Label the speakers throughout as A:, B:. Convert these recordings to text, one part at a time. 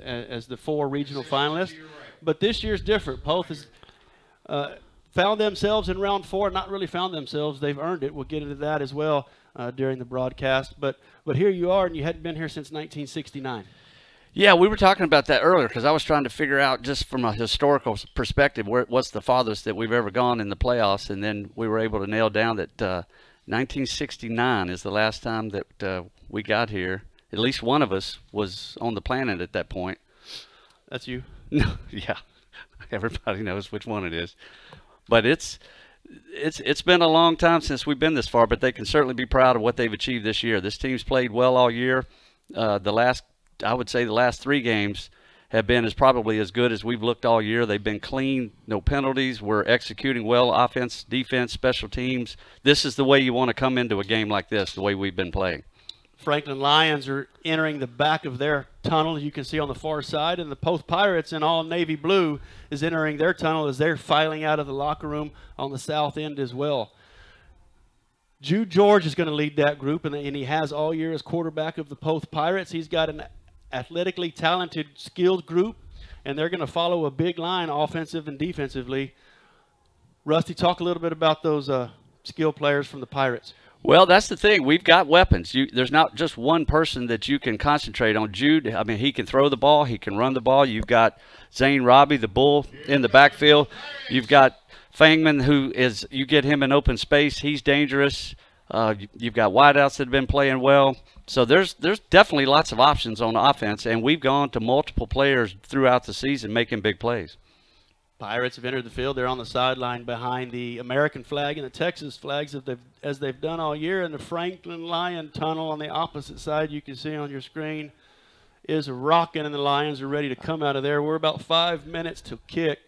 A: as the 4 regional finalists. But this year's different. Poth has found themselves in round 4. Not really found themselves. They've earned it. We'll get into that as well during the broadcast. But here you are, and you hadn't been here since 1969.
B: Yeah, we were talking about that earlier because I was trying to figure out just from a historical perspective what's the farthest that we've ever gone in the playoffs, and then we were able to nail down that 1969 is the last time that we got here. At least one of us was on the planet at that point.
A: That's you?
B: No, yeah. Everybody knows which one it is. But it's been a long time since we've been this far, but they can certainly be proud of what they've achieved this year. This team's played well all year. I would say the last 3 games have been probably as good as we've looked all year. They've been clean, no penalties. We're executing well, offense, defense, special teams. This is the way you want to come into a game like this, the way we've been playing.
A: Franklin Lions are entering the back of their tunnel, you can see on the far side, and the Poth Pirates in all navy blue is entering their tunnel as they're filing out of the locker room on the south end as well. Jude George is going to lead that group, and he has all year as quarterback of the Poth Pirates. He's got an athletically talented, skilled group, and they're going to follow a big line offensive and defensively. Rusty, talk a little bit about those skill players from the Pirates.
B: Well, that's the thing. We've got weapons. There's not just one person that you can concentrate on. Jude, I mean, he can throw the ball. He can run the ball. You've got Zane Robbie, the bull, in the backfield. You've got Fangman, who is, you get him in open space, he's dangerous. You've got wideouts that have been playing well. So there's definitely lots of options on offense, and we've gone to multiple players throughout the season making big plays.
A: Pirates have entered the field. They're on the sideline behind the American flag and the Texas flags as they've done all year. And the Franklin Lion tunnel on the opposite side, you can see on your screen, is rocking, and the Lions are ready to come out of there. We're about 5 minutes to kick.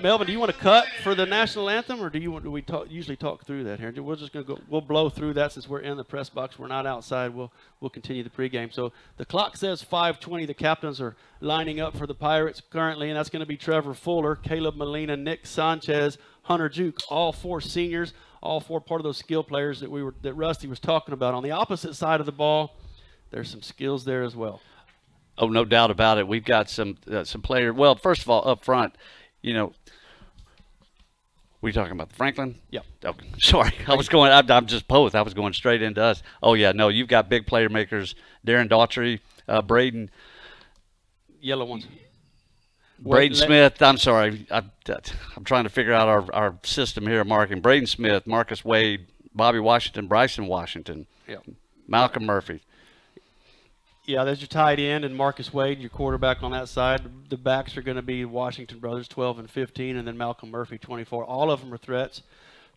A: Melvin, do you want to cut for the national anthem, or do we usually talk through that here? We're just going to go. We'll blow through that since we're in the press box. We're not outside. We'll continue the pregame. So the clock says 5:20. The captains are lining up for the Pirates currently, and that's going to be Trevor Fuller, Caleb Molina, Nick Sanchez, Hunter Juke, all 4 seniors, all 4 part of those skill players that Rusty was talking about. On the opposite side of the ball, there's some skills there as well.
B: Oh, no doubt about it. We've got some players. Well, first of all, up front, you know, we talking about the Franklin?
A: Yep.
B: Okay. Sorry, I'm just Poth. I was going straight into us. Oh yeah, no, you've got big player makers. Darren Daughtry, Braden.
A: Yellow ones.
B: Braden Smith. I'm sorry. I'm trying to figure out our system here, marking. Braden Smith, Marcus Wade, Bobby Washington, Bryson Washington,
A: yep.
B: Malcolm Murphy.
A: Yeah, there's your tight end and Marcus Wade, your quarterback on that side. The backs are going to be Washington brothers, 12 and 15, and then Malcolm Murphy, 24. All of them are threats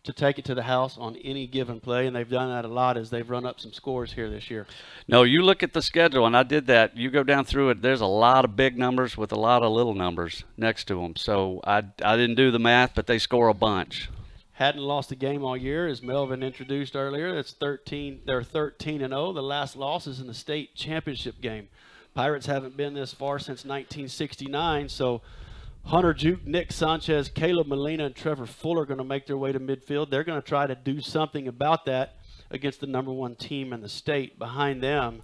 A: to take it to the house on any given play, and they've done that a lot as they've run up some scores here this year.
B: No, you look at the schedule, and I did that. You go down through it, there's a lot of big numbers with a lot of little numbers next to them. So I didn't do the math, but they score a bunch.
A: Hadn't lost a game all year, as Melvin introduced earlier. It's 13. They're 13-0. The last loss is in the state championship game. Pirates haven't been this far since 1969. So Hunter Juke, Nick Sanchez, Caleb Molina, and Trevor Fuller are going to make their way to midfield. They're going to try to do something about that against the #1 team in the state. Behind them,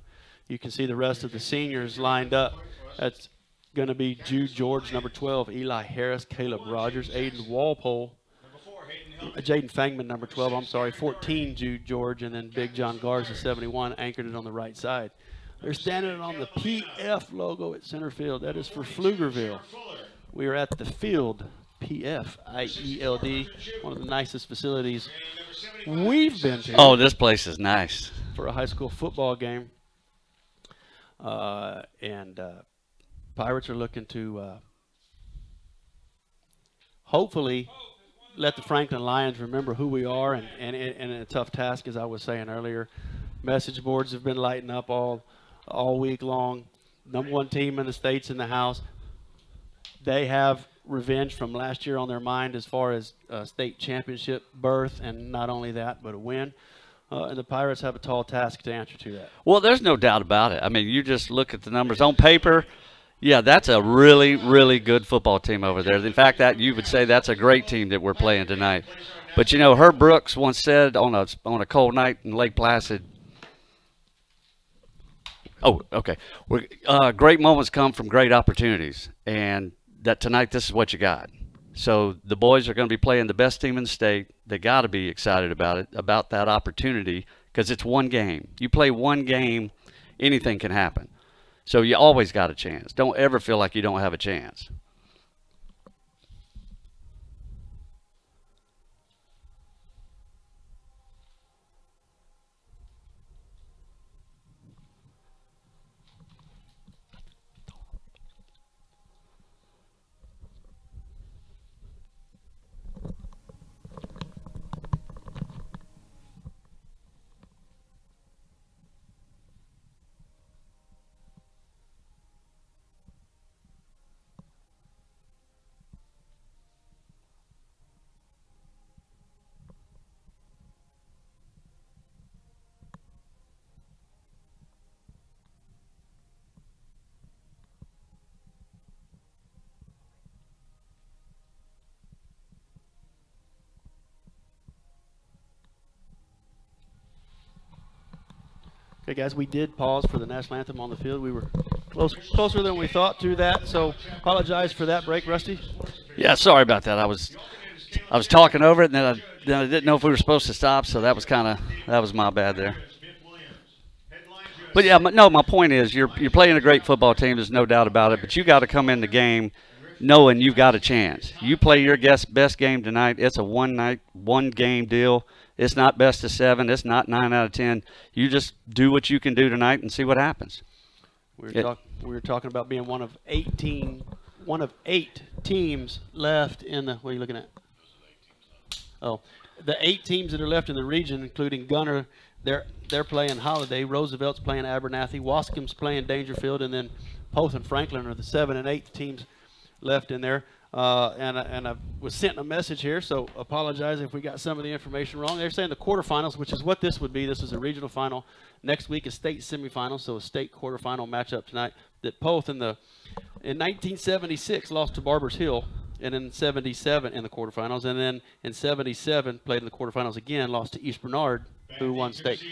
A: you can see the rest of the seniors lined up. That's going to be Jude George, number 12, Eli Harris, Caleb Rogers, Aiden Walpole, Jaden Fangman, number 12, I'm sorry, 14, Jude George, and then Big John Garza, 71, anchored it on the right side. They're standing on the PF logo at center field. That is for Pflugerville. We are at the field, PF, IELD, one of the nicest facilities we've been to.
B: Oh, this place is nice.
A: For a high school football game. Pirates are looking to hopefully let the Franklin Lions remember who we are, and a tough task, as I was saying earlier. Message boards have been lighting up all week long. #1 team in the state's in the house. They have revenge from last year on their mind as far as state championship berth, and not only that, but a win. And the Pirates have a tall task to answer to that.
B: Well, there's no doubt about it. I mean, you just look at the numbers on paper. Yeah, that's a really, really good football team over there. In fact, that you would say that's a great team that we're playing tonight. But, you know, Herb Brooks once said on a cold night in Lake Placid, Oh, okay. Great moments come from great opportunities, and that tonight this is what you got. So the boys are going to be playing the best team in the state. They got to be excited about it, about that opportunity, because it's one game. You play one game, anything can happen. So you always got a chance. Don't ever feel like you don't have a chance.
A: Okay, guys, we did pause for the national anthem on the field. We were closer than we thought to that, so apologize for that break, Rusty.
B: Yeah, sorry about that. I was talking over it, and then I didn't know if we were supposed to stop, so that was my bad there. But yeah, my point is you're playing a great football team. There's no doubt about it. But you got to come in the game knowing you've got a chance. You play your best game tonight. It's a one game deal. It's not best of 7. It's not 9 out of 10. You just do what you can do tonight and see what happens.
A: We were talking about being one of 8 teams left in the. What are you looking at? Oh, the 8 teams that are left in the region, including Gunner. They're playing Holiday. Roosevelt's playing Abernathy. Wascom's playing Dangerfield, and then Poth and Franklin are the 7 and 8 teams left in there. And I was sent a message here, so apologize if we got some of the information wrong. They're saying the quarterfinals, which is what this would be. This is a regional final. Next week, a state semifinal, so a state quarterfinal matchup tonight. That Poth in 1976 lost to Barbers Hill, and in 77 in the quarterfinals, and then in 77 played in the quarterfinals again, lost to East Bernard, who won state.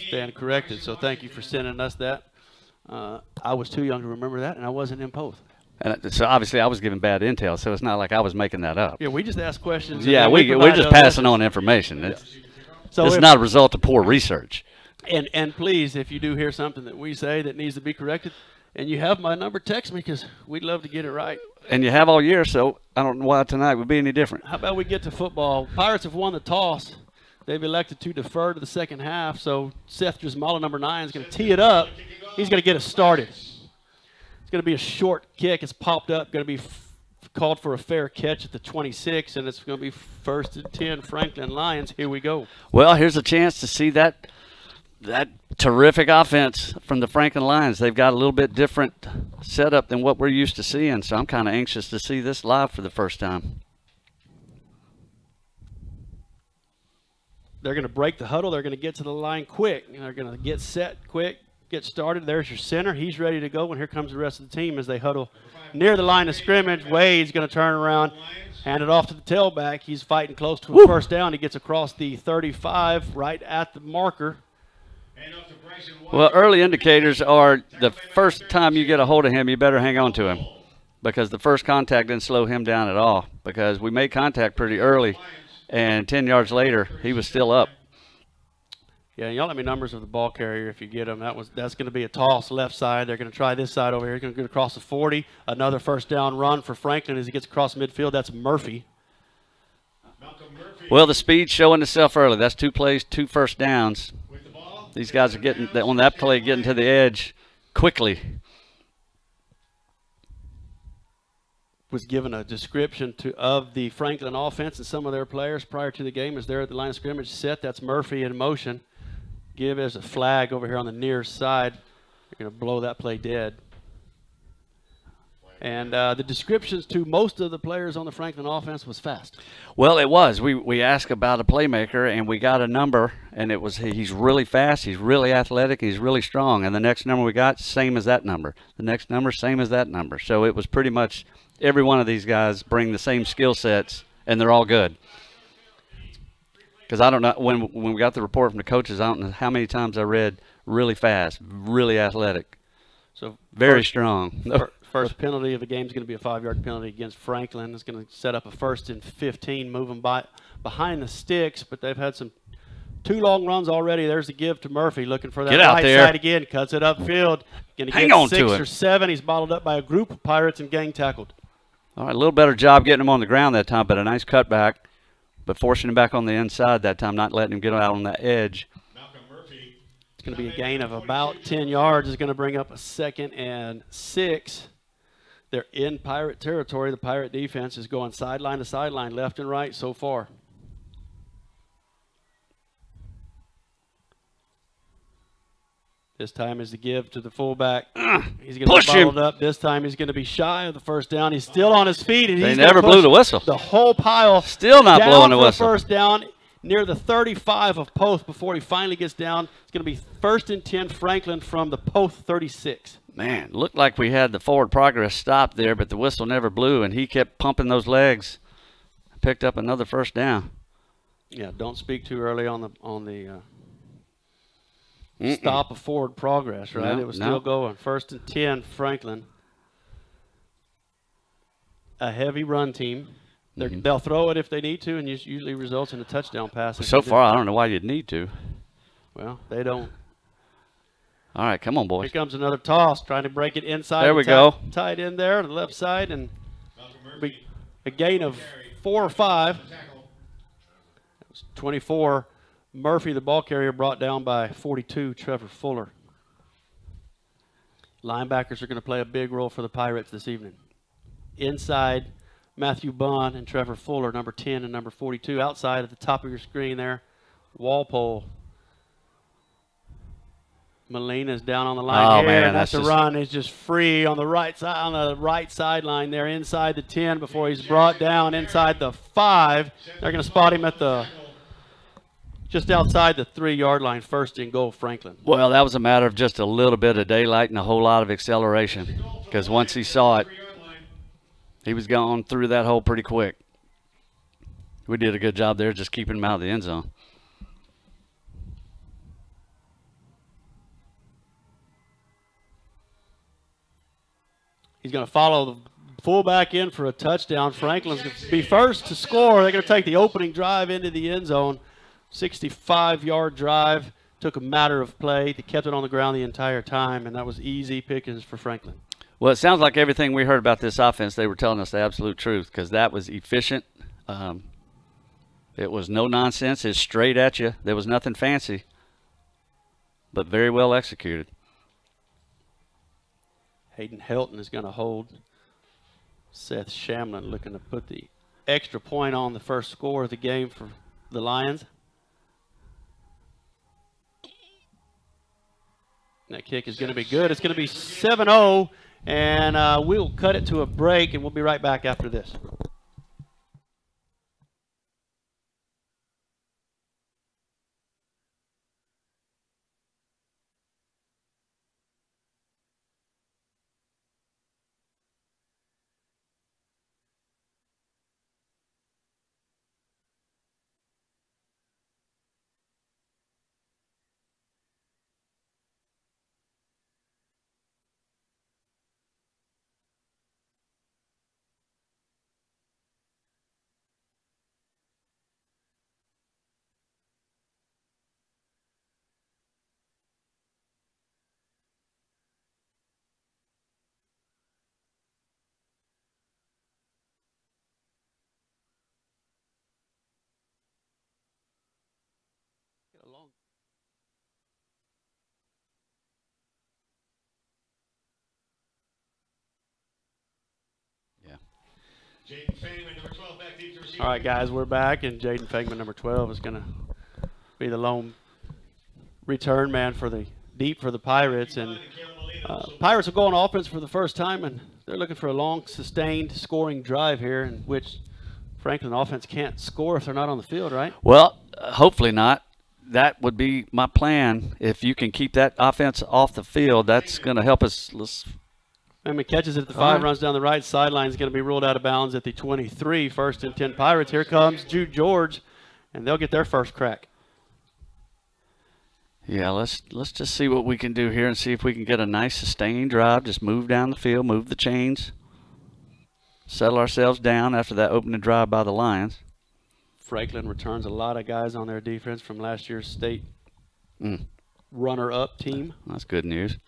A: Stand corrected. So thank you for sending us that. I was too young to remember that, and I wasn't in Poth.
B: And so obviously I was giving bad intel, so it's not like I was making that up.
A: Yeah, we just ask questions.
B: Yeah, we're just passing on information. It's not a result of poor research.
A: And please, if you do hear something that we say that needs to be corrected, and you have my number, text me, because we'd love to get it right.
B: And you have all year, so I don't know why tonight would be any different.
A: How about we get to football? Pirates have won the toss. They've elected to defer to the second half, so Seth Drismala, number 9, is going to tee it up. He's going to get us started. It's going to be a short kick. It's popped up. Going to be called for a fair catch at the 26, and it's going to be 1st and 10 Franklin Lions. Here we go.
B: Well, here's a chance to see that terrific offense from the Franklin Lions. They've got a little bit different setup than what we're used to seeing, so I'm kind of anxious to see this live for the first time.
A: They're going to break the huddle. They're going to get to the line quick. They're going to get set quick, get started. There's your center. He's ready to go, and here comes the rest of the team as they huddle near the line of scrimmage. Wade's going to turn around, hand it off to the tailback. He's fighting close to a first down. He gets across the 35 right at the marker.
B: Well, early indicators are the first time you get a hold of him, you better hang on to him, because the first contact didn't slow him down at all, because we made contact pretty early, and 10 yards later, he was still up.
A: Yeah, y'all let me numbers of the ball carrier if you get them. That's going to be a toss left side. They're going to try this side over here. He's going to get across the 40. Another first down run for Franklin as he gets across midfield. That's Murphy.
B: Well, the speed's showing itself early. That's 2 plays, 2 first downs. These guys are getting on that play, getting to the edge quickly.
A: Was given a description of the Franklin offense and some of their players prior to the game as they're at the line of scrimmage set. That's Murphy in motion. Give as a flag over here on the near side. They're going to blow that play dead. And the descriptions to most of the players on the Franklin offense was fast.
B: Well, it was. We asked about a playmaker, and we got a number, and it was he's really fast, he's really athletic, he's really strong. And the next number we got, same as that number. The next number, same as that number. So it was pretty much every one of these guys bring the same skill sets, and they're all good. Because I don't know, when we got the report from the coaches, I don't know how many times I read really fast, really athletic,
A: So
B: very strong.
A: First penalty of the game is going to be a 5-yard penalty against Franklin. It's going to set up a 1st and 15, moving behind the sticks, but they've had some 2 long runs already. There's the give to Murphy, looking for that
B: Get out
A: right
B: there.
A: side again. Cuts it upfield. Going to
B: Hang
A: get
B: on
A: 6
B: to it.
A: or 7. He's bottled up by a group of Pirates and gang tackled.
B: All right, a little better job getting him on the ground that time, but a nice cutback. But forcing him back on the inside that time, not letting him get out on that edge.
A: It's going to be a gain of about 10 yards. It's going to bring up a 2nd and 6. They're in Pirate territory. The Pirate defense is going sideline to sideline, left and right so far. This time is the give to the fullback. He's going to be bottled up. This time he's going to be shy of the 1st down. He's still on his feet. And
B: They never blew the whistle.
A: The whole pile
B: Still not
A: down
B: blowing the
A: for
B: whistle.
A: 1st down near the 35 of Poth before he finally gets down. It's going to be 1st and 10 Franklin from the Poth 36.
B: Man, looked like we had the forward progress stopped there, but the whistle never blew, and he kept pumping those legs. Picked up another 1st down.
A: Yeah, don't speak too early on the stop of forward progress, right?
B: No,
A: It was still going. 1st and 10 Franklin. A heavy run team. They'll throw it if they need to, and it usually results in a touchdown pass.
B: So far, I don't know why you'd need to.
A: Well, they don't.
B: All right, come on, boys.
A: Here comes another toss, trying to break it inside.
B: There we go.
A: Tied in there on the left side, and a gain of 4 or 5. That was 24. Murphy, the ball carrier, brought down by 42, Trevor Fuller. Linebackers are going to play a big role for the Pirates this evening. Inside, Matthew Bunn and Trevor Fuller, number 10 and number 42. Outside at the top of your screen there, Walpole. Molina's down on the line
B: Oh,
A: here,
B: man,
A: and
B: that's
A: the
B: just...
A: run is just free on the right side, on the right sideline there, inside the 10 before he's brought down inside the 5. They're going to spot him at the just outside the 3-yard line, 1st and goal, Franklin.
B: Well, that was a matter of just a little bit of daylight and a whole lot of acceleration, because once he saw it, he was gone through that hole pretty quick. We did a good job there just keeping him out of the end zone.
A: He's going to follow the fullback in for a touchdown. Franklin's going to be first to score. They're going to take the opening drive into the end zone. 65-yard drive. Took a matter of play. They kept it on the ground the entire time, and that was easy pickings for Franklin.
B: Well, it sounds like everything we heard about this offense, they were telling us the absolute truth, because that was efficient. It was no nonsense. It's straight at you. There was nothing fancy, but very well executed.
A: Hayden Helton is going to hold. Seth Shamlin looking to put the extra point on the first score of the game for the Lions. That kick is going to be good. It's going to be 7-0, and we'll cut it to a break, and we'll be right back after this. All right, guys, we're back, and Jaden Fangman, number 12, is going to be the lone return man for the deep for the Pirates. And Pirates will go on offense for the first time, and they're looking for a long, sustained scoring drive here, in which Franklin offense can't score if they're not on the field, right?
B: Well, hopefully not. That would be my plan. If you can keep that offense off the field, that's going to help us.
A: Fangman catches it at the 5, runs down the right sideline. Is going to be ruled out of bounds at the 23. 1st and 10 Pirates. Here comes Jude George, and they'll get their first crack.
B: Yeah, let's just see what we can do here and see if we can get a nice sustained drive. Just move down the field, move the chains, settle ourselves down after that opening drive by the Lions.
A: Franklin returns a lot of guys on their defense from last year's state runner-up team.
B: That's good news.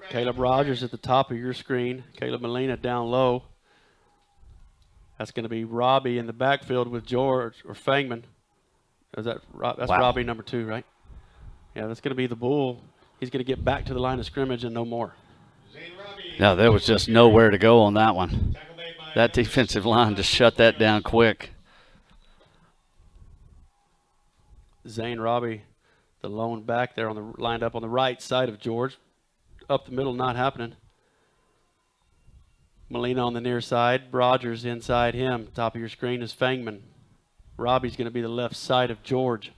A: Caleb Rogers at the top of your screen. Caleb Molina down low. That's going to be Robbie in the backfield with George or Fangman. That's
B: Wow.
A: Robbie number 2, right? Yeah, that's going to be the bull. He's going to get back to the line of scrimmage and no more.
B: No, there was just nowhere to go on that one. That defensive line just shut that down quick.
A: Zane Robbie, the lone back there lined up on the right side of George. Up the middle, not happening. Molina on the near side. Rogers inside him. Top of your screen is Fangman. Robbie's going to be the left side of George.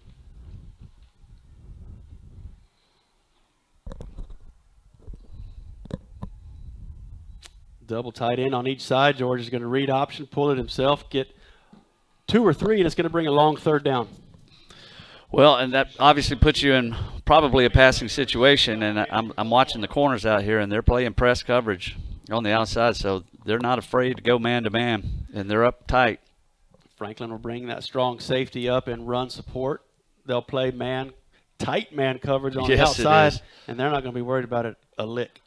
A: Double tight end on each side. George is going to read option, pull it himself, get 2 or 3, and it's going to bring a long third down.
B: Well, and that obviously puts you in probably a passing situation, and I'm watching the corners out here, and they're playing press coverage on the outside, so they're not afraid to go man-to-man, and they're up tight.
A: Franklin will bring that strong safety up and run support. They'll play tight man coverage on the outside, and they're not going to be worried about it a lick.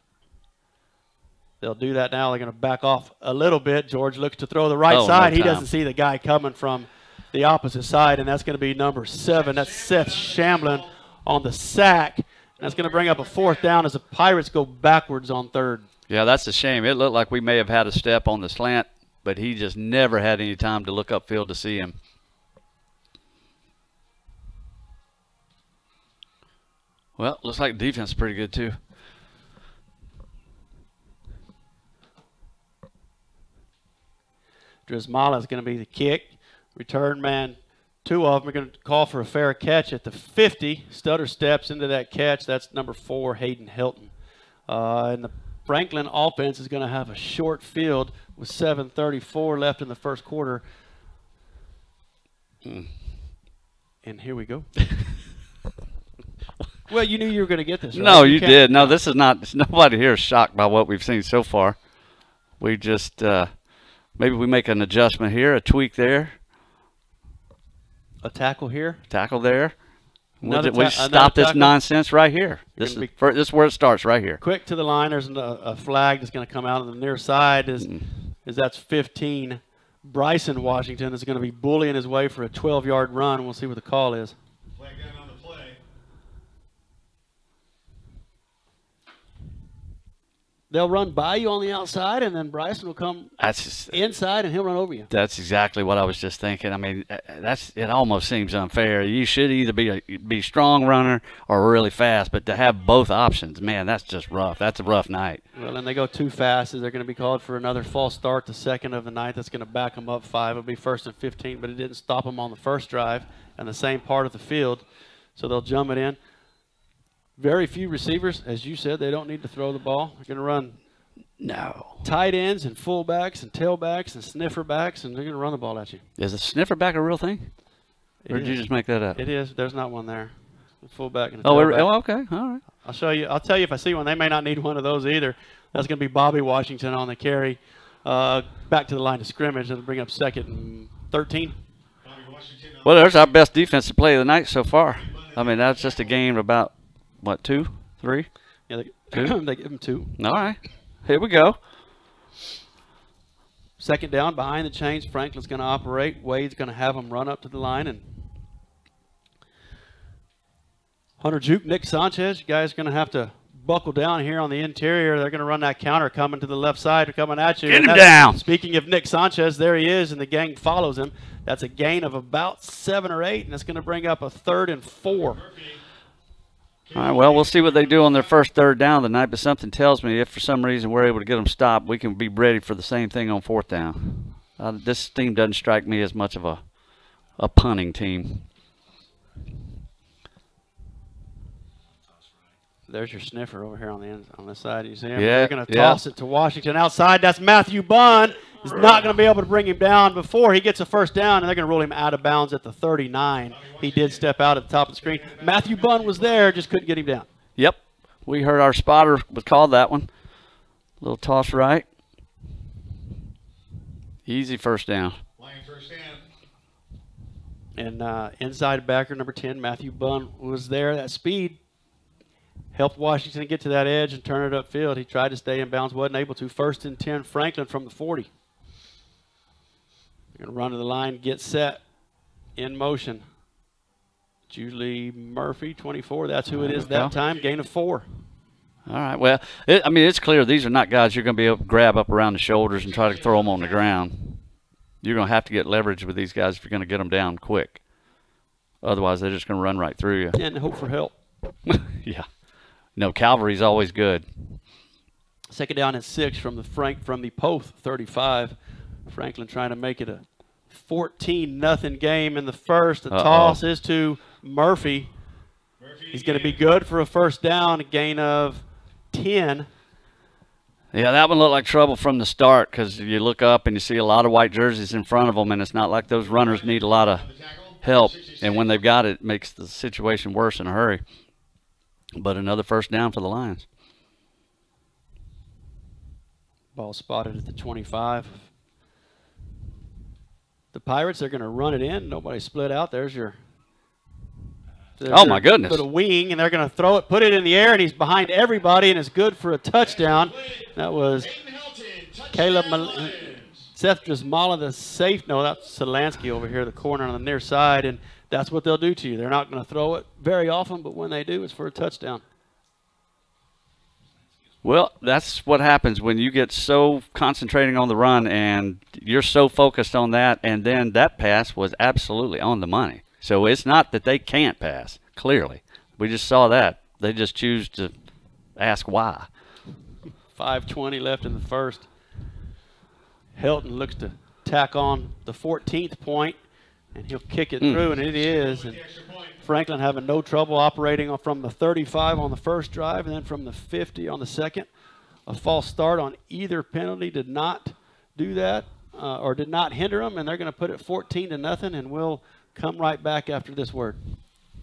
A: They'll do that now. They're going to back off a little bit. George looks to throw the right side. He doesn't see the guy coming from the opposite side, and that's going to be number 7. That's Seth Shamblin on the sack. And that's going to bring up a 4th down as the Pirates go backwards on 3rd.
B: Yeah, that's a shame. It looked like we may have had a step on the slant, but he just never had any time to look upfield to see him. Well, looks like the defense is pretty good too.
A: Drismala is going to be the kick. Return man, 2 of them are going to call for a fair catch at the 50. Stutter steps into that catch. That's number 4, Hayden Hilton. And the Franklin offense is going to have a short field with 7:34 left in the first quarter. And here we go. Well, you knew you were going to get this, right?
B: No, you did. No, this is not. Nobody here is shocked by what we've seen so far. We just maybe we make an adjustment here, a tweak there.
A: A tackle here.
B: Tackle there. We stop
A: tackle.
B: this nonsense right here. This is where it starts, right here.
A: Quick to the line. There's a flag that's going to come out on the near side. Is that's 15. Bryson Washington is going to be bullying his way for a 12-yard run. We'll see what the call is.
C: Flag down on the play.
A: They'll run by you on the outside, and then Bryson will come inside, and he'll run over you.
B: That's exactly what I was just thinking. I mean, it almost seems unfair. You should either be a strong runner or really fast, but to have both options, man, that's just rough. That's a rough night.
A: Well, and they go too fast. They're going to be called for another false start, the 2nd of the night. That's going to back them up 5. It'll be 1st and 15, but it didn't stop them on the first drive and the same part of the field, so they'll jump it in. Very few receivers, as you said, they don't need to throw the ball. They're going to run tight ends and fullbacks and tailbacks and sniffer backs, and they're going to run the ball at you.
B: Is a sniffer back a real thing? Or did you just make that up?
A: It is. There's not one there. A fullback and a tailback.
B: Oh, okay. All right.
A: I'll show you. I'll tell you if I see one. They may not need one of those either. That's going to be Bobby Washington on the carry. Back to the line of scrimmage. That'll bring up 2nd and 13.
B: Well, there's our best defensive play of the night so far. I mean, that's just a game about, what, 2, 3?
A: Yeah, they give him 2.
B: All right. Here we go.
A: 2nd down behind the chains. Franklin's going to operate. Wade's going to have him run up to the line. And Hunter Juke, Nick Sanchez, you guys are going to have to buckle down here on the interior. They're going to run that counter coming to the left side, coming at you.
B: Get him down.
A: Speaking of Nick Sanchez, there he is, and the gang follows him. That's a gain of about 7 or 8, and that's going to bring up a 3rd and 4.
B: All right, well, we'll see what they do on their first 3rd down of the night, but something tells me if for some reason we're able to get them stopped, we can be ready for the same thing on 4th down. This team doesn't strike me as much of a punting team.
A: There's your sniffer over here on the on the side. You see him?
B: Yeah,
A: They're going to toss it to Washington outside. That's Matthew Bunn. He's not going to be able to bring him down before he gets a first down, and they're going to roll him out of bounds at the 39. He did step out at the top of the screen. Matthew Bunn was there, just couldn't get him down.
B: Yep. We heard our spotter was called that one. Little toss right. Easy first down.
A: And inside backer number 10, Matthew Bunn, was there. That speed helped Washington get to that edge and turn it upfield. He tried to stay in bounds, wasn't able to. First and 10, Franklin from the 40. They're going to run to the line, get set, in motion. It's usually Murphy, 24. That's who it is that time. Gain of 4.
B: All right. Well, I mean, it's clear these are not guys you're going to be able to grab up around the shoulders and try to throw them on the ground. You're going to have to get leverage with these guys if you're going to get them down quick. Otherwise, they're just going to run right through you.
A: And hope for help.
B: Yeah. No, cavalry's always good.
A: Second down and 6 from the Poth 35. Franklin trying to make it a 14-0 game in the first. The toss is to Murphy. He's going to be good for a first down, a gain of 10.
B: Yeah, that one looked like trouble from the start because you look up and you see a lot of white jerseys in front of them, and it's not like those runners need a lot of help. And when they've got it, it makes the situation worse in a hurry. But another first down for the Lions.
A: Ball spotted at the 25. The Pirates are going to run it in. Nobody split out. There's your
B: my goodness.
A: Put a wing, and they're going to throw it, put it in the air, and he's behind everybody, and it's good for a touchdown. That was Caleb Seth Drismala, the safe. No, that's Solansky over here, the corner on the near side, and that's what they'll do to you. They're not going to throw it very often, but when they do, it's for a touchdown.
B: Well, that's what happens when you get so concentrating on the run and you're so focused on that, and then that pass was absolutely on the money. So it's not that they can't pass, clearly. We just saw that. They just choose to ask why.
A: 5:20 left in the first. Helton looks to tack on the 14th point, and he'll kick it through, and it is. And Franklin having no trouble operating from the 35 on the first drive and then from the 50 on the second. A false start on either penalty did not do that or did not hinder them, and they're going to put it 14-0, and we'll come right back after this word.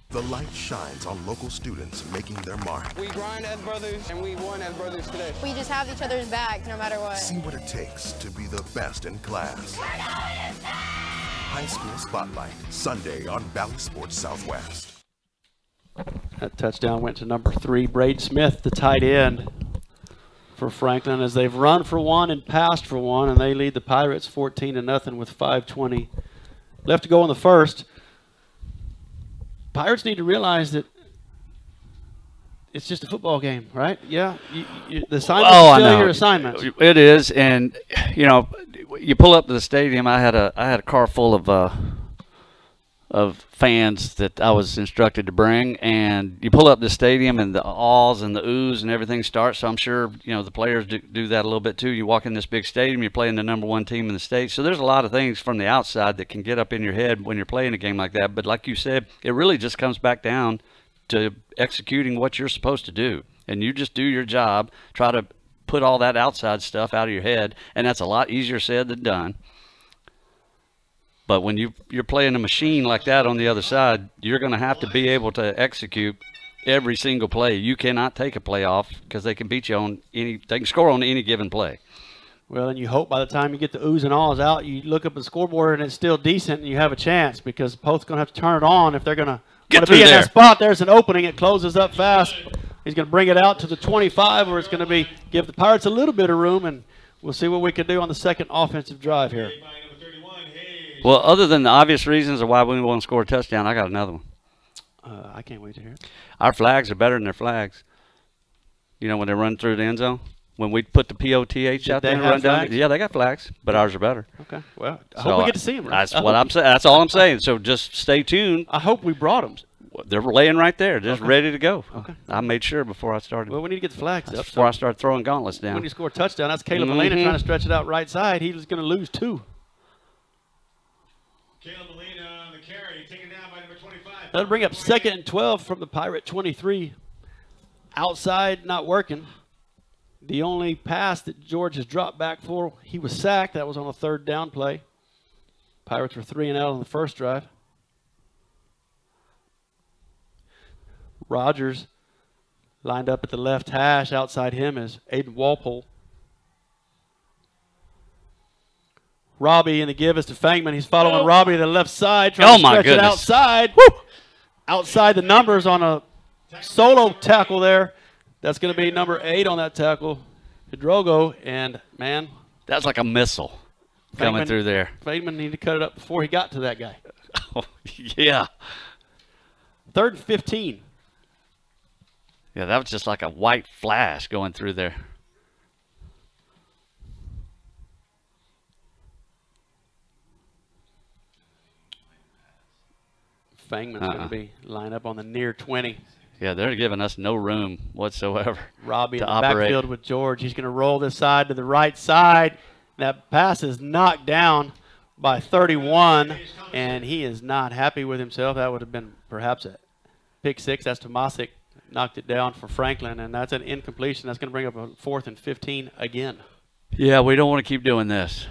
C: The light shines on local students making their mark.
D: We grind as brothers, and we won as brothers today.
E: We just have each other's back no matter what.
C: See what it takes to be the best in class. High School Spotlight, Sunday on Valley Sports Southwest.
A: That touchdown went to number 3, Braden Smith, the tight end for Franklin, as they've run for one and passed for one, and they lead the Pirates 14-0 with 5:20 left to go in the first. Pirates need to realize that it's just a football game, right? Yeah, the assignment is still your assignment.
B: It is, and you know, you pull up to the stadium. I had a car full of fans that I was instructed to bring, and you pull up the stadium and the ahs and the oohs and everything starts. So I'm sure the players do that a little bit too. You walk in this big stadium, you're playing the #1 team in the state, so there's a lot of things from the outside that can get up in your head when you're playing a game like that. But like you said, it really just comes back down to executing what you're supposed to do, and you just do your job. Try to put all that outside stuff out of your head, and that's a lot easier said than done. But when you're playing a machine like that on the other side, you're going to have to be able to execute every single play. You cannot take a play off because they can beat you on they can score on any given play.
A: Well, and you hope by the time you get the oohs and ahs out, you look up at the scoreboard and it's still decent and you have a chance, because Poth's going to have to turn it on if they're going to be in that spot. There's an opening. It closes up fast. He's going to bring it out to the 25, where it's going to give the Pirates a little bit of room, and we'll see what we can do on the second offensive drive here.
B: Well, other than the obvious reasons of why we want to score a touchdown, I got another one.
A: I can't wait to hear it.
B: Our flags are better than their flags. You know, when they run through the end zone, when we put the POTH out there and run down, yeah, they got flags, but ours are better.
A: Okay. Well, I hope we get to see them.
B: That's what I'm saying. That's all I'm saying. So just stay tuned.
A: I hope we brought them.
B: They're laying right there, just ready to go.
A: Okay.
B: I made sure before I started.
A: Well, we need to get the flags up.
B: Before I start throwing gauntlets down.
A: When you score a touchdown, that's Caleb Molina trying to stretch it out right side. He's going to lose 2.
F: Caleb Molina on the carry, taken down by number 25.
A: That'll bring up 2nd and 12 from the Pirate 23. Outside, not working. The only pass that George has dropped back for, he was sacked. That was on a 3rd down play. Pirates were 3 and out on the first drive. Rogers lined up at the left hash. Outside him is Aiden Walpole. Robbie in the give is to Fangman. He's following Robbie to the left side, trying to stretch it outside. Woo! Outside the numbers on a solo tackle there. That's going to be number 8 on that tackle, Hidrogo. And, man,
B: that's like a missile coming through there.
A: Fangman needed to cut it up before he got to that guy.
B: Oh, yeah.
A: 3rd and 15.
B: Yeah, that was just like a white flash going through there.
A: Fangman's going to be lined up on the near 20.
B: Yeah, they're giving us no room whatsoever.
A: Robbie in the backfield with George. He's going to roll this side to the right side. That pass is knocked down by 31, and he is not happy with himself. That would have been perhaps a pick 6. That's Tomasic. Knocked it down for Franklin, and that's an incompletion. That's going to bring up a 4th and 15 again.
B: Yeah, we don't want to keep doing this.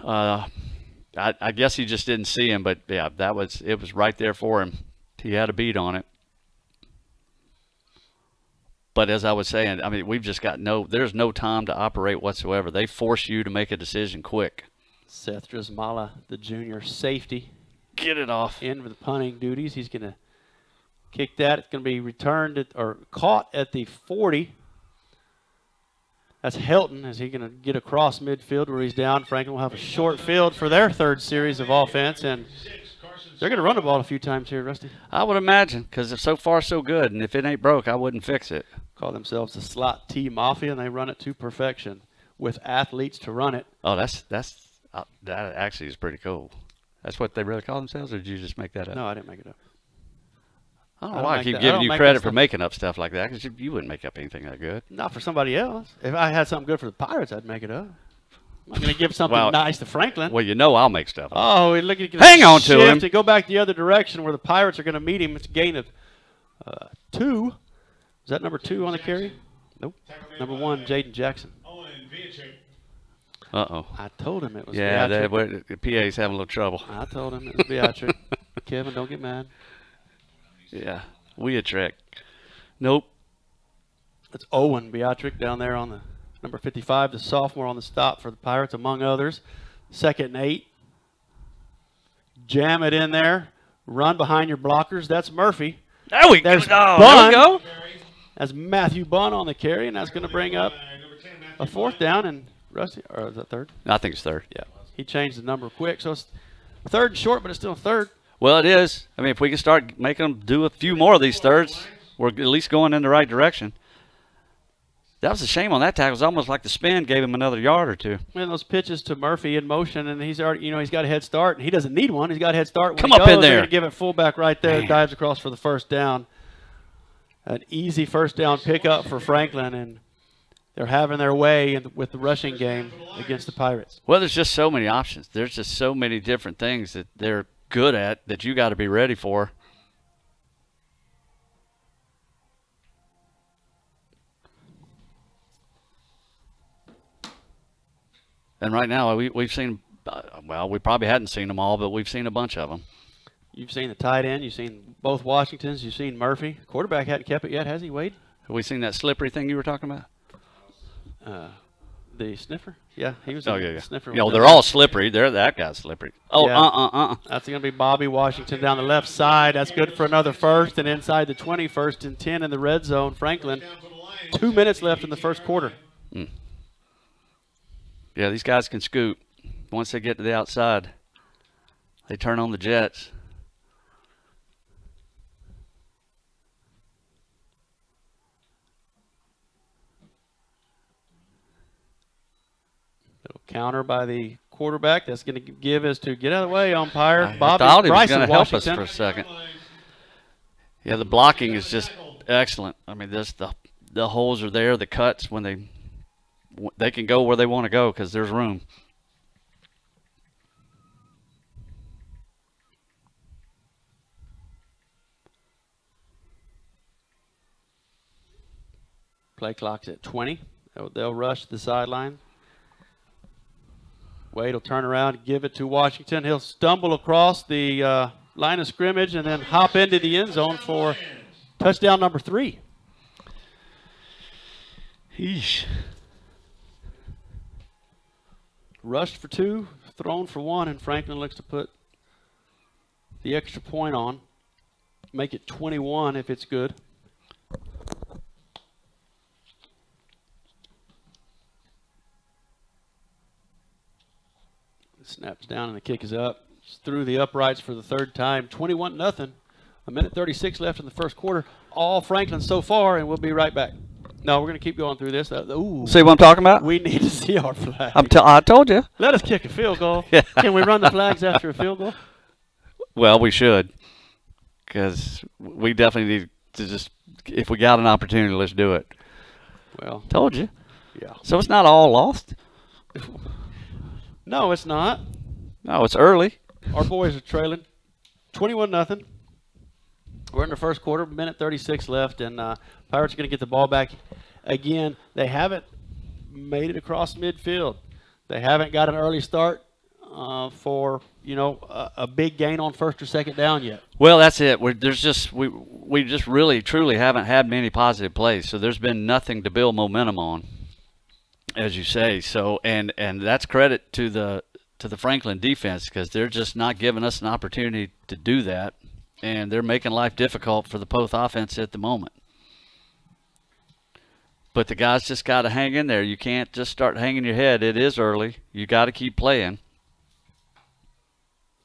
B: I guess he just didn't see him, but yeah, it was right there for him. He had a beat on it. But as I was saying, I mean, we've just got there's no time to operate whatsoever. They force you to make a decision quick.
A: Seth Drismala, the junior safety.
B: Get it off.
A: In for the punting duties. He's going to kick that. It's going to be returned or caught at the 40. That's Helton. Is he going to get across midfield where he's down? Franklin will have a short field for their 3rd series of offense, and they're going to run the ball a few times here, Rusty.
B: I would imagine, because so far so good, and if it ain't broke, I wouldn't fix it.
A: Call themselves the Slot T Mafia, and they run it to perfection with athletes to run it.
B: Oh, that actually is pretty cool. That's what they really call themselves, or did you just make that up?
A: No, I didn't make it up.
B: I don't know why I keep giving you credit for making up stuff like that, because you wouldn't make up anything that good.
A: Not for somebody else. If I had something good for the Pirates, I'd make it up. I'm going to give something nice to Franklin.
B: Well, you know I'll make stuff up.
A: Oh, look at
B: hang on to him.
A: To go back the other direction where the Pirates are going to meet him. It's a gain of 2. Is that number 2 on the carry? Nope. Number 1, Jaden Jackson.
B: Uh-oh.
A: I told him it was
B: Beatrick. The PA's having a little trouble.
A: I told him it was Beatrick. Kevin, don't get mad.
B: Yeah, we a trick. Nope.
A: It's Owen Beatrick down there on the number 55, the sophomore on the stop for the Pirates, among others. 2nd and 8. Jam it in there. Run behind your blockers. That's Murphy.
B: There's
A: Bunn.
B: There we go.
A: That's Matthew Bunn on the carry, and that's going to bring up a 4th down. And Rusty, or is that 3rd?
B: I think it's 3rd.
A: Yeah. He changed the number quick, so it's 3rd and short, but it's still 3rd.
B: Well, it is. I mean, if we can start making them do a few more of these 3rds, we're at least going in the right direction. That was a shame on that tackle. It was almost like the spin gave him another yard or 2.
A: And those pitches to Murphy in motion, and he's already, he's got a head start, and he doesn't need one. He's got a head start. When
B: Come
A: he
B: up
A: goes,
B: in there.
A: They're going to give it fullback right there. Dives across for the 1st down. An easy 1st down pickup for Franklin, and they're having their way with the rushing game against the Pirates.
B: Well, there's just so many options. There's just so many different things that they're good at that you got to be ready for. And right now, we've seen, well, we probably hadn't seen them all, but we've seen a bunch of them.
A: You've seen the tight end. You've seen both Washingtons. You've seen Murphy. Quarterback hadn't kept it yet, has he, Wade?
B: Have we seen that slippery thing you were talking about?
A: The sniffer? Yeah, he was. Sniffer.
B: They're all slippery. That guy's slippery. Oh,
A: yeah. That's going to be Bobby Washington down the left side. That's good for another 1st, and inside the 20, 1st and 10 in the red zone. Franklin, 2 minutes left in the 1st quarter.
B: Yeah, these guys can scoot. Once they get to the outside, they turn on the jets.
A: Little counter by the quarterback. That's going to give us to get out of the way, umpire.
B: I thought he was going to help us
A: Washington.
B: for a second. Yeah, the blocking is just excellent. I mean, the holes are there, the cuts when they can go where they want to go because there's room.
A: Play clock's at 20. They'll rush the sideline. Wade will turn around, give it to Washington. He'll stumble across the line of scrimmage and then hop into the end zone for touchdown number 3.
B: Yeesh.
A: Rushed for 2, thrown for 1, and Franklin looks to put the extra point on. Make it 21 if it's good. Snaps down and the kick is up. It's through the uprights for the 3rd time. 21-0. A minute 36 left in the first quarter. All Franklin so far, and we'll be right back. No, we're going to keep going through this. Ooh,
B: See what I'm talking about?
A: we need to see our flag.
B: I told you.
A: Let us kick a field goal.
B: Yeah.
A: Can we run the flags after a field goal?
B: Well, we should, because we definitely need to just, if we got an opportunity, let's do it.
A: Well,
B: Told you.
A: yeah.
B: So it's not all lost.
A: No, it's not.
B: No, it's early.
A: Our boys are trailing 21-0. We're in the first quarter, minute 36 left, and Pirates are going to get the ball back again. They haven't made it across midfield. They haven't got an early start for, a big gain on first or second down yet.
B: Well, that's it. We just really truly haven't had many positive plays. So there's been nothing to build momentum on, as you say. So and that's credit to the Franklin defense, because they're just not giving us an opportunity to do that, and they're making life difficult for the Poth offense at the moment. But the guys just got to hang in there. You can't just start hanging your head. It is early. You got to keep playing.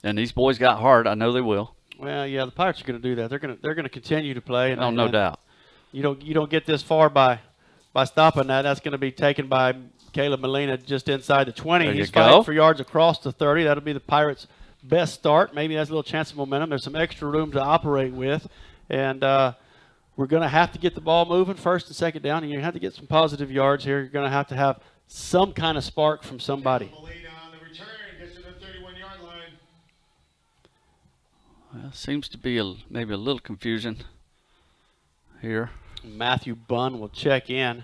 B: And these boys got hard. I know they will.
A: Well, yeah, the Pirates are going to do that. They're going to continue to play. And,
B: No doubt.
A: You don't get this far by stopping that. That's going to be taken by Caleb Molina just inside the 20.
B: There you
A: He's fighting
B: go.
A: for yards across the 30. That'll be the Pirates' best start. Maybe that's a little chance of momentum. There's some extra room to operate with. And we're going to have to get the ball moving first and second down. And you have to get some positive yards here. You're going to have some kind of spark from somebody.
F: Molina on the return gets to the 31-yard line.
B: Well, seems to be maybe a little confusion here.
A: Matthew Bunn will check in.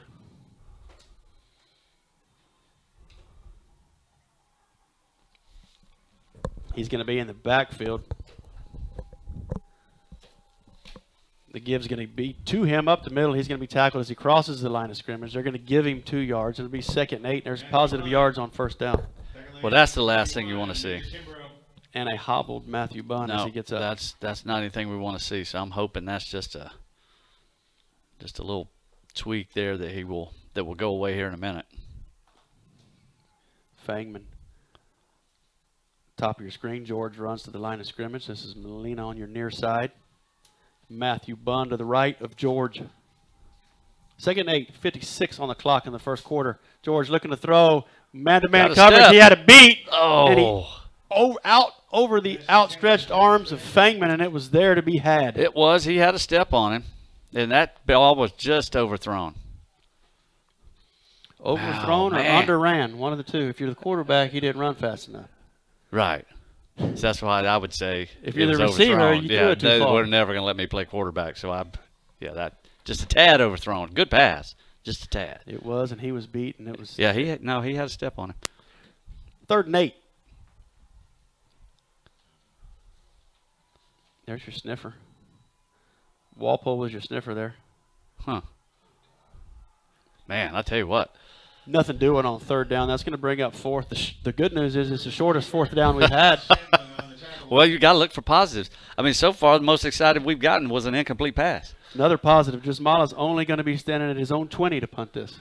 A: He's going to be in the backfield. The give's going to be to him up the middle. He's going to be tackled as he crosses the line of scrimmage. They're going to give him 2 yards. It'll be 2nd and 8. There's positive yards on first down.
B: Well, that's the last thing you want to see.
A: And a hobbled Matthew Bunn as
B: No,
A: he gets up.
B: that's not anything we want to see. So I'm hoping that's just a little tweak there that will go away here in a minute.
A: Fangman. Top of your screen, George runs to the line of scrimmage. This is Molina on your near side. Matthew Bunn to the right of George. 2nd and 8, 56 on the clock in the first quarter. George looking to throw. Man-to-man
B: Got a
A: coverage.
B: step.
A: He had a beat.
B: Oh.
A: And he out over the outstretched arms of Fangman, and it was there to be had.
B: It was. He had a step on him, and that ball was just overthrown.
A: Overthrown
B: Oh,
A: or
B: man.
A: underran, one of the two. If you're the quarterback, he didn't run fast enough.
B: Right. So that's why I would say
A: If
B: it
A: you're
B: was
A: the receiver,
B: overthrown.
A: you threw it too
B: they
A: far.
B: were never going to let me play quarterback. So that just a tad overthrown. Good pass, just a tad.
A: It was, and he was beat, and it was
B: Yeah, he had a step on him.
A: 3rd and 8. There's your sniffer. Walpole was your sniffer there.
B: Huh. Man, I tell you what.
A: Nothing doing on 3rd down. That's going to bring up 4th. The good news is it's the shortest 4th down we've had.
B: Well, you got to look for positives. I mean, so far the most excited we've gotten was an incomplete pass.
A: Another positive. Jasmala's only going to be standing at his own 20 to punt this.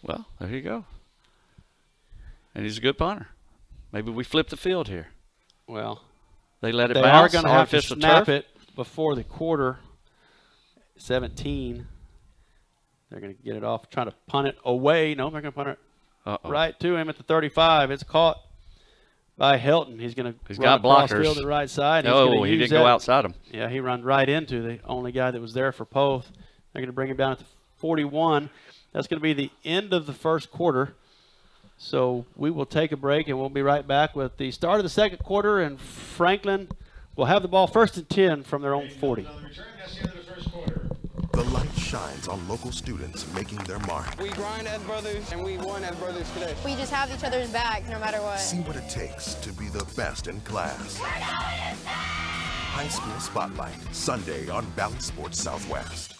B: Well, there you go. And he's a good punter. Maybe we flip the field here.
A: Well,
B: They let it
A: they
B: bounce.
A: are going to have to
B: artificial
A: snap
B: turf.
A: it before the quarter. 17. They're going to get it off, trying to punt it away. No, they're going to punt it
B: Uh-oh.
A: right to him at the 35. It's caught by Helton. He's going to
B: He's
A: run
B: got
A: across
B: blockers.
A: field to the right side. He's
B: Oh,
A: gonna
B: he
A: use
B: didn't go
A: that.
B: outside him.
A: Yeah, he ran right into the only guy that was there for Poth. They're going to bring him down at the 41. That's going to be the end of the first quarter. So we will take a break, and we'll be right back with the start of the second quarter, and Franklin will have the ball 1st and 10 from their own 40.
F: On the return, that's the end of the first quarter.
C: The The light shines on local students making their mark.
D: We grind as brothers, and we won as brothers today.
E: We just have each other's back no matter what.
C: See what it takes to be the best in class. High School Spotlight, Sunday on Valley Sports Southwest.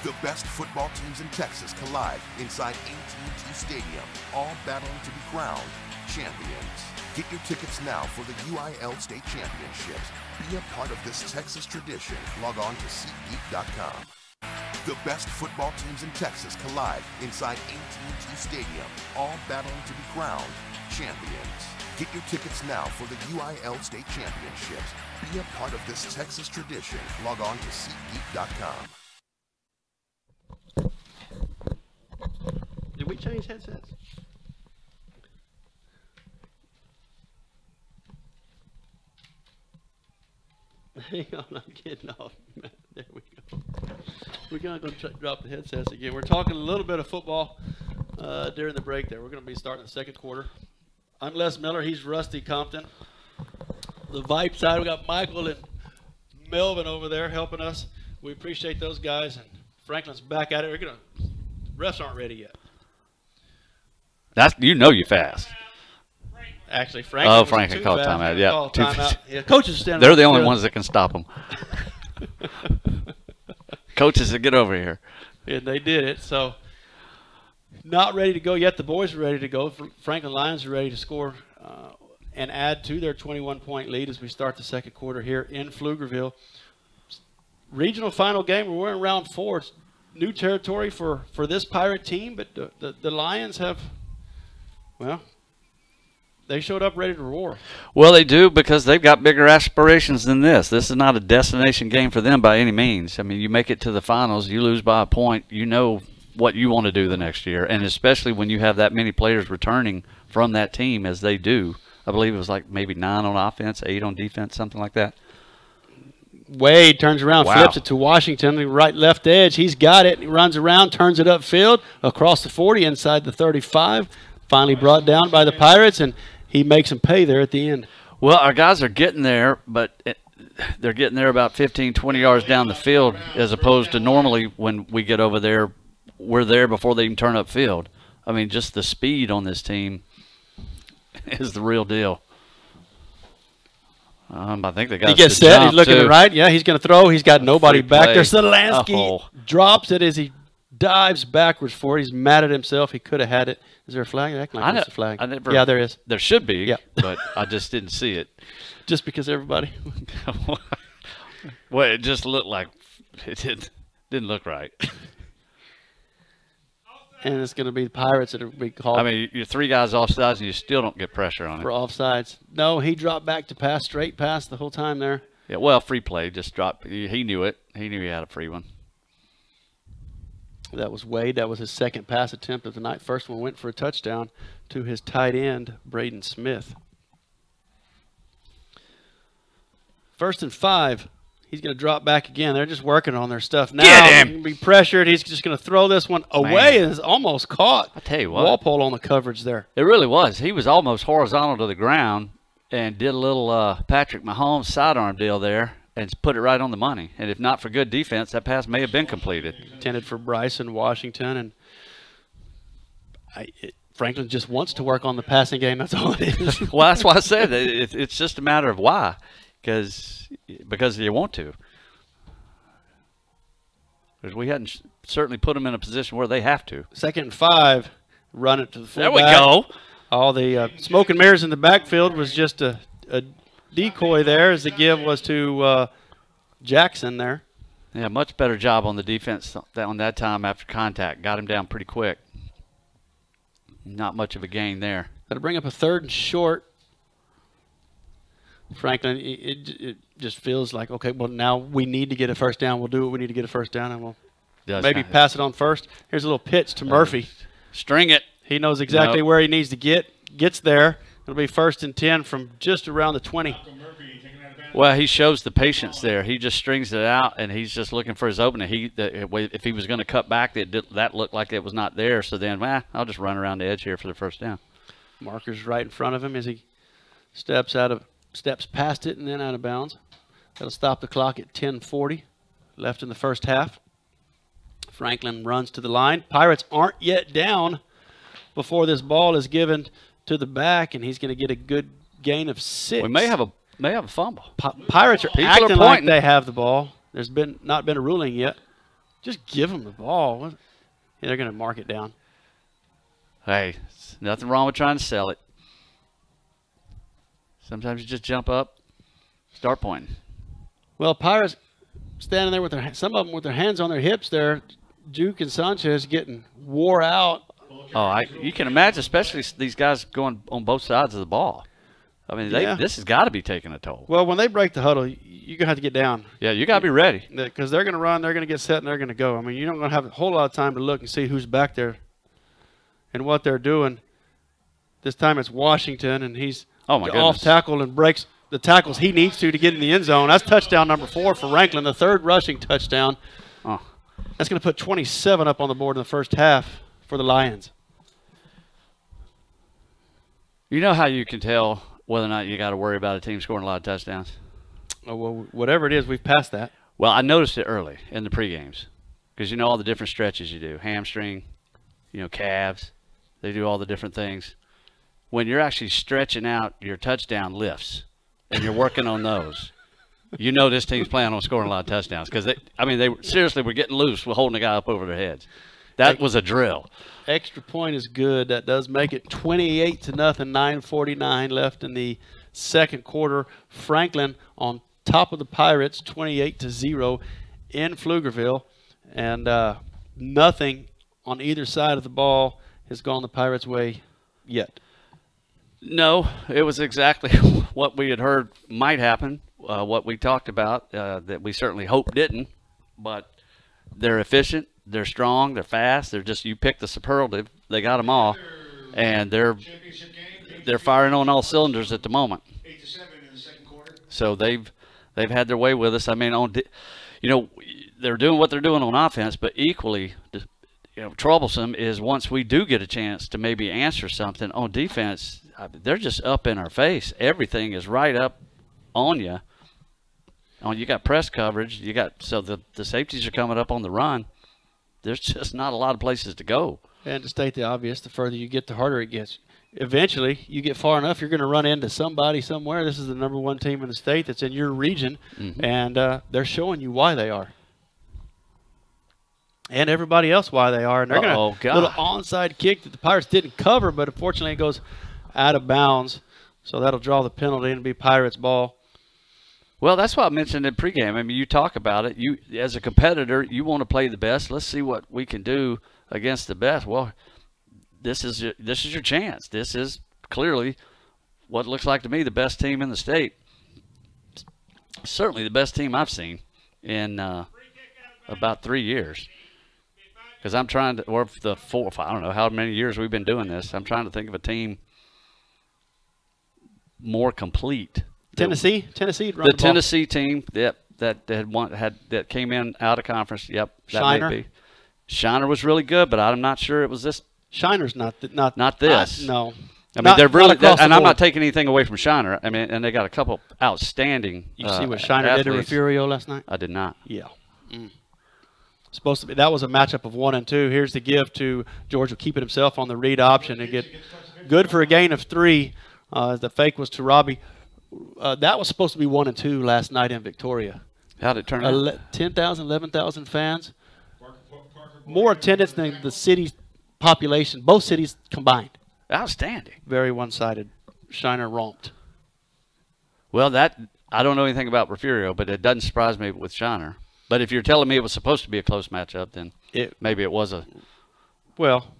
C: The best football teams in Texas collide inside AT&T Stadium, all battling to be crowned champions. Get your tickets now for the UIL State Championships. Be a part of this Texas tradition. Log on to SeatGeek.com. The best football teams in Texas collide inside AT&T Stadium, all battling to be crowned champions. Get your tickets now for the UIL State Championships. Be a part of this Texas tradition. Log on to SeatGeek.com.
A: Did we change headsets? Hang on, I'm getting off. There we go. We're going to drop the headsets again. We're talking a little bit of football during the break there. We're going to be starting the second quarter. I'm Les Miller. He's Rusty Compton. The Vype side, we got Michael and Melvin over there helping us. We appreciate those guys. And Franklin's back at it. Refs aren't ready yet.
B: You're fast.
A: Actually, Franklin.
B: Oh, Franklin called timeout. Yeah,
A: timeout. Yeah, coaches stand.
B: They're the only ones that can stop them. Coaches said, "Get over here."
A: And they did it. So, not ready to go yet. The boys are ready to go. Franklin Lions are ready to score and add to their 21-point lead as we start the second quarter here in Pflugerville. Regional final game. We're in round 4. It's new territory for this Pirate team, but the Lions have, well, they showed up ready to roar.
B: Well, they do, because they've got bigger aspirations than this. This is not a destination game for them by any means. I mean, you make it to the finals, you lose by a point, you know what you want to do the next year, and especially when you have that many players returning from that team as they do. I believe it was like maybe 9 on offense, 8 on defense, something like that.
A: Wade turns around,
B: Wow.
A: flips it to Washington, the right left edge. He's got it. He runs around, turns it upfield, across the 40, inside the 35. Finally brought down by the Pirates, and he makes them pay there at the end.
B: Well, our guys are getting there, but they're getting there about 15, 20 yards down the field, as opposed to normally when we get over there, we're there before they even turn upfield. I mean, just the speed on this team is the real deal. I think they got.
A: He gets set. He's looking to the right. Yeah, he's going to throw. He's got nobody back there. Solansky drops it as he dives backwards for it. He's mad at himself. He could have had it. Is there a flag? There's a flag.
B: Yeah,
A: there is.
B: There should be.
A: Yeah.
B: But I just didn't see it.
A: Just because everybody.
B: Well, it just looked like it didn't look right.
A: And it's going to be the Pirates that will be called.
B: I mean, you're 3 guys offsides and you still don't get pressure on it.
A: For offsides. No, he dropped back to pass, straight pass the whole time there.
B: Yeah, well, free play, just dropped. He knew it. He knew he had a free one.
A: That was Wade. That was his second pass attempt of the night. First one went for a touchdown to his tight end, Braden Smith. 1st and 5. He's going to drop back again. They're just working on their stuff now.
B: Get him!
A: He's going to be pressured. He's just going to throw this one away. And is almost caught.
B: I tell you what.
A: Walpole on the coverage there.
B: It really was. He was almost horizontal to the ground and did a little Patrick Mahomes sidearm deal there and put it right on the money. And if not for good defense, that pass may have been completed.
A: Intended for Bryson Washington. And Franklin just wants to work on the passing game. That's all it is.
B: Well, that's why I said it's just a matter of why. Because you want to. Because we hadn't certainly put them in a position where they have to.
A: 2nd and 5. Run it to the fullback.
B: There we go.
A: All the smoke and mirrors in the backfield was just a decoy there, as the give was to Jackson there.
B: Yeah, much better job on the defense on that time after contact. Got him down pretty quick. Not much of a gain there.
A: That'll bring up a 3rd and short. Franklin, it just feels like, okay, well, now we need to get a first down. We'll do what we need to get a first down, and we'll maybe pass it on first. Here's a little pitch to Murphy.
B: String it.
A: He knows exactly where he needs to get. Gets there. It'll be 1st and 10 from just around the 20.
B: Well, he shows the patience there. He just strings it out, and he's just looking for his opening. If he was going to cut back, that looked like it was not there. So then, I'll just run around the edge here for the first down.
A: Marker's right in front of him as he steps past it and then out of bounds. That'll stop the clock at 10:40 left in the first half. Franklin runs to the line. Pirates aren't yet down before this ball is given to the back, and he's going to get a good gain of 6.
B: We may have a fumble.
A: Pirates are
B: People
A: acting
B: are
A: like
B: pointing.
A: they have the ball. There's not been a ruling yet. Just give them the ball. Yeah, they're going to mark it down.
B: Hey, nothing wrong with trying to sell it. Sometimes you just jump up, start pointing.
A: Well, Pirates standing there with some of them with their hands on their hips there. Juke and Sanchez getting wore out.
B: Oh, you can imagine, especially these guys going on both sides of the ball. I mean, this has got to be taking a toll.
A: Well, when they break the huddle, you're going to have to get down.
B: Yeah, you got to be ready.
A: Because they're going to run, they're going to get set, and they're going to go. I mean, you're not going to have a whole lot of time to look and see who's back there and what they're doing. This time it's Washington, and he's off tackle and breaks the tackles he needs to get in the end zone. That's touchdown number 4 for Franklin, the 3rd rushing touchdown.
B: Oh.
A: That's going to put 27 up on the board in the first half for the Lions.
B: You know how you can tell whether or not you got to worry about a team scoring a lot of touchdowns?
A: Oh, well, whatever it is, we've passed that.
B: Well, I noticed it early in the pre-games because you know all the different stretches you do. Hamstring, calves. They do all the different things. When you're actually stretching out your touchdown lifts and you're working on those, you know this team's planning on scoring a lot of touchdowns because they seriously were getting loose with holding a guy up over their heads. That was a drill.
A: Extra point is good. That does make it 28-0, 9:49 left in the second quarter. Franklin on top of the Pirates, 28-0 in Pflugerville, and nothing on either side of the ball has gone the Pirates' way yet.
B: No, it was exactly what we had heard might happen, what we talked about, that we certainly hope didn't. But they're efficient, they're strong, they're fast. They're just, you pick the superlative, they got them all, and they're firing on all cylinders at the moment.
F: 8-7 in the second quarter.
B: So they've had their way with us. I mean, they're doing what they're doing on offense, but equally, troublesome is once we do get a chance to maybe answer something on defense. They're just up in our face. Everything is right up on you. You got press coverage. So the safeties are coming up on the run. There's just not a lot of places to go.
A: And to state the obvious, the further you get, the harder it gets. Eventually, you get far enough, you're going to run into somebody somewhere. This is the #1 team in the state that's in your region, and they're showing you why they are. And everybody else why they are. And they're going to little onside kick that the Pirates didn't cover, but unfortunately it goes out of bounds. So that'll draw the penalty and be Pirates ball.
B: Well, that's what I mentioned in pregame. I mean, you talk about it. You, as a competitor, you want to play the best. Let's see what we can do against the best. Well, this is your chance. This is clearly what looks like to me the best team in the state. Certainly the best team I've seen in about 3 years. Because I'm trying to, or the 4, I don't know how many years we've been doing this. I'm trying to think of a team more complete.
A: Tennessee
B: the Tennessee team, that came in out of conference. Yep, that
A: Shiner.
B: may be. Shiner was really good, but I'm not sure it was this.
A: Shiner's not
B: this.
A: No.
B: I mean, they're really, and I'm not
A: taking.
B: taking anything away from Shiner. I mean, and they got a couple outstanding.
A: You see what Shiner did to Refugio last night?
B: I did not.
A: Yeah. Supposed to be, that was a matchup of 1 and 2. Here's the give to Georgia, keeping himself on the read option and get good for a gain of 3. The fake was to Robbie. That was supposed to be 1 and 2 last night in Victoria.
B: How did it turn out?
A: 10,000, 11,000 fans. More attendance than the city's population, both cities combined.
B: Outstanding.
A: Very one-sided. Shiner romped.
B: Well, I don't know anything about Refugio, but it doesn't surprise me with Shiner. But if you're telling me it was supposed to be a close matchup, then maybe it was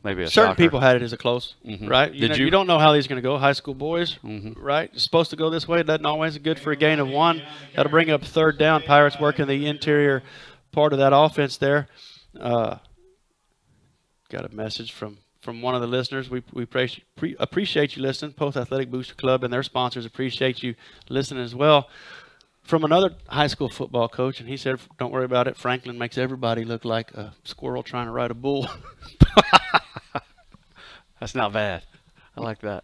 B: maybe a
A: certain
B: shocker.
A: people had it as a close, right? You don't know how these are going to go. High school boys, right? It's supposed to go this way. It doesn't always good for a gain of 1. That'll bring up 3rd down. Pirates working the interior part of that offense there. Got a message from one of the listeners. We appreciate you listening. Poth Athletic Booster Club and their sponsors appreciate you listening as well. from another high school football coach, and he said, don't worry about it. Franklin makes everybody look like a squirrel trying to ride a bull.
B: That's not bad. I like that.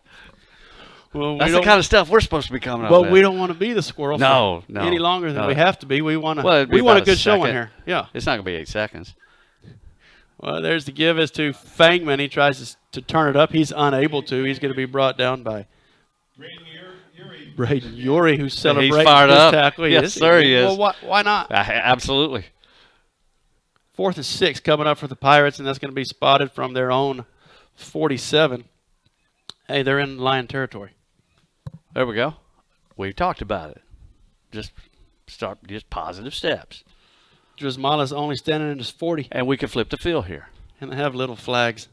A: Well,
B: That's the kind of stuff we're supposed to be coming up
A: but
B: with.
A: we don't want to be the squirrel
B: No,
A: any longer than
B: no.
A: we have to be. We want to.
B: Well, it'd be
A: we want a
B: about
A: good showing
B: second.
A: here. Yeah.
B: It's not going to be 8 seconds.
A: Well, there's the give as to Fangman. He tries to turn it up. He's unable to. He's going to be brought down by Braden Urie, who's celebrating
B: He's fired
A: his
B: up.
A: tackle.
B: Yes, sir, he is.
A: Well, why not?
B: Absolutely.
A: 4th and 6 coming up for the Pirates, and that's going to be spotted from their own 47. Hey, they're in Lion territory.
B: There we go. We talked about it. Just positive steps.
A: Drismala's only standing in his 40,
B: And we can flip the field here.
A: and they have little flags.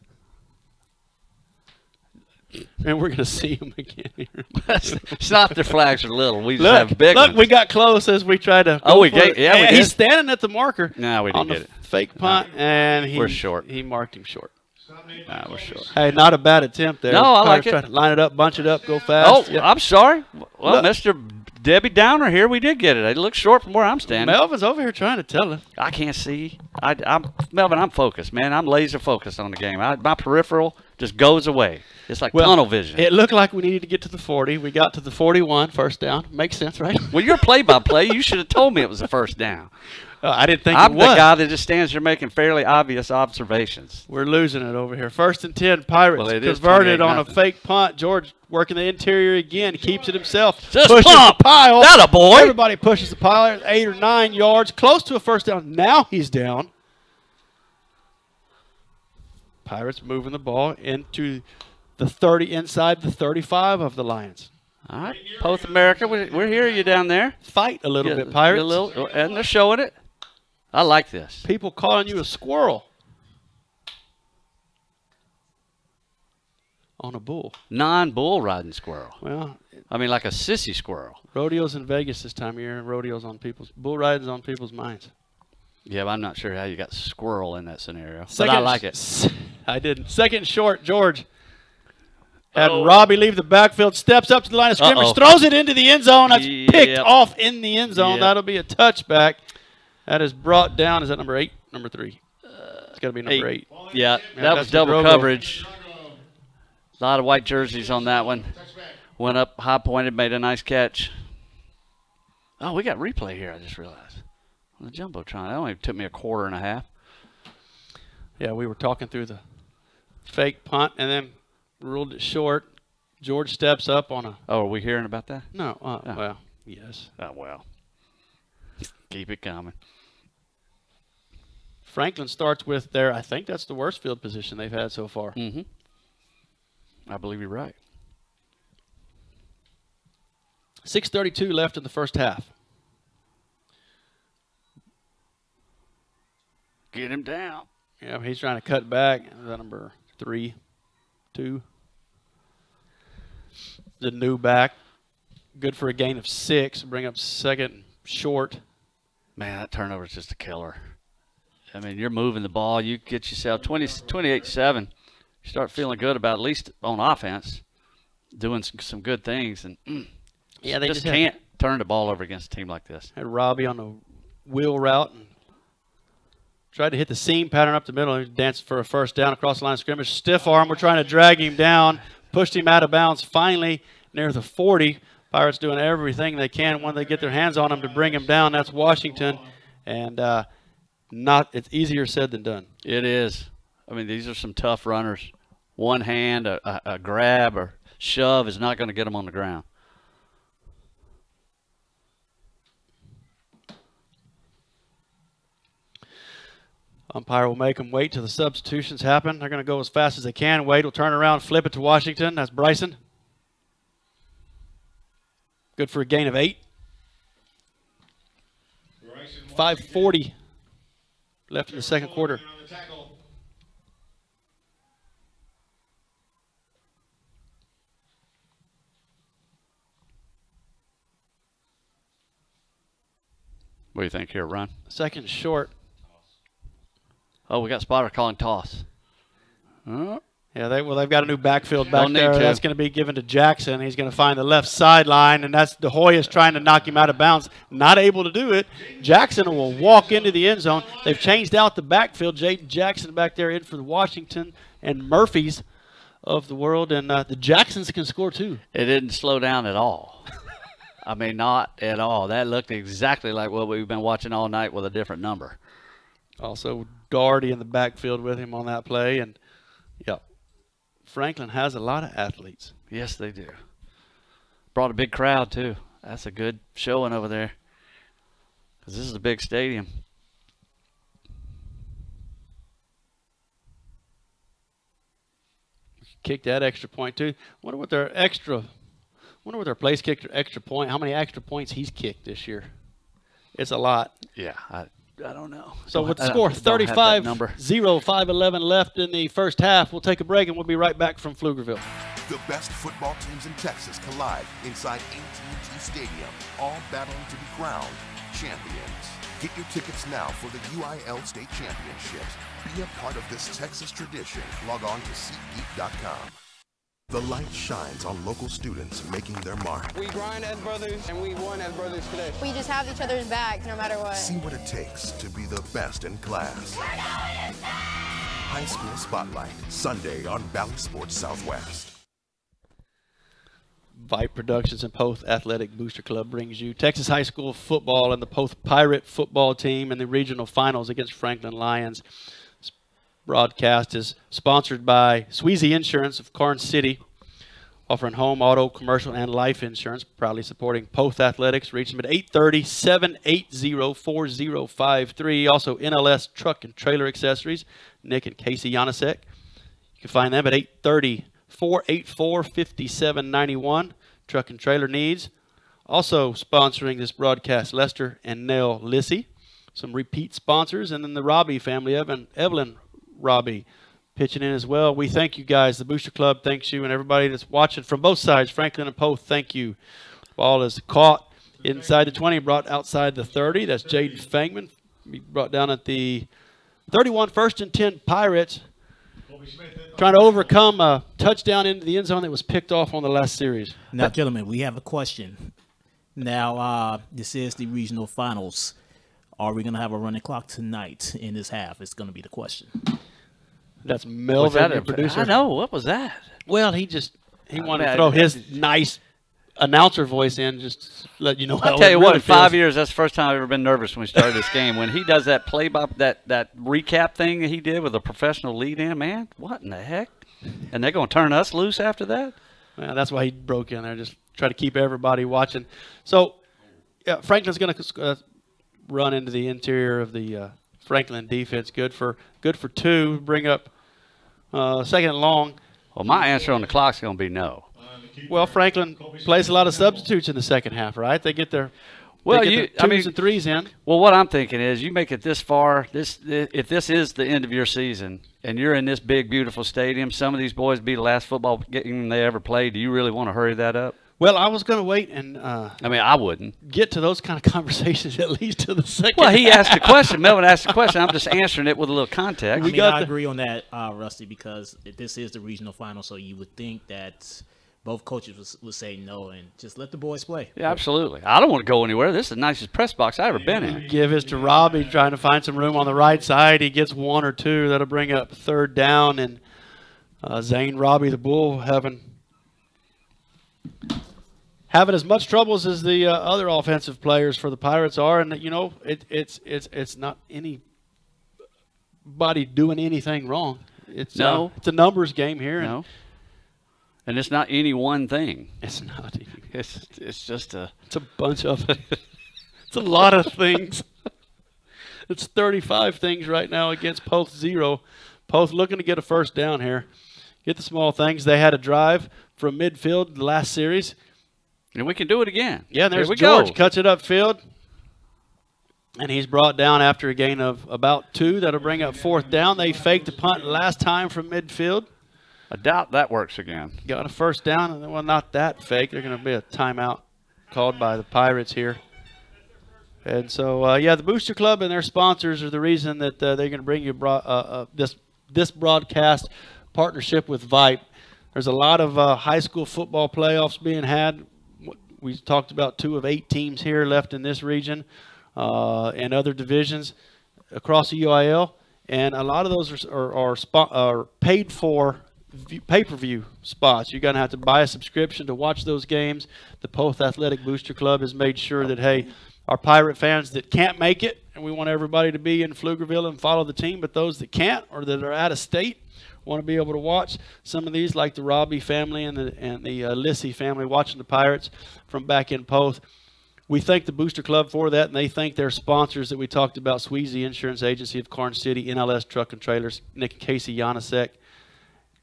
A: And we're going to see them again here.
B: It's not their flags are little. We just
A: Look,
B: have big ones.
A: we got close as we tried to.
B: Oh,
A: go
B: we
A: for
B: did.
A: it.
B: Yeah, we
A: And
B: did.
A: He's standing at the marker.
B: No, we
A: on
B: didn't
A: the
B: get it.
A: fake punt, and
B: We're short.
A: He marked him short.
B: Nah, we're short.
A: Hey, not a bad attempt there.
B: No, I like
A: Pirates
B: it.
A: tried to line it up, bunch it up, go fast.
B: Oh,
A: Yep.
B: I'm sorry. Well,
A: Look.
B: Mr. Debbie Downer here, we did get it. It looks short from where I'm standing.
A: Melvin's over here trying to tell us.
B: I can't see. Melvin, I'm focused, man. I'm laser focused on the game. My peripheral just goes away. It's like tunnel vision.
A: It looked like we needed to get to the 40. We got to the 41, first down. Makes sense, right?
B: Well, you're play-by-play. You should have told me it was a first down.
A: I didn't think
B: I'm
A: it
B: the
A: was.
B: guy that just stands there making fairly obvious observations.
A: We're losing it over here. 1st and 10, Pirates
B: Well, it is
A: converted on a
B: 28-0.
A: fake punt. George working the interior again. Keeps it himself.
B: Just
A: pushes
B: pump.
A: the pile.
B: That a boy.
A: Everybody pushes the pile. 8 or 9 yards. Close to a first down. Now he's down. Pirates moving the ball into the 30, inside the 35 of the Lions.
B: All right, Poth America, we're hearing you down there.
A: Fight a little
B: Yeah,
A: bit, Pirates.
B: And they're showing it. I like this.
A: People calling you a squirrel on a bull.
B: Non-bull riding squirrel.
A: Well,
B: I mean, like a sissy squirrel.
A: rodeos in Vegas this time of year. Rodeos on people's bull riding's on people's minds.
B: Yeah, but I'm not sure how you got squirrel in that scenario. But I like it.
A: I didn't. Second short, George had Robbie leave the backfield, steps up to the line of scrimmage, throws it into the end zone. That's picked off in the end zone.
B: Yep.
A: That'll be a touchback. That is brought down. Is that number 8? Number 3? It's got to be number 8.
B: Yeah,
A: Yeah,
B: that was
A: that's
B: double
A: Drogo.
B: coverage. A lot of white jerseys on that one. Went up, high pointed, made a nice catch. Oh, we got replay here, I just realized. On the Jumbotron. That only took me a quarter and a half.
A: Yeah, we were talking through the fake punt and then ruled it short. George steps up on a
B: Oh, are we hearing about that?
A: no.
B: Oh.
A: Well, yes.
B: Oh, well. Keep it coming.
A: Franklin starts with their. I think that's the worst field position they've had so far.
B: Mm-hmm. I believe you're right.
A: 6:32 left in the first half.
B: Get him down.
A: Yeah, he's trying to cut back. Is that number 3, 2? The new back. Good for a gain of 6. Bring up second short.
B: Man, that turnover is just a killer. I mean, you're moving the ball. You get yourself 28-7. You start feeling good about, at least on offense, doing some good things. And
A: Yeah, they
B: just
A: just
B: can't turn the ball over against a team like this.
A: had Robbie on the wheel route and tried to hit the seam pattern up the middle. He danced for a first down across the line of scrimmage. Stiff arm. We're trying to drag him down. Pushed him out of bounds. Finally, near the 40. Pirates doing everything they can when they get their hands on him to bring him down. That's Washington. And it's easier said than done.
B: It is. I mean, these are some tough runners. One hand, a grab or shove is not going to get them on the ground.
A: Umpire will make them wait till the substitutions happen. They're going to go as fast as they can. Wade will turn around, flip it to Washington. That's Bryson. Good for a gain of 8. 5:40 left in the second quarter.
B: What do you think here, Ron?
A: Second short.
B: Oh, we got spotter calling toss.
A: Yeah, they've got a new backfield back
B: Don't need
A: there.
B: to.
A: That's going to be given to Jackson. He's going to find the left sideline, and that's De Hoy is trying to knock him out of bounds. Not able to do it. Jackson will walk into the end zone. They've changed out the backfield. Jaden Jackson back there in for the Washington and Murphys of the world, and the Jacksons can score too.
B: It didn't slow down at all. I mean, not at all. That looked exactly like what we've been watching all night with a different number.
A: Also, Doherty in the backfield with him on that play, and yep. Franklin has a lot of athletes.
B: Yes, they do. Brought a big crowd, too. That's a good showing over there. Because this is a big stadium.
A: Kicked that extra point, too. Wonder what their place kicked extra point, how many extra points he's kicked this year. It's a lot.
B: Yeah, I don't know.
A: So with the score 35-0, 5:11 left in the first half, we'll take a break and we'll be right back from Pflugerville.
C: The best football teams in Texas collide inside AT&T Stadium, all battling to be crowned champions. Get your tickets now for the UIL State Championships. Be a part of this Texas tradition. Log on to SeatGeek.com. The light shines on local students making their mark.
D: We grind as brothers, and we won as brothers today.
E: We just have each other's back no matter what.
C: See what it takes to be the best in class. High School Spotlight, Sunday on Valley Sports Southwest.
A: Vype Productions and Poth Athletic Booster Club brings you Texas high school football and the Poth Pirate football team in the regional finals against Franklin Lions. This broadcast is sponsored by Sweezy Insurance of Karnes City, offering home, auto, commercial, and life insurance. Proudly supporting Poth Athletics. Reach them at 830-780-4053. Also, NLS Truck and Trailer Accessories, Nick and Casey Yanasek. You can find them at 830-484-5791. Truck and trailer needs. Also sponsoring this broadcast, Lester and Nell Lissy. Some repeat sponsors, and then the Robbie family, Evelyn Robbie, pitching in as well. We thank you guys. The Booster Club thanks you, and everybody that's watching from both sides, Franklin and Poth, thank you. Ball is caught inside the 20, brought outside the 30. That's Jaden Fangman. He brought down at the 31, 1st and 10 Pirates. Trying to overcome a touchdown into the end zone that was picked off on the last series.
G: Now, gentlemen, we have a question. Now, this is the regional finals. Are we going to have a running clock tonight in this half? It's going to be the question.
A: That's Melvin, your producer.
B: I know. What was that?
A: Well, he wanted to throw his nice announcer voice in, just to let you know how
B: I'll tell you
A: it really
B: what, in 5
A: feels.
B: years, that's the first time I've ever been nervous when we started this game. When he does that that recap thing that he did with a professional lead-in, man, what in the heck? And they're going to turn us loose after that?
A: Yeah, that's why he broke in there, just try to keep everybody watching. So, yeah, Franklin's going to run into the interior of the Franklin defense. Good for 2. Bring up second and long.
B: Well, my answer on the clock's going to be no.
A: Well, Franklin plays a lot of substitutes in the second half, right? They get their twos and threes in.
B: Well, what I'm thinking is, you make it this far. If this is the end of your season, and you're in this big, beautiful stadium, some of these boys be the last football game they ever played. Do you really want to hurry that up?
A: Well, I was going to wait and
B: I wouldn't
A: get to those kind of conversations at least to the second.
B: Well, he asked the question. Melvin asked the question. I'm just answering it with a little context.
G: I agree on that, Rusty, because this is the regional final, so you would think that both coaches would say no and just let the boys play.
B: Yeah, absolutely. I don't want to go anywhere. This is the nicest press box I've ever been in.
A: Give this to Robbie, trying to find some room on the right side. He gets 1 or 2. That'll bring up 3rd down. And Zane Robbie, the Bull, having as much troubles as the other offensive players for the Pirates are. And, you know, it's not anybody doing anything wrong. It's a numbers game here.
B: No. And it's not any one thing.
A: It's not.
B: It's just a...
A: It's a bunch of it. It's a lot of things. It's 35 things right now against Poth 0. Poth looking to get a first down here. Get the small things. They had a drive from midfield the last series.
B: And we can do it again.
A: Yeah, and there's
B: Here we
A: George.
B: go.
A: Cuts it upfield. And he's brought down after a gain of about 2. That'll bring up 4th down. They faked the punt last time from midfield.
B: I doubt that works again.
A: Got a first down, and well, not that fake. They're going to be a timeout called by the Pirates here. And so, yeah, the Booster Club and their sponsors are the reason that they're going to bring you this broadcast. partnership with Vype. There's a lot of high school football playoffs being had. We talked about 2 of 8 teams here left in this region and other divisions across the UIL. And a lot of those are paid for pay-per-view spots. You're going to have to buy a subscription to watch those games. The Poth Athletic Booster Club has made sure that, hey, our Pirate fans that can't make it, and we want everybody to be in Pflugerville and follow the team, but those that can't or that are out of state want to be able to watch some of these, like the Robbie family and the Lissy family watching the Pirates from back in Poth. We thank the Booster Club for that, and they thank their sponsors that we talked about, Sweezy Insurance Agency of Karn City, NLS Truck and Trailers, Nick and Casey Janasek,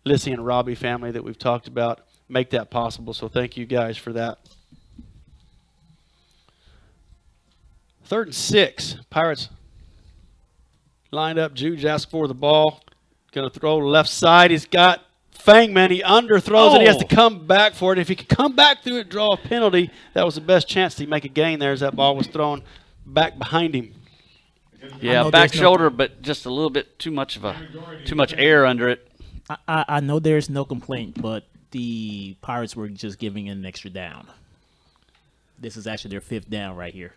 A: Lissy and Robbie family that we've talked about, make that possible. So thank you guys for that. 3rd and 6. Pirates lined up. Juge asked for the ball. Going to throw left side. He's got Fangman. He underthrows it. He has to come back for it. If he could come back through it, draw a penalty, that was the best chance to make a gain there as that ball was thrown back behind him.
B: Yeah, back shoulder, but just a little bit too much air under it.
G: I know there's no complaint, but the Pirates were just giving an extra down. This is actually their 5th down right here.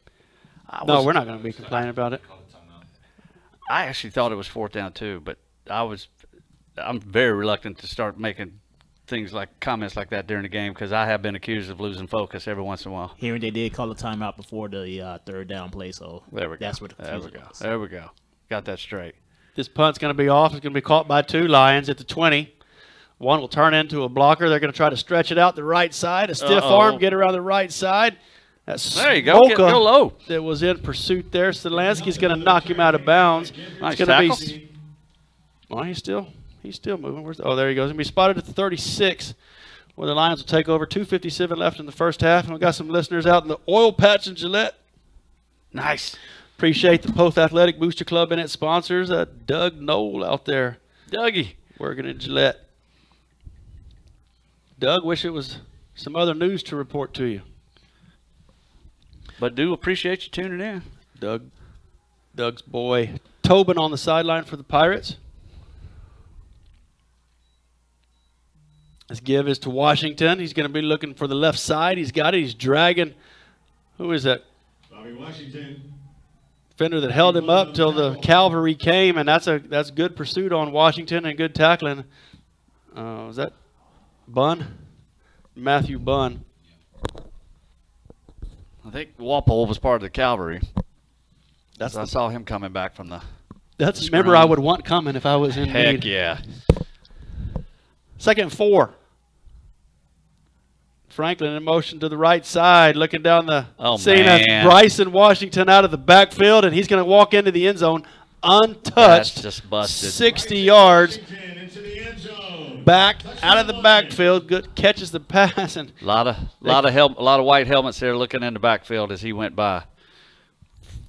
A: No, we're not going to be complaining about it.
B: I actually thought it was 4th down too, but I'm very reluctant to start making comments like that during the game because I have been accused of losing focus every once in a while.
G: Hearing they did call a timeout before the 3rd down play, so that's what the confusion was.
B: There we go. Got that straight.
A: This punt's going to be off. It's going to be caught by 2 Lions at the 20. One will turn into a blocker. They're going to try to stretch it out the right side. A stiff arm, get around the right side. That's
B: there you go. Go low.
A: That was in pursuit there. Stelansky's going to knock him out of bounds.
B: Nice
A: tackle. Well, he's still moving. There he goes. Going to be spotted at the 36, where the Lions will take over. 2:57 left in the first half, and we've got some listeners out in the oil patch in Gillette.
B: Nice.
A: Appreciate the Poth Athletic Booster Club and its sponsors. Doug Knoll out there.
B: Dougie.
A: Working in Gillette. Doug, wish it was some other news to report to you.
B: But do appreciate you tuning in.
A: Doug's boy Tobin on the sideline for the Pirates. This give is to Washington. He's going to be looking for the left side. He's got it. He's dragging. Who is that?
F: Bobby Washington.
A: Defender that held him up till the cavalry came, and that's good pursuit on Washington and good tackling. Was that Bunn? Matthew Bunn.
B: I think Walpole was part of the cavalry. I saw him coming back from the.
A: That's the member I would want coming if I was in
B: Heck
A: need.
B: Yeah.
A: 2nd and 4. Franklin in motion to the right side, looking down the scene. That's Bryson Washington out of the backfield, and he's going to walk into the end zone untouched.
B: That's just busted.
A: 60 yards.
F: Into the end zone.
A: Back out of the backfield, good catches the pass, and
B: a lot of white helmets there looking in the backfield as he went by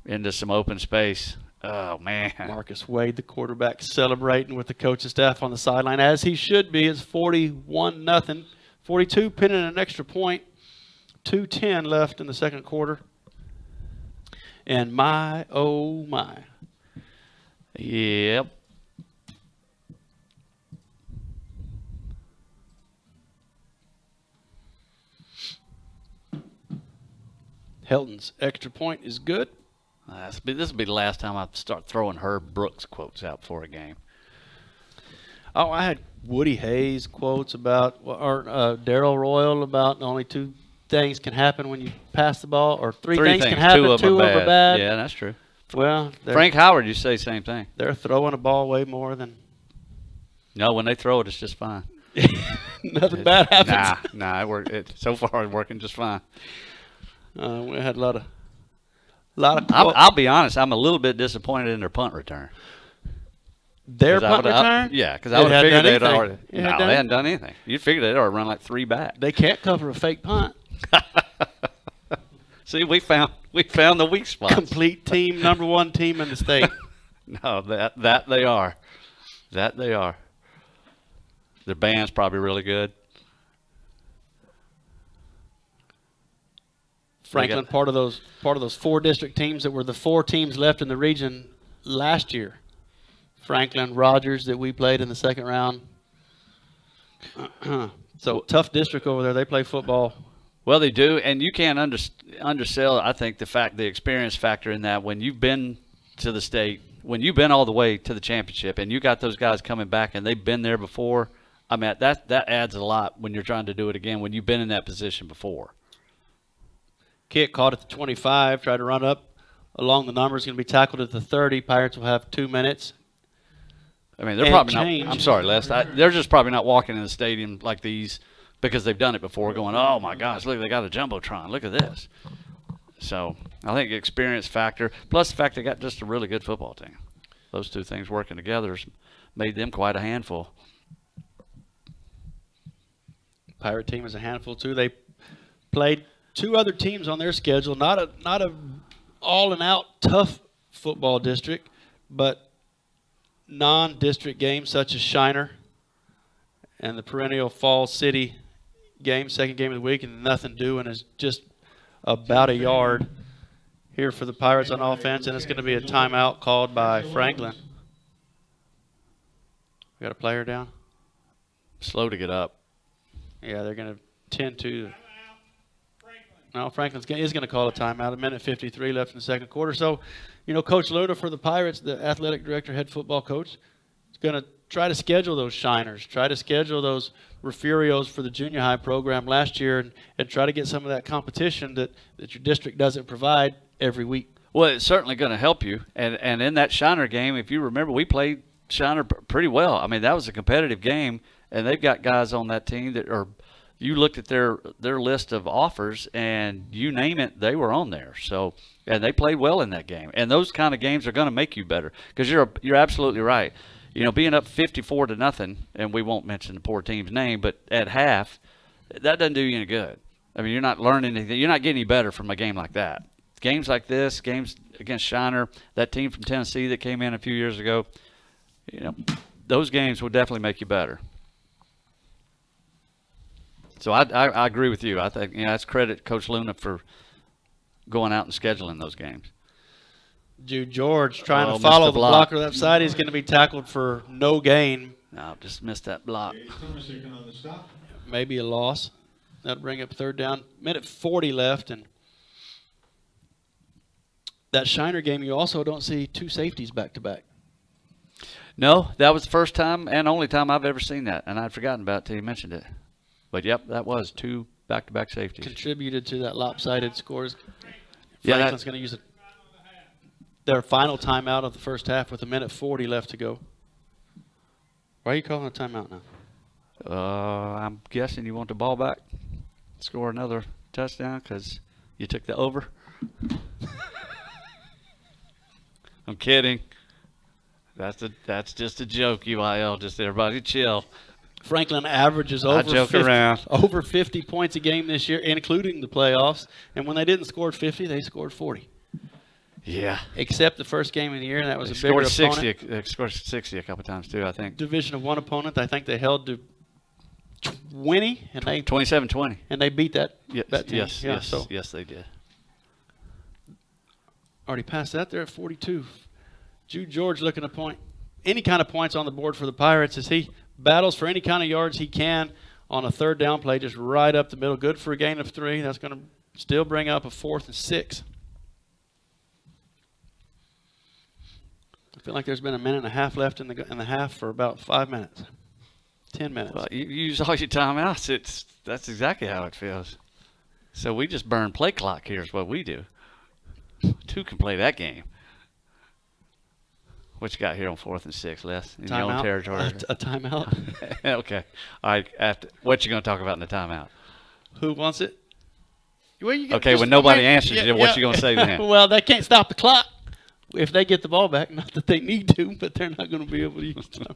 B: into some open space. Oh man!
A: Marcus Wade, the quarterback, celebrating with the coaching staff on the sideline as he should be. It's 41-0. 42 pinning an extra point. 2:10 left in the second quarter. And my oh my!
B: Yep.
A: Helton's extra point is good.
B: This will be the last time I start throwing Herb Brooks quotes out for a game.
A: Oh, I had Woody Hayes quotes about, or Darrell Royal about only 2 things can happen when you pass the ball, or 3 things can happen, 2 of them are bad.
B: Yeah, that's true.
A: Well,
B: Frank Howard used to say the same thing.
A: They're throwing a ball way more than.
B: No, when they throw it, it's just fine.
A: Nothing bad happens.
B: Nah, so far it's working just fine.
A: We had a lot of.
B: I'll be honest. I'm a little bit disappointed in their punt return.
A: Their punt return?
B: Yeah, because I would have figured they'd already.
A: They
B: hadn't done anything. You figured they'd already run like 3 back.
A: They can't cover a fake punt.
B: See, we found the weak spots.
A: Complete team, #1 team in the state.
B: No, that they are. That they are. Their band's probably really good.
A: Franklin, part of those 4 district teams that were the 4 teams left in the region last year. Franklin, Rogers that we played in the second round, So tough district over there. They play football.
B: Well, they do, and you can't undersell, I think, the experience factor in that. When you've been to the state, when you've been all the way to the championship, and you got those guys coming back, and they've been there before, I mean, that adds a lot when you're trying to do it again, when you've been in that position before.
A: Kick caught at the 25, tried to run up along the numbers, going to be tackled at the 30. Pirates will have 2 minutes.
B: I mean, they're
A: And
B: probably
A: change.
B: not – I'm sorry, Les. They're just probably not walking in the stadium like these because they've done it before going, oh, my gosh, look, they got a Jumbotron. Look at this. So I think experience factor, plus the fact they got just a really good football team. Those two things working together has made them quite a handful.
A: Pirate team is a handful, too. They played 2 other teams on their schedule. Not a all-and-out tough football district, but non-district games such as Shiner and the perennial Fall City game, second game of the week, and nothing doing is just about a yard here for the Pirates on offense, and it's going to be a timeout called by Franklin. We got a player down?
B: Slow to get up.
A: Yeah, they're going to tend to. No, Franklin is going to call a timeout. 1:53 left in the second quarter. So, you know, Coach Luna for the Pirates, the athletic director, head football coach, is going to try to schedule those Shiners, try to schedule those Refurios for the junior high program last year, and try to get some of that competition that your district doesn't provide every week.
B: Well, it's certainly going to help you. And in that Shiner game, if you remember, we played Shiner pretty well. I mean, that was a competitive game, and they've got guys on that team that are – you looked at their list of offers, and you name it, they were on there. So, and they played well in that game. And those kind of games are going to make you better because you're absolutely right. You know, being up 54-0, and we won't mention the poor team's name, but at half, that doesn't do you any good. I mean, you're not learning anything. You're not getting any better from a game like that. Games like this, games against Shiner, that team from Tennessee that came in a few years ago, you know, those games will definitely make you better. So I agree with you. I think, you know, that's credit Coach Luna for going out and scheduling those games.
A: Jude George trying to follow the blocker left side. He's going to be tackled for no gain.
B: No, just missed that block.
A: Maybe a loss. That'll bring up 3rd down. 1:40 left, and that Shiner game, you also don't see 2 safeties back-to-back.
B: No, that was the first time and only time I've ever seen that, and I'd forgotten about it until you mentioned it. But, yep, that was 2 back-to-back safeties.
A: Contributed to that lopsided scores.
B: Yeah,
A: Franklin's going to use their final timeout of the first half with 1:40 left to go. Why are you calling a timeout now?
B: I'm guessing you want the ball back, score another touchdown because you took the over. I'm kidding. That's just a joke, UIL. Just everybody chill.
A: Franklin averages over 50 points a game this year, including the playoffs. And when they didn't score 50, they scored 40.
B: Yeah.
A: Except the first game of the year, and that was a bigger opponent.
B: They scored 60 a couple times, too, I think.
A: Division of 1 opponent, I think they held to 20. And
B: 27-20.
A: And they beat that team.
B: Yes, they did.
A: Already passed that. They're at 42. Jude George looking to point any kind of points on the board for the Pirates as he battles for any kind of yards he can on a 3rd down play, just right up the middle. Good for a gain of 3. That's going to still bring up a 4th and 6. I feel like there's been 1.5 minutes left in the half for about 5 minutes, 10 minutes.
B: Well, you use all your timeouts. That's exactly how it feels. So we just burn play clock here is what we do. 2 can play that game. What you got here on 4th and 6, Les? In your own territory.
A: A timeout.
B: Okay. All right. What you going to talk about in the timeout?
A: Who wants it? Well,
B: okay. When nobody answers you, what you going to say then?
A: Well, they can't stop the clock if they get the ball back. Not that they need to, but they're not going to be able to use it.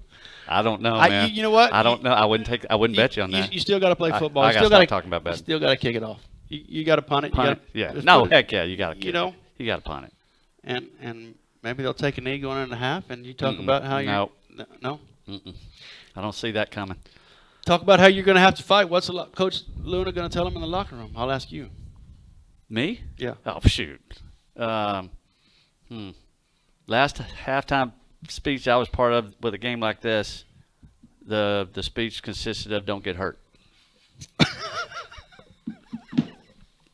B: I don't know, man.
A: You know what?
B: I don't know. I wouldn't bet you on that.
A: You still got to play football.
B: I got to stop talking about betting.
A: You still got to kick it off. You got to punt it.
B: Punt it? Yeah. No, heck yeah. You got to kick it. You got to punt it.
A: And maybe they'll take a knee going in the half, and you talk about how you no.
B: I don't see that coming.
A: Talk about how you're going to have to fight. What's Coach Luna going to tell them in the locker room? I'll ask you.
B: Me?
A: Yeah.
B: Oh shoot. Last halftime speech I was part of with a game like this, The speech consisted of "Don't get hurt."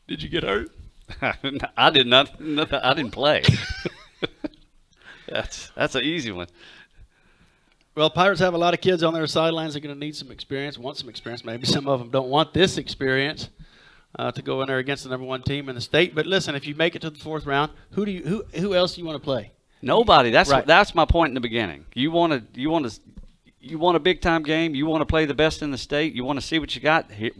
A: Did you get hurt?
B: I did not. I didn't play. That's an easy one.
A: Well, Pirates have a lot of kids on their sidelines. They're going to need some experience, want some experience. Maybe some of them don't want this experience to go in there against the #1 team in the state. But listen, if you make it to the 4th round, who else do you want to play?
B: Nobody. That's
A: Right.
B: That's my point in the beginning. You want a big time game. You want to play the best in the state. You want to see what you got. Here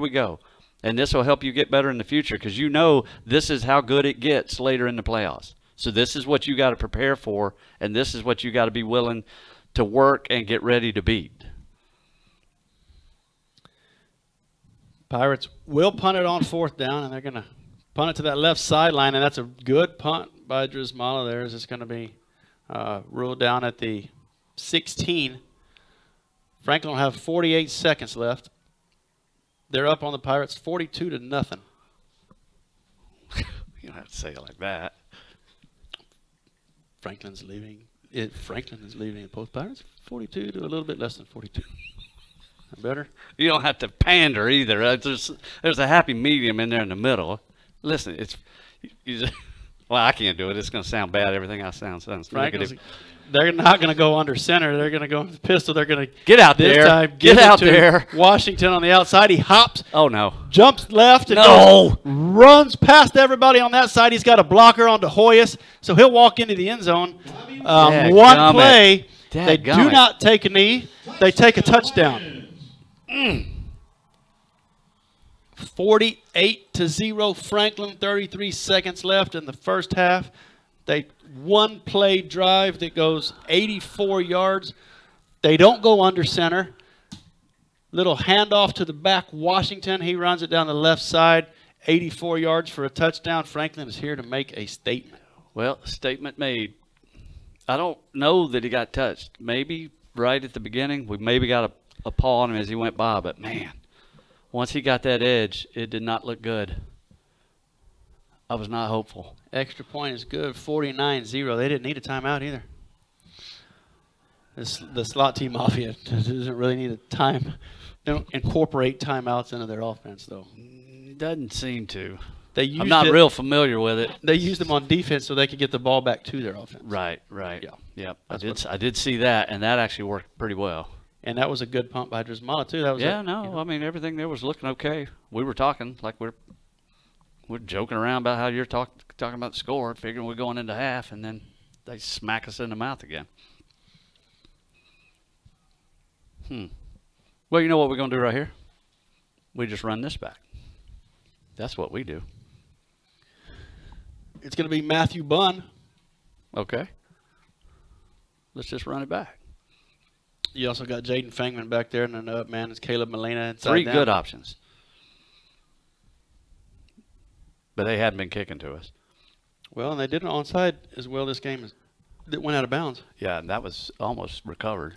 B: we go. And this will help you get better in the future because you know this is how good it gets later in the playoffs. So this is what you got to prepare for, and this is what you got to be willing to work and get ready to beat.
A: Pirates will punt it on 4th down, and they're going to punt it to that left sideline, and that's a good punt by Drismala there. It's going to be ruled down at the 16. Franklin will have 48 seconds left. They're up on the Pirates 42-0.
B: You don't have to say it like that.
A: Franklin's leaving. Franklin is leaving at both Pirates 42 to a little bit less than 42. Better?
B: You don't have to pander either. There's a happy medium in there in the middle. Listen, well, I can't do it. It's going to sound bad. Everything I sounds negative.
A: They're not going to go under center. They're going to go in the pistol. They're going to
B: get out there.
A: Get out there. Washington on the outside. He hops.
B: Oh no!
A: Jumps left and runs past everybody on that side. He's got a blocker onto Hoyas, so he'll walk into the end zone. One play. They do not take a knee. They take a touchdown. 48-0 Franklin, 33 seconds left in the first half. They one play drive that goes 84 yards. They don't go under center. Little handoff to the back Washington. He runs it down the left side, 84 yards for a touchdown. Franklin is here to make a statement.
B: Well, statement made. I don't know that he got touched. Maybe right at the beginning. We maybe got a paw on him as he went by, but man, once he got that edge, it did not look good. I was not hopeful.
A: Extra point is good, 49-0. They didn't need a timeout either. The slot team mafia doesn't really need a time. They don't incorporate timeouts into their offense, though.
B: Doesn't seem to.
A: I'm
B: not real familiar with it.
A: They used them on defense so they could get the ball back to their offense.
B: Right.
A: Yeah.
B: Yep. I did see that, and that actually worked pretty well.
A: And that was a good punt by Drismala, too. That was
B: I mean, everything there was looking okay. We were talking like we're joking around about how you're talking about the score, figuring we're going into half, and then they smack us in the mouth again. Well, you know what we're going to do right here? We just run this back. That's what we do.
A: It's going to be Matthew Bunn.
B: Okay. Let's just run it back.
A: You also got Jaden Fangman back there, and then up man is Caleb Molina inside.
B: Three good options. But they hadn't been kicking to us.
A: Well, and they did it onside as well this game. That went out of bounds.
B: Yeah, and that was almost recovered.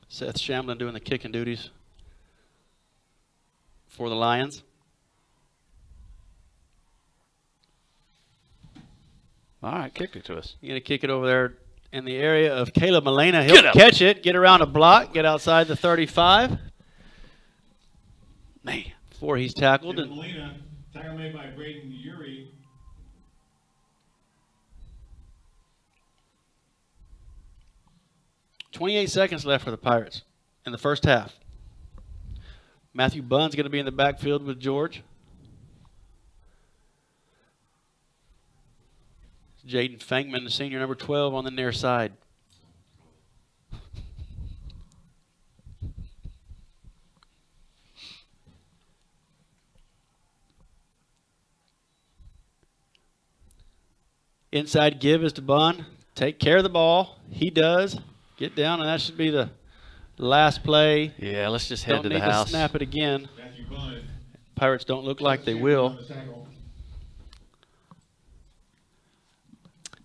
A: Seth Shamlin doing the kicking duties for the Lions.
B: All right, kick it to us.
A: You're going to kick it over there in the area of Caleb Molina. He'll catch it, get around a block, get outside the 35. Man, before he's tackled.
F: And Molina, tackle made by Braden Urey.
A: .28 seconds left for the Pirates in the first half. Matthew Bunn's going to be in the backfield with George. Jaden Fangman, the senior, number 12, on the near side. Inside give is to Bunn. Take care of the ball. He does. Get down, and that should be the last play.
B: Yeah, let's just head to the house.
A: Don't need to snap it again.
F: Matthew Bunn.
A: Pirates don't look like they will.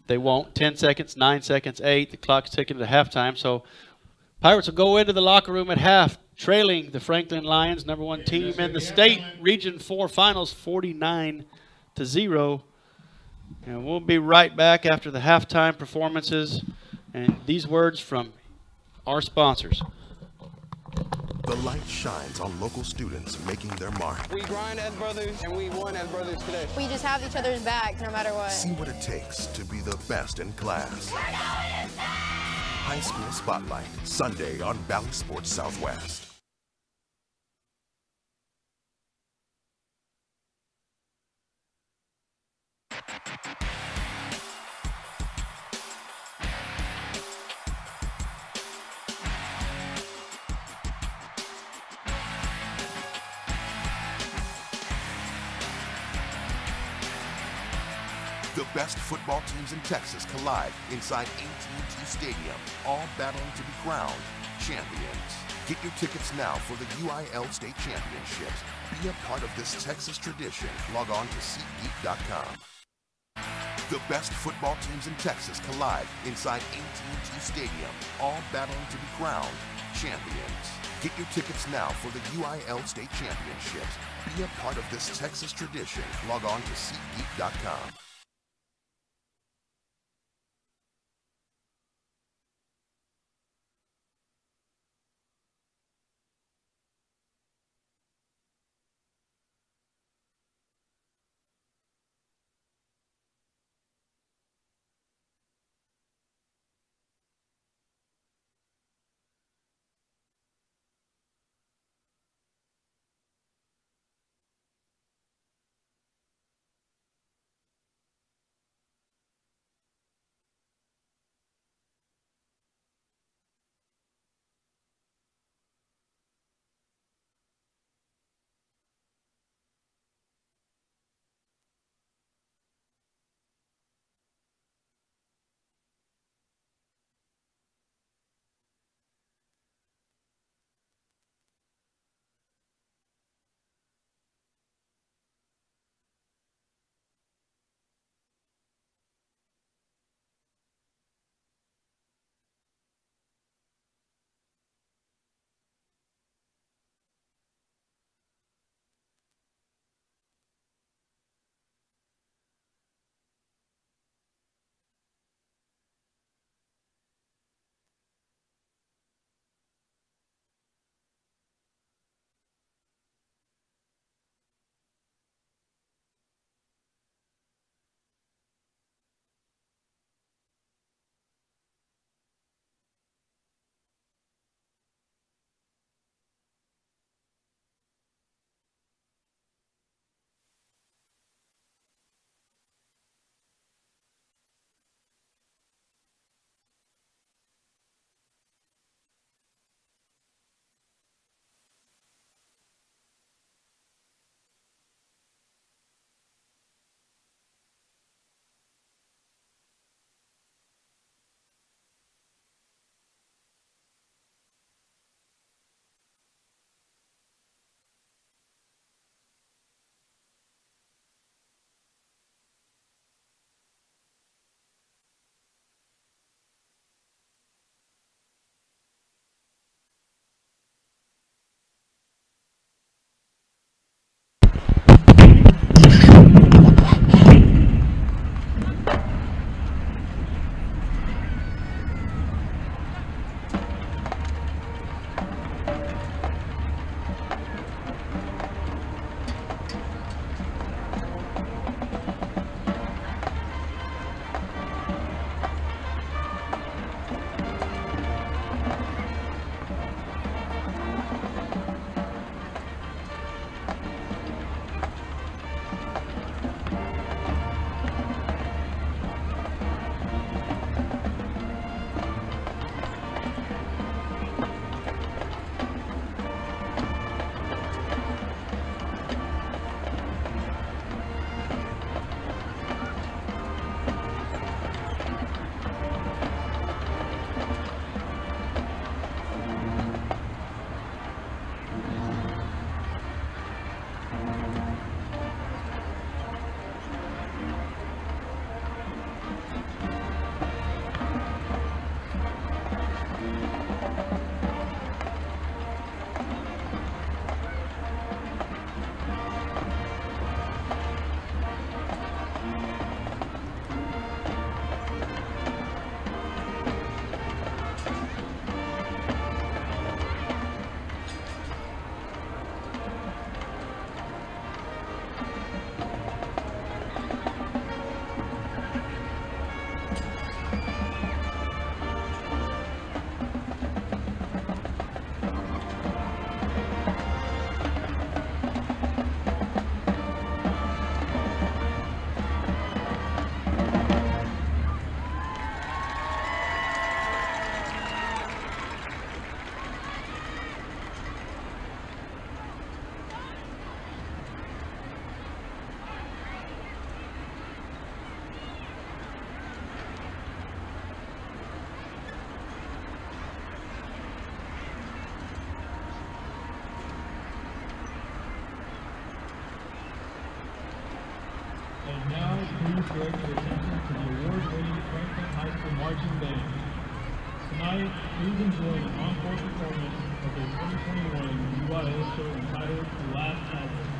A: They won't. 10 seconds, 9 seconds, 8. The clock's ticking to halftime. So Pirates will go into the locker room at half, trailing the Franklin Lions, number 1 team in the state Region 4 Finals, 49-0. And we'll be right back after the halftime performances And these words from our sponsors.
C: The light shines on local students making their mark.
D: We grind as brothers, and we won as brothers today.
E: We just have each other's back no matter what.
C: See what it takes to be the best in class. High School Spotlight, Sunday on Valley Sports Southwest. The best football teams in Texas collide inside AT&T Stadium, all battling to be crowned champions. Get your tickets now for the UIL State Championships. Be a part of this Texas tradition. Log on to SeatGeek.com. The best football teams in Texas collide inside AT&T Stadium, all battling to be crowned champions. Get your tickets now for the UIL State Championships. Be a part of this Texas tradition. Log on to SeatGeek.com.
F: most direct your attention to the award-winning Franklin High School Marching Band. Tonight, please enjoy an encore performance of the 2021 UIL show entitled The Last Album.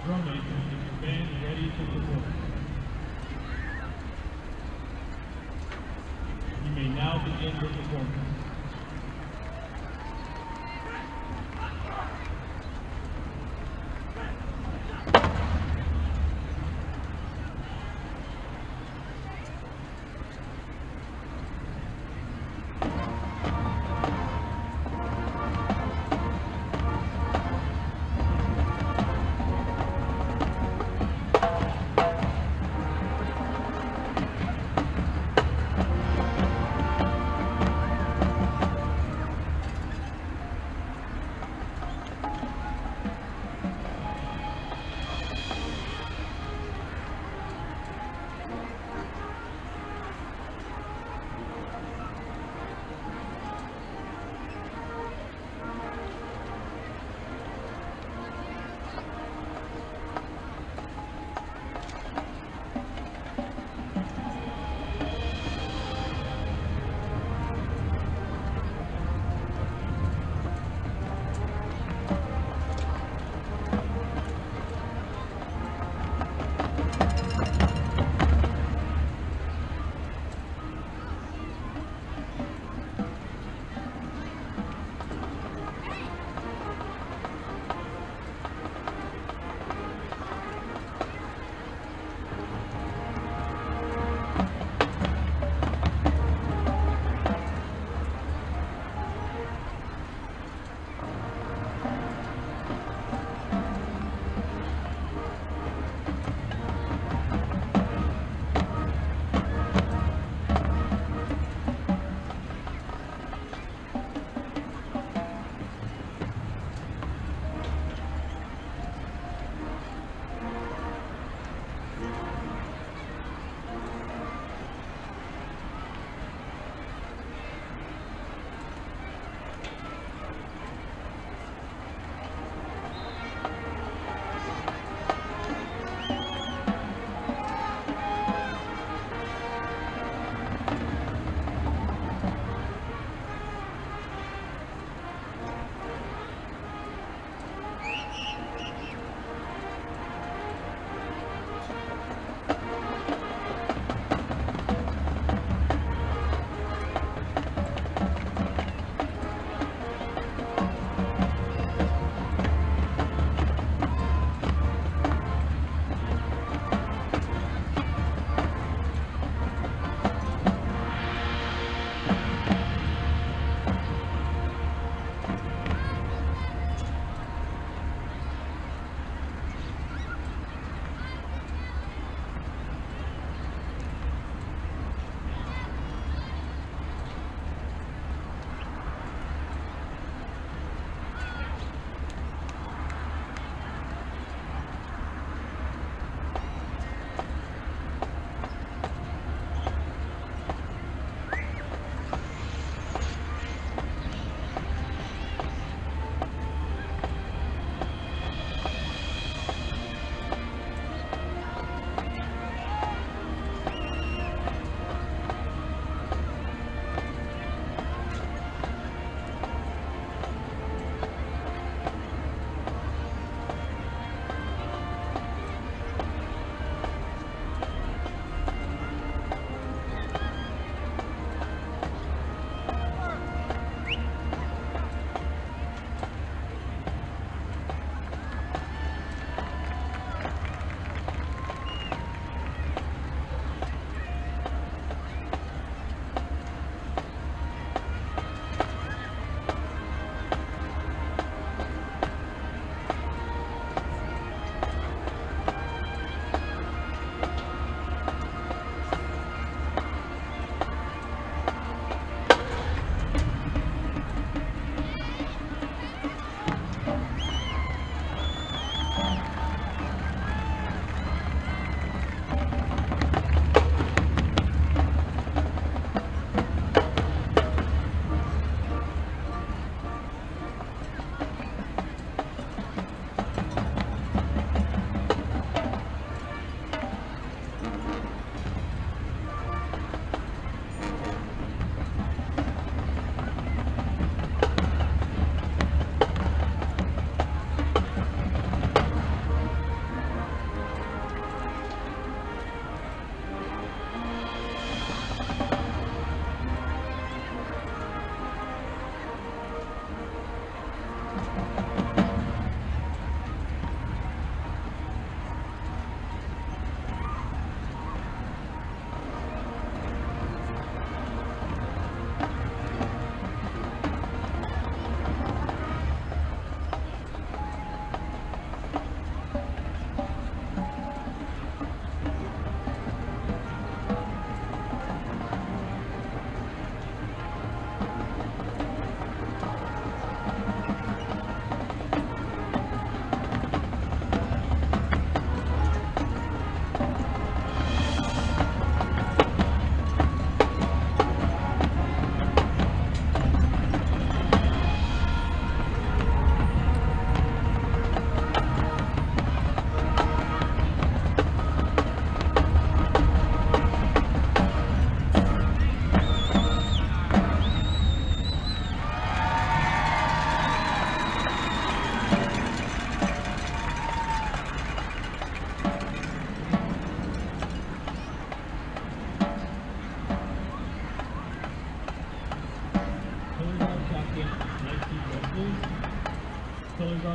F: Drum major, is your band ready to perform? You may now begin your performance.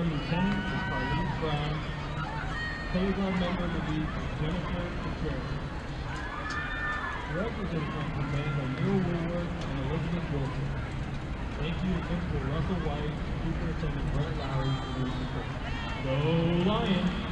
F: Guard Lieutenant is Carlise Brown. Color Guard member will be Jennifer Contreras. Representing from command are Neil Woodward and Elizabeth Wilson. Thank you to Principal Russell White and Superintendent Brett Lowry for their support. Go Lions!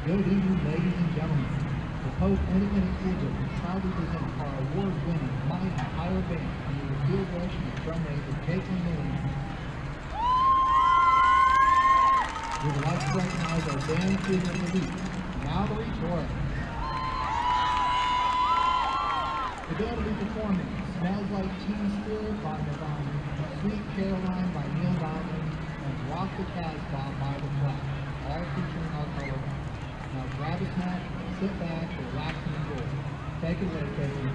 H: Good evening, ladies and gentlemen. The Poth Independent School District proudly presents our award-winning Mine Ohio Band under the field direction of drum major Caitlin Williams. We would like to recognize our band student of the week, Mallory Torres. The band will be performing Smells Like Teen Spirit by Nirvana, Sweet Caroline by Neil Diamond, and Rock the Casbah by The Flash, all featuring our color band. Now grab a snack, sit back, relax, and enjoy. Take it away, Caitlin.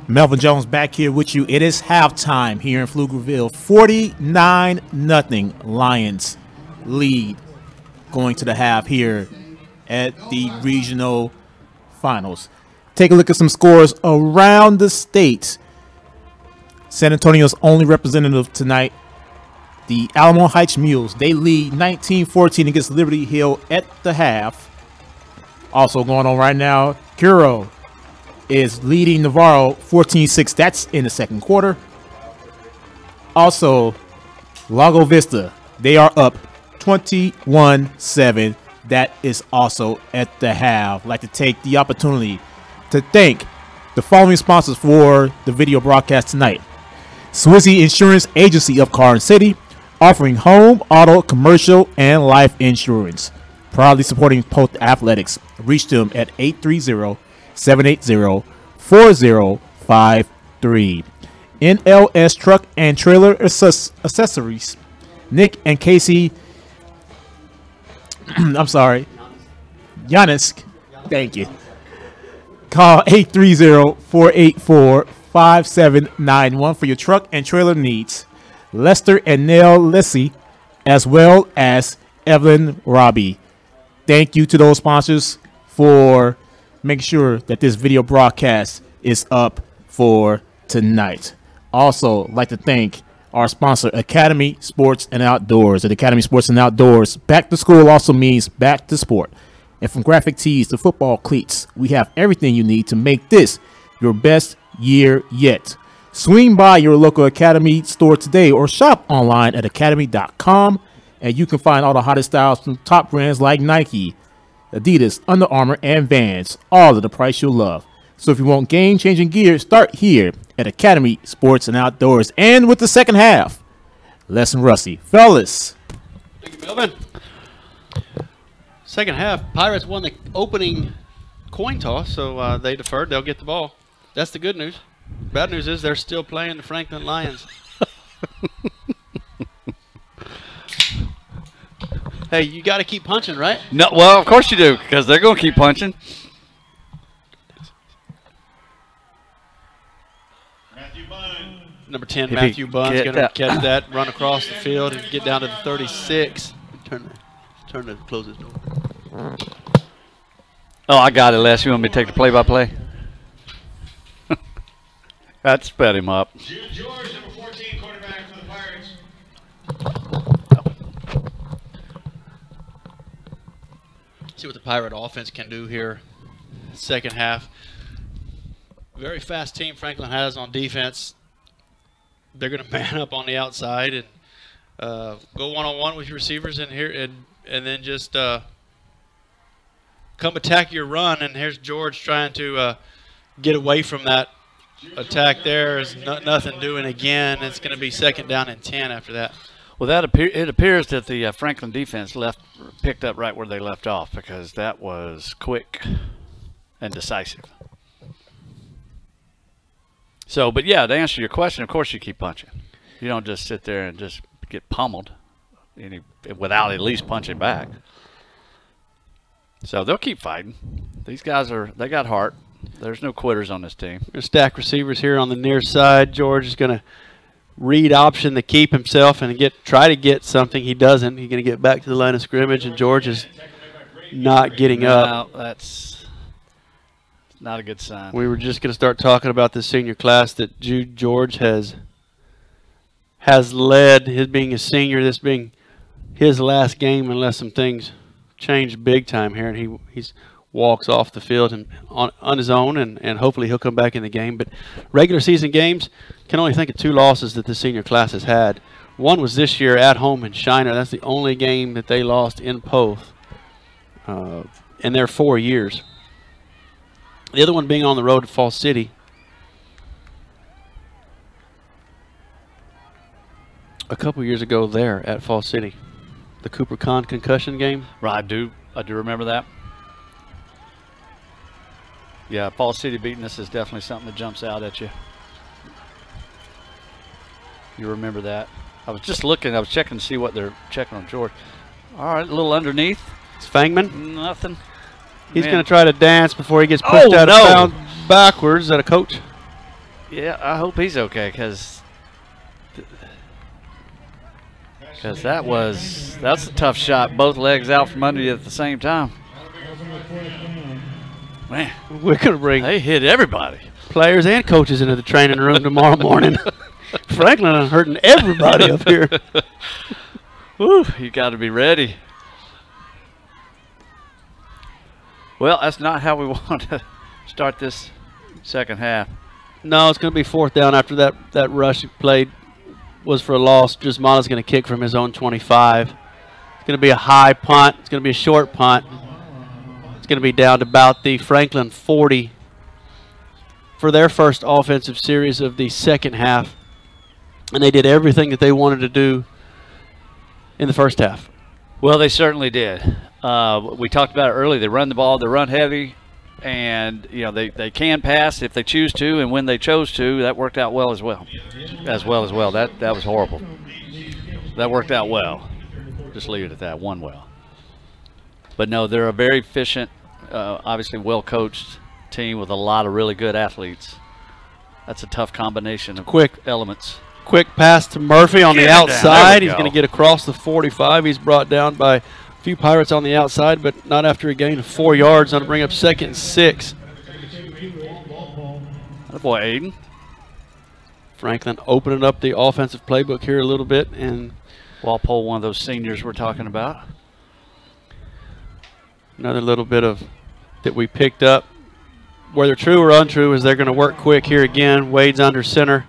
G: Melvin Jones back here with you. It is halftime here in Pflugerville. 49-0 Lions lead going to the half here at the regional finals. Take a look at some scores around the state. San Antonio's only representative tonight, the Alamo Heights Mules. They lead 19-14 against Liberty Hill at the half. Also going on right now, Curo is leading Navarro 14-6. That's in the second quarter. Also, Lago Vista, they are up 21-7. That is also at the half. I'd like to take the opportunity to thank the following sponsors for the video broadcast tonight. Swizzy Insurance Agency of Carson City, offering home, auto, commercial, and life insurance. Proudly supporting Poth Athletics. Reach them at 830-780-4053. NLS Truck and Trailer Accessories. Nick and Casey, I'm sorry, Giannis, thank you. Call 830-484-5791 for your truck and trailer needs. Lester and Nell Lissy, as well as Evelyn Robbie. Thank you to those sponsors for making sure that this video broadcast is up for tonight. Also, like to thank our sponsor, Academy Sports and Outdoors. At Academy Sports and Outdoors, back to school also means back to sport. And from graphic tees to football cleats, we have everything you need to make this your best year yet. Swing by your local Academy store today or shop online at academy.com, and you can find all the hottest styles from top brands like Nike, Adidas, Under Armour, and Vans, all at the price you'll love. So if you want game-changing gear, start here at Academy Sports and Outdoors. And with the second half, Les and Rusty. Fellas.
A: Thank you, Melvin. Second half, Pirates won the opening coin toss, so they deferred. They'll get the ball. That's the good news. Bad news is they're still playing the Franklin Lions. Hey, you got to keep punching, right?
B: No, well, of course you do, because they're going to keep punching.
A: Number 10, Matthew Bunn's going to catch that, run across the field, and get down to the 36. Turn to close his door.
B: Oh, I got it, Les. You want me to take the play-by-play? That sped him up.
F: George, number 14, quarterback for the Pirates.
A: See what the Pirate offense can do here. Second half. Very fast team Franklin has on defense. They're going to man up on the outside and go one-on-one with your receivers in here, and then just come attack your run. And here's George trying to get away from that attack. There is nothing doing again. It's going to be second down and 10 after that.
B: Well, it appears that the Franklin defense picked up right where they left off, because that was quick and decisive. So, but yeah, to answer your question, of course you keep punching. You don't just sit there and just get pummeled without at least punching back. So they'll keep fighting. These guys they got heart. There's no quitters on this team.
A: We're stack receivers here on the near side. George is going to read option to keep himself and try to get something. He doesn't. He's going to get back to the line of scrimmage, and George is not getting up.
B: No, that's not a good sign.
A: We were just going to start talking about this senior class that George has led, his being a senior, this being his last game unless some things change big time here, and he's walks off the field and on his own, and hopefully he'll come back in the game. But regular season games, can only think of 2 losses that the senior class has had. One was this year at home in Shiner. That's the only game that they lost in Poth in their 4 years. The other one being on the road to Fall City. A couple years ago there at Fall City. The Cooper Con concussion game.
B: Right, I do remember that. Yeah, Fall City beating us is definitely something that jumps out at you. You remember that. I was just looking, I was checking to see what they're checking on George. All right, a little underneath.
A: It's Fangman.
B: Nothing.
A: He's going to try to dance before he gets pushed out of bounds. backwards. Is that a coach?
B: Yeah, I hope he's okay because that's a tough shot. Both legs out from under you at the same time. Man,
A: We're going to bring
B: they hit everybody.
A: players and coaches into the training room tomorrow morning. Franklin is hurting everybody up here.
B: Woo, you got to be ready. Well, that's not how we want to start this second half.
A: No, it's going to be 4th down after that rush he played was for a loss. Jasmala's going to kick from his own 25. It's going to be a high punt. It's going to be a short punt. It's going to be down to about the Franklin 40 for their first offensive series of the second half. And they did everything that they wanted to do in the first half.
B: Well, they certainly did. We talked about it earlier. They run the ball, they run heavy, and they can pass if they choose to, and when they chose to, that worked out well as well. That was horrible. That worked out well. Just leave it at that. One well. But no, they're a very efficient, obviously well-coached team with a lot of really good athletes. That's a tough combination of
A: Quick
B: elements.
A: Quick pass to Murphy on the outside. He's
B: go.
A: going to get across the 45. He's brought down by a few Pirates on the outside, but not after a gain of 4 yards. That'll bring up 2nd and 6.
B: That boy, Aiden.
A: Franklin opening up the offensive playbook here a little bit. And
B: Walpole, one of those seniors we're talking about.
A: another little bit of that we picked up. Whether true or untrue is they're going to work quick here again. Wade's under center.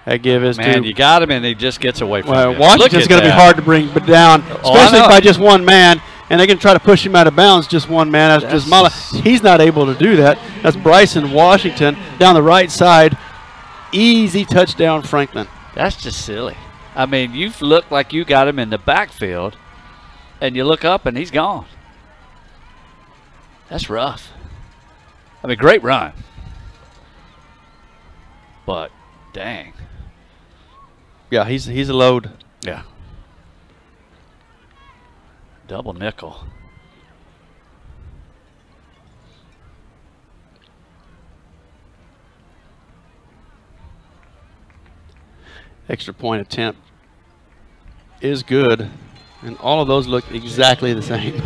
A: That give is
B: Man,
A: to
B: you got him, and he just gets away from him.
A: Washington's going to be hard to bring down, especially by just one man. And they're going to try to push him out of bounds, just one man. That's Jasmala. He's not able to do that. That's Bryson Washington down the right side. Easy touchdown, Franklin.
B: That's just silly. I mean, you look like you got him in the backfield, and you look up, and he's gone. That's rough. I mean, great run. But, dang.
A: Yeah, he's a load.
B: Yeah. Double nickel.
A: Extra point attempt is good, and all of those look exactly the same.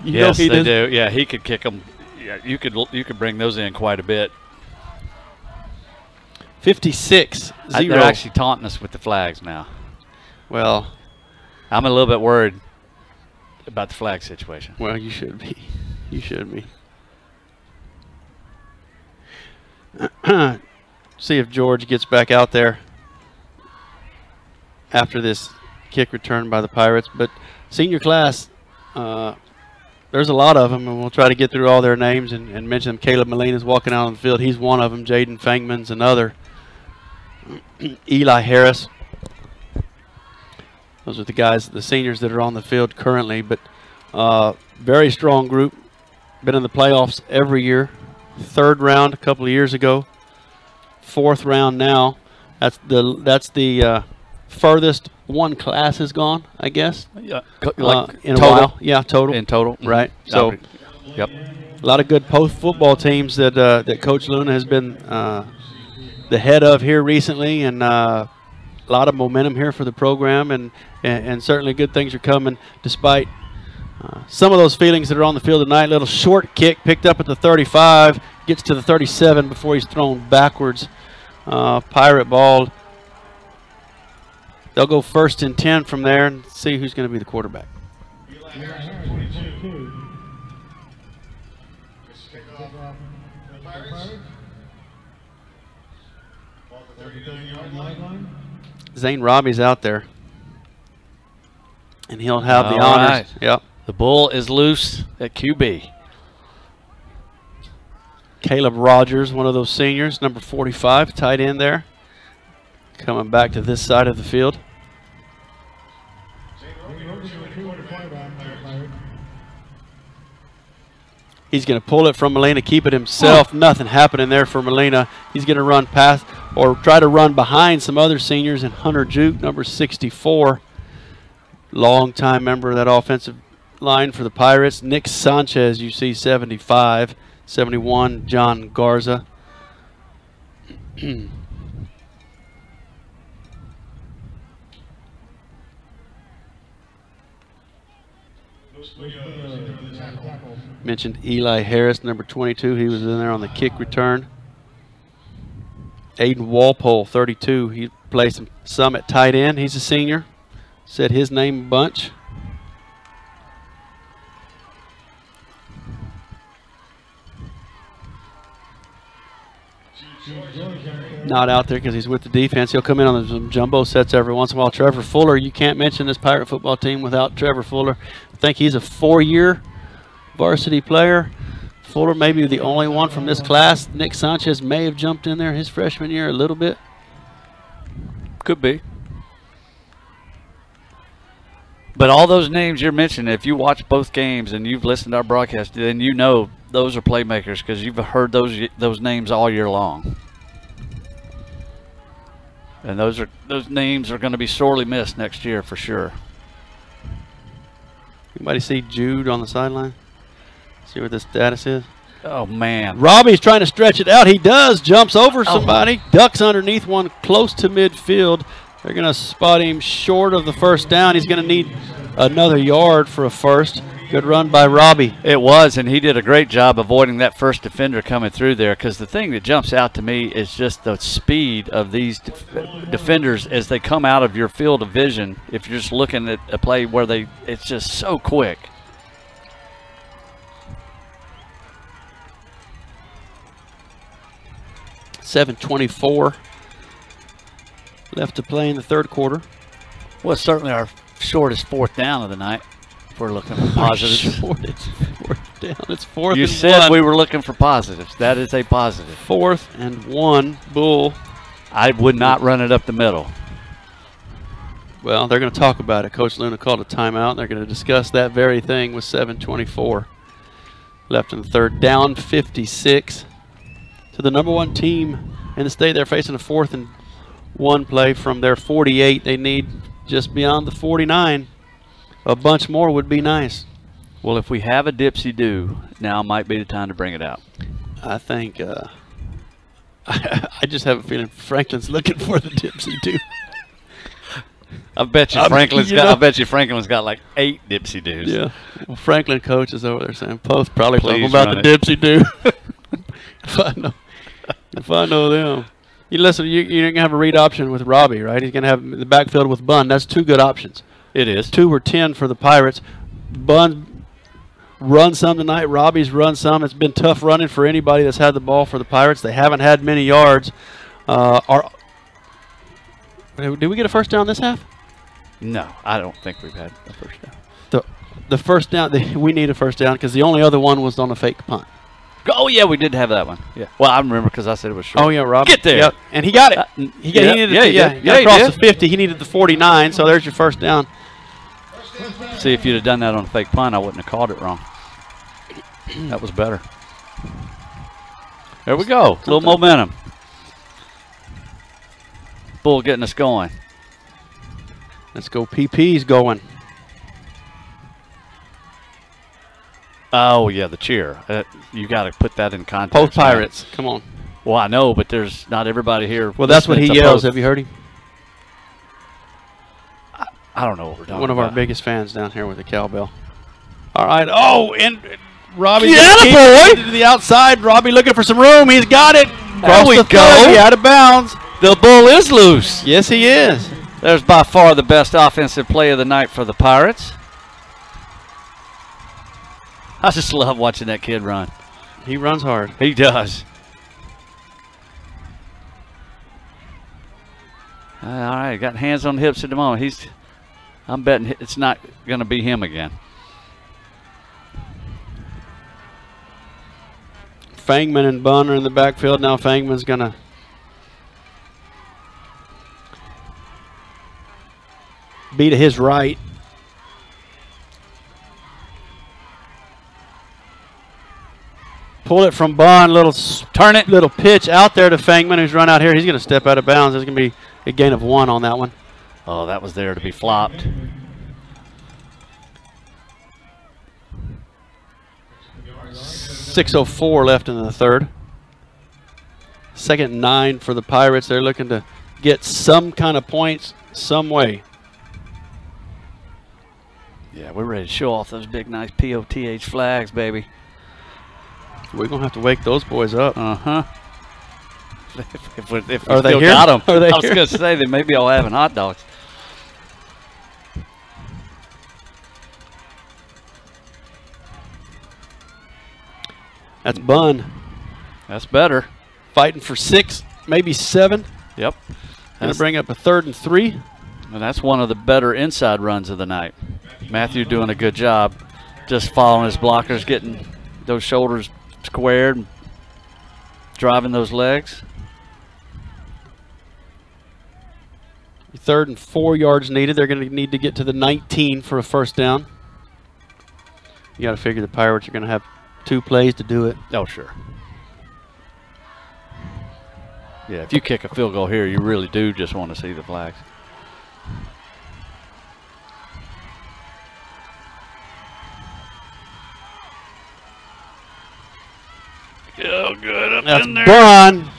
B: Yes, they do. Yeah, he could kick them. Yeah, you could bring those in quite a bit.
A: 56-0.
B: They're actually taunting us with the flags now.
A: Well,
B: I'm a little bit worried about the flag situation.
A: Well, you should be. You should be. See if George gets back out there after this kick return by the Pirates. But senior class, there's a lot of them, and we'll try to get through all their names and mention them. Caleb Molina's walking out on the field. He's one of them. Jaden Fangman's another. Eli Harris. Those are the guys, the seniors that are on the field currently. But very strong group. Been in the playoffs every year. 3rd round a couple of years ago. 4th round now. That's the furthest one class has gone, I guess.
B: Yeah,
A: in a while. Yeah, total.
B: In total,
A: right? So,
B: yep.
A: A lot of good Poth football teams that that Coach Luna has been the head of here recently, and a lot of momentum here for the program, and certainly good things are coming despite some of those feelings that are on the field tonight. Little short kick picked up at the 35, gets to the 37 before he's thrown backwards. Pirate ball. They'll go 1st and 10 from there and see who's going to be the quarterback. Zane Robbie's out there, and he'll have the honors.
B: Right.
A: Yep.
B: The bull is loose at QB.
A: Caleb Rogers, one of those seniors, number 45, tight end there, coming back to this side of the field. He's going to pull it from Molina, keep it himself. Nothing happening there for Molina. He's going to run past or try to run behind some other seniors, and Hunter Juke, number 64, longtime member of that offensive line for the Pirates. Nick Sanchez, you see, 75. 71, John Garza. Mentioned Eli Harris, number 22. He was in there on the kick return. Aiden Walpole, 32. He plays some at tight end. He's a senior. Said his name a bunch. Not out there because he's with the defense. He'll come in on some jumbo sets every once in a while. Trevor Fuller, you can't mention this Pirate football team without Trevor Fuller. I think he's a 4-year varsity player. Fuller may be the only one from this class. Nick Sanchez may have jumped in there his freshman year a little bit.
B: Could be. But all those names you're mentioning, if you watch both games and you've listened to our broadcast, then you know those are playmakers because you've heard those names all year long. And those names are going to be sorely missed next year for sure.
A: Anybody see Jude on the sideline? See what the status is?
B: Oh, man.
A: Robbie's trying to stretch it out. He does. Jumps over somebody. Ducks underneath one close to midfield. They're going to spot him short of the first down. He's going to need another yard for a first. Good run by Robbie.
B: It was, and he did a great job avoiding that first defender coming through there because the thing that jumps out to me is just the speed of these defenders as they come out of your field of vision. If you're just looking at a play where it's just so quick.
A: .724 left to play in the third quarter.
B: Well, it's certainly our shortest fourth down of the night. If we're looking for positives.
A: Shortest fourth down. It's fourth
B: You
A: and
B: said
A: one.
B: we were looking for positives. That is a positive.
A: 4th and 1. Bull.
B: I would not run it up the middle.
A: Well, they're going to talk about it. Coach Luna called a timeout. They're going to discuss that very thing with 7:24 left in the third. Down 56 to the number 1 team in the state. They're facing a 4th and 1 play from their 48. They need just beyond the 49. A bunch more would be nice.
B: Well, if we have a dipsy-do, now might be the time to bring it out.
A: I think I just have a feeling Franklin's looking for the dipsy-do.
B: I bet you Franklin's got like 8 dipsy-doos.
A: Yeah. Well, Franklin coach is over there saying, Poth probably talking
B: Please
A: about
B: run
A: the
B: it.
A: dipsy-do. if I know them. You listen, you're going to have a read option with Robbie, right? He's going to have the backfield with Bunn. That's 2 good options.
B: It is.
A: 2 or 10 for the Pirates. Bunn run some tonight. Robbie's run some. It's been tough running for anybody that's had the ball for the Pirates. They haven't had many yards. Did we get a first down this half?
B: No, I don't think we've had a first down.
A: The first down, we need a first down because the only other one was on a fake punt.
B: Oh, yeah, we did have that one. Yeah. Well, I remember because I said it was short.
A: Oh, yeah, Rob.
B: Get there.
A: Yep. And he got it. He got across the 50. He needed the 49, so there's your first down.
B: See, if you'd have done that on a fake punt, I wouldn't have called it wrong. That was better. There we go. A little momentum. Bull getting us going.
A: Let's go. PP's going.
B: Oh, yeah, the cheer. You got to put that in context.
A: Poth Pirates. Come on.
B: Well, I know, but there's not everybody here.
A: Well, that's what he
B: listening to
A: yells.
B: Poth.
A: Have you heard him?
B: I don't know what we're talking about.
A: One of our biggest fans down here with the cowbell. All right. Oh, and Robbie to the outside. Robbie looking for some room. He's got it.
B: There we go.
A: Out of bounds.
B: The bull is loose.
A: Yes, he is.
B: There's by far the best offensive play of the night for the Pirates. I just love watching that kid run.
A: He runs hard.
B: He does. All right, got hands on hips at the moment. I'm betting it's not going to be him again.
A: Fangman and Bunn are in the backfield. Now Fangman's going to be to his right. Pull it from Bunn. Turn it. Little pitch out there to Fangman, who's run out here. He's going to step out of bounds. There's going to be a gain of 1 on that one.
B: Oh, that was there to be flopped.
A: 6:04 left in the third. 2nd and 9 for the Pirates. They're looking to get some kind of points some way.
B: Yeah, we're ready to show off those big, nice POTH flags, baby.
A: We're going to have to wake those boys up.
B: Uh-huh. If we
A: Are they
B: still
A: here?
B: got them.
A: Are they
B: I was
A: here?
B: going to say they may be all having hot dogs.
A: That's Bunn.
B: That's better.
A: Fighting for 6, maybe 7.
B: Yep.
A: Going to bring up a 3rd and 3.
B: And that's one of the better inside runs of the night. Matthew doing a good job just following his blockers, getting those shoulders squared, and driving those legs.
A: 3rd and 4 yards needed. They're going to need to get to the 19 for a first down. You got to figure the Pirates are going to have 2 plays to do it.
B: Oh, sure. Yeah, if you kick a field goal here, you really do just want to see the flags. Oh, good up
A: That's
B: in there.
A: Bunn.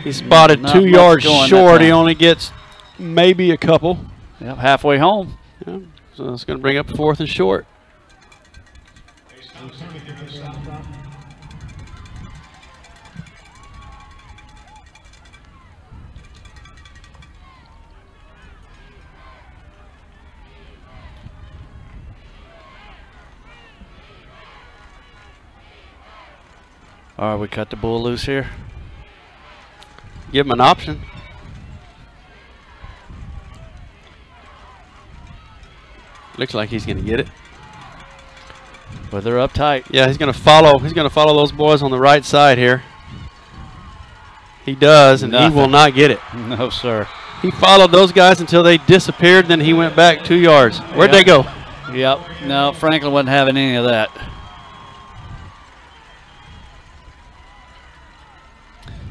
A: He spotted
B: Not
A: 2
B: much
A: yards
B: going that
A: short. He
B: time.
A: only gets maybe a couple.
B: Yep, halfway home.
A: Yeah, so it's going to bring up 4th and short.
B: All right, we cut the bull loose here.
A: Give him an option. Looks like he's going to get it.
B: But they're uptight.
A: Yeah, he's going to follow. He's going to follow those boys on the right side here. He does, and
B: Nothing.
A: he will not get it.
B: No, sir.
A: He followed those guys until they disappeared. Then he went back 2 yards. Where'd they go?
B: Yep. No, Franklin wasn't having any of that.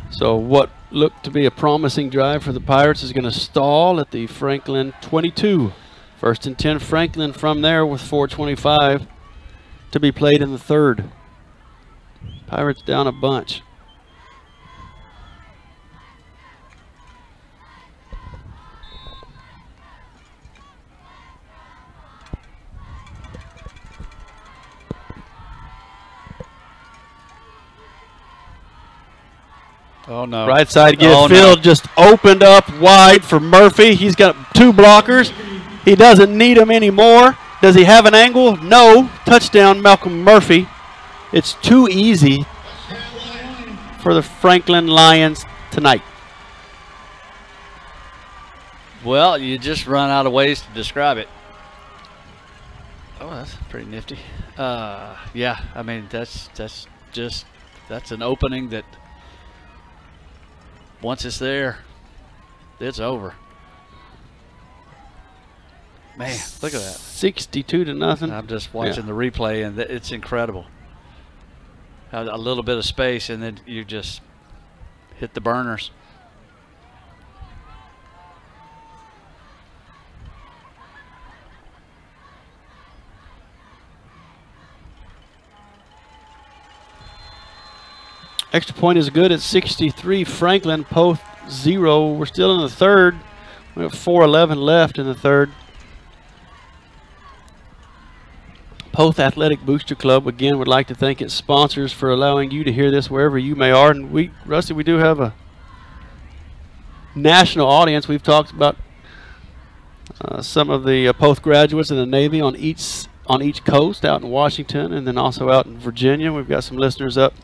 A: So what looked to be a promising drive for the Pirates is going to stall at the Franklin 22. 1st and 10 Franklin from there with 4:25 to be played in the third. Pirates down a bunch.
B: Oh, no.
A: Right side give
B: Oh,
A: field
B: no.
A: just opened up wide for Murphy. He's got 2 blockers. He doesn't need them anymore. Does he have an angle? No. Touchdown, Malcolm Murphy. It's too easy for the Franklin Lions tonight.
B: Well, you just run out of ways to describe it. Oh, that's pretty nifty. Yeah, I mean, that's an opening that once it's there, it's over. Man, look at that.
A: 62 to nothing.
B: I'm just watching the replay, and it's incredible. A little bit of space, and then you just hit the burners.
A: Extra point is good at 63. Franklin, Poth 0. We're still in the third. We have 4:11 left in the third. Poth Athletic Booster Club, again, would like to thank its sponsors for allowing you to hear this wherever you may are. And Rusty, we do have a national audience. We've talked about some of the Poth graduates in the Navy on each coast, out in Washington and then also out in Virginia. We've got some listeners up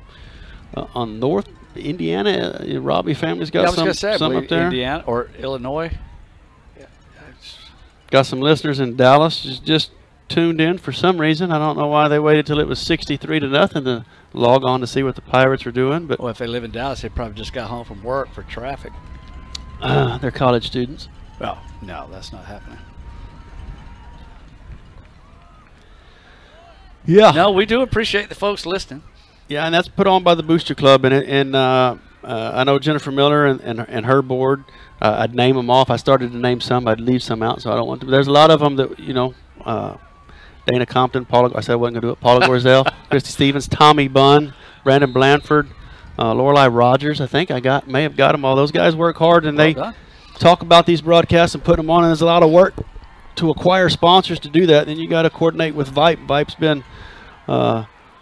A: on North Indiana. Robbie family's got some up there.
B: Indiana or Illinois.
A: Got some listeners in Dallas just tuned in for some reason. I don't know why they waited till it was 63 to nothing to log on to see what the Pirates are doing. But
B: well, if they live in Dallas, they probably just got home from work for traffic.
A: They're college students.
B: Oh, no, that's not happening.
A: Yeah.
B: No, we do appreciate the folks listening.
A: Yeah, and that's put on by the Booster Club. And I know Jennifer Miller and her board. I'd name them off. I started to name some. I'd leave some out, so I don't want to. But there's a lot of them that, Dana Compton, Paula, I said I wasn't going to do it. Paula Gorzel, Christy Stevens, Tommy Bunn, Brandon Blanford, Lorelei Rogers. I think may have got them all. Those guys work hard, and they talk about these broadcasts and put them on. And there's a lot of work to acquire sponsors to do that. Then you got to coordinate with Vype. Vype's been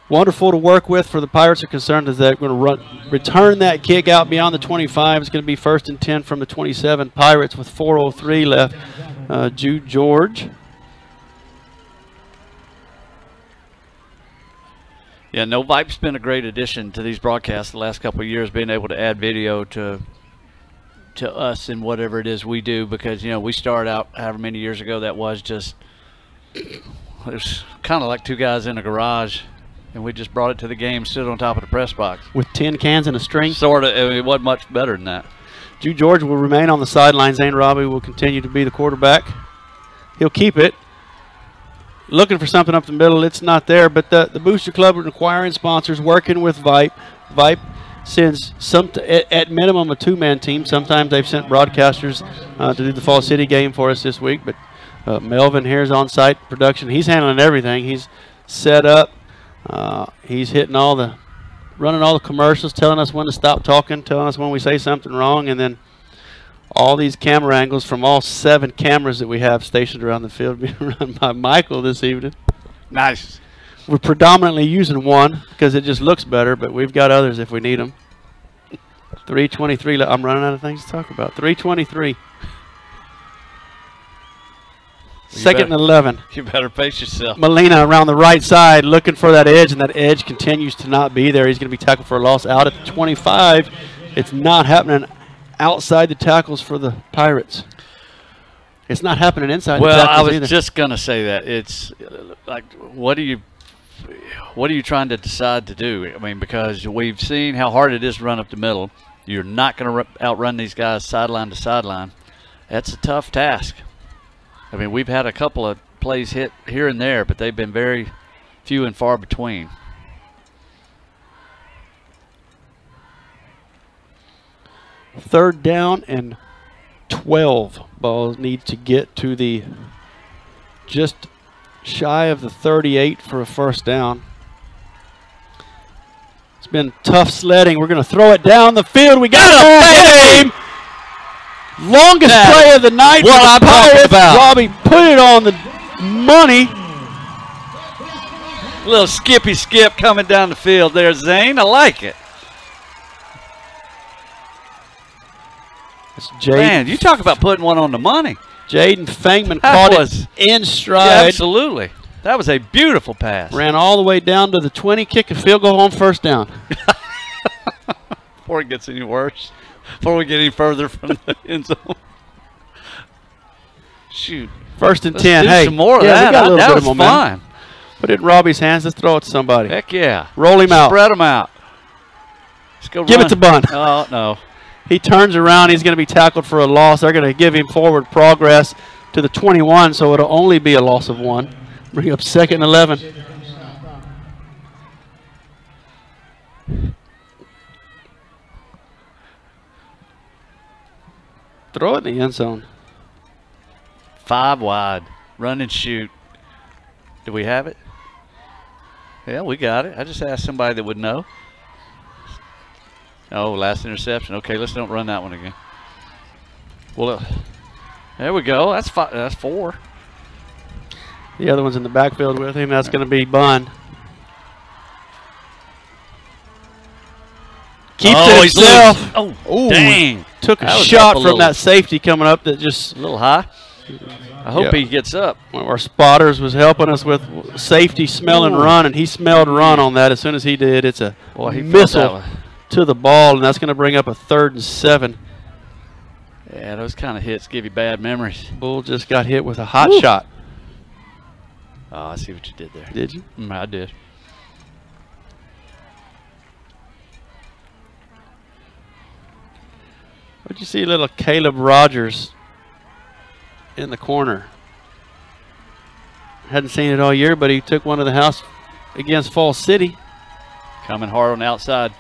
A: wonderful to work with. For the Pirates are concerned is that we're going to return that kick out beyond the 25. It's going to be 1st and 10 from the 27. Pirates with 4:03 left. Jude George.
B: Yeah, no, Vype's been a great addition to these broadcasts the last couple of years, being able to add video to us and whatever it is we do, because, you know, we started out however many years ago that was just, it was kind of like two guys in a garage, and we just brought it to the game, stood on top of the press box.
A: With 10 cans and a string?
B: Sort of. It wasn't much better than that.
A: Jude George will remain on the sideline. Zane Robbie will continue to be the quarterback. He'll keep it. Looking for something up the middle. It's not there, but the Booster Club are acquiring sponsors, working with Vype. Vype sends at minimum a 2-man team. Sometimes they've sent broadcasters to do the Fall City game for us this week, but Melvin here is on site production. He's handling everything. He's set up. He's running all the commercials, telling us when to stop talking, telling us when we say something wrong, and then all these camera angles from all 7 cameras that we have stationed around the field being run by Michael this evening.
B: Nice.
A: We're predominantly using one because it just looks better, but we've got others if we need them. 3:23. I'm running out of things to talk about. 3:23. Second and 11.
B: You better pace yourself.
A: Molina around the right side looking for that edge, and that edge continues to not be there. He's going to be tackled for a loss out at the 25. It's not happening outside the tackles for the Pirates. It's not happening inside the tackles
B: Well, I was
A: either.
B: just going to say that. It's like, what are you trying to decide to do? I mean, because we've seen how hard it is to run up the middle. You're not going to outrun these guys sideline to sideline. That's a tough task. I mean, we've had a couple of plays hit here and there, but they've been very few and far between.
A: Third down and 12. Ball needs to get to the just shy of the 38 for a first down. It's been tough sledding. We're going to throw it down the field. We got a game. Longest play of the night for the Pirates. Robbie put it on the money.
B: A little skippy skip coming down the field there, Zane. I like it. Man, you talk about putting one on the money.
A: Jaden Fangman caught it in stride.
B: Yeah, absolutely. That was a beautiful pass.
A: Ran all the way down to the 20, kick a field goal on first down.
B: Before it gets any worse. Before we get any further from the end zone. Shoot.
A: First and
B: Let's
A: 10.
B: do
A: Hey,
B: some more of
A: we
B: that.
A: got a little
B: That
A: bit
B: was
A: of momentum.
B: fun.
A: Put it in Robbie's hands. Let's throw it to somebody.
B: Heck yeah.
A: Roll him out.
B: Spread them out. Let's go
A: Give
B: run.
A: it to Bunn.
B: Oh, no.
A: He turns around. He's going to be tackled for a loss. They're going to give him forward progress to the 21, so it'll only be a loss of 1. Bring up second and 11. Throw it in the end zone.
B: 5 wide. Run and shoot. Do we have it? Yeah, we got it. I just asked somebody that would know. Oh, last interception. Okay, let's don't run that one again. Well, there we go. That's 5. That's 4.
A: The other one's in the backfield with him. That's going to be Bunn. Keeps it himself.
B: Oh, dang.
A: Took a
B: That was
A: shot
B: up a
A: from that safety coming up that just
B: a little high. I hope he gets up.
A: One of our spotters was helping us with safety smelling run, and he smelled run on that. As soon as he did, it's a missile to the ball, and that's going to bring up a 3rd and 7.
B: Yeah, those kind of hits give you bad memories.
A: Bull just got hit with a hot shot.
B: Oh, I see what you did there.
A: Did you?
B: I did.
A: What'd you see, little Caleb Rogers in the corner? Hadn't seen it all year, but he took one to the house against Fall City.
B: Coming hard on the outside.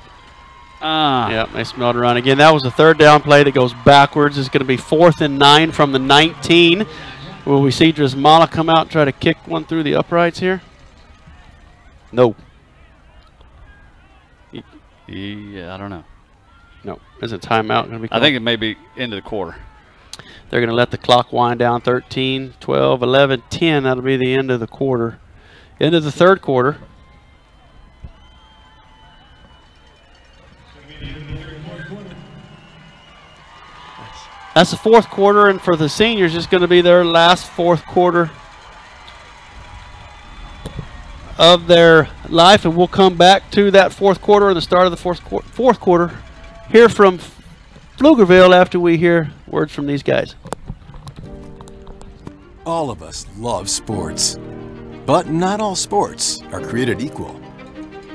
A: Yeah, they smelled around again. That was a 3rd down play that goes backwards. It's going to be 4th and 9 from the 19. Will we see Drismala come out and try to kick one through the uprights here? No.
B: Yeah, I don't know.
A: No. Is a timeout going to be called?
B: I think it may be into the quarter.
A: They're going to let the clock wind down. 13, 12, 11, 10. That'll be the end of the quarter. End of the third quarter. That's the fourth quarter, and for the seniors, it's going to be their last fourth quarter of their life, and we'll come back to that fourth quarter and the start of the fourth quarter. Hear from Pflugerville after we hear words from these guys.
I: All of us love sports, but not all sports are created equal.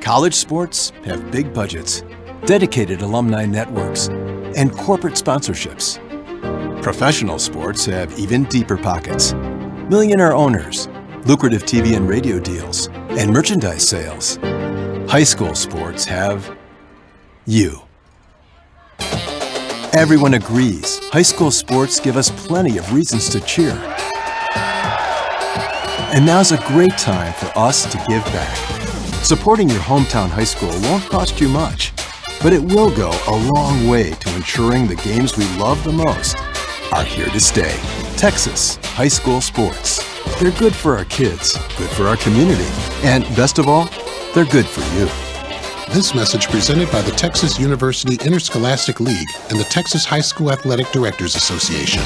I: College sports have big budgets, dedicated alumni networks, and corporate sponsorships. Professional sports have even deeper pockets, millionaire owners, lucrative TV and radio deals, and merchandise sales. High school sports have you. Everyone agrees high school sports give us plenty of reasons to cheer. And now's a great time for us to give back. Supporting your hometown high school won't cost you much, but it will go a long way to ensuring the games we love the most are here to stay. Texas high school sports. They're good for our kids, good for our community, and best of all, they're good for you.
J: This message presented by the Texas University Interscholastic League and the Texas High School Athletic Directors Association.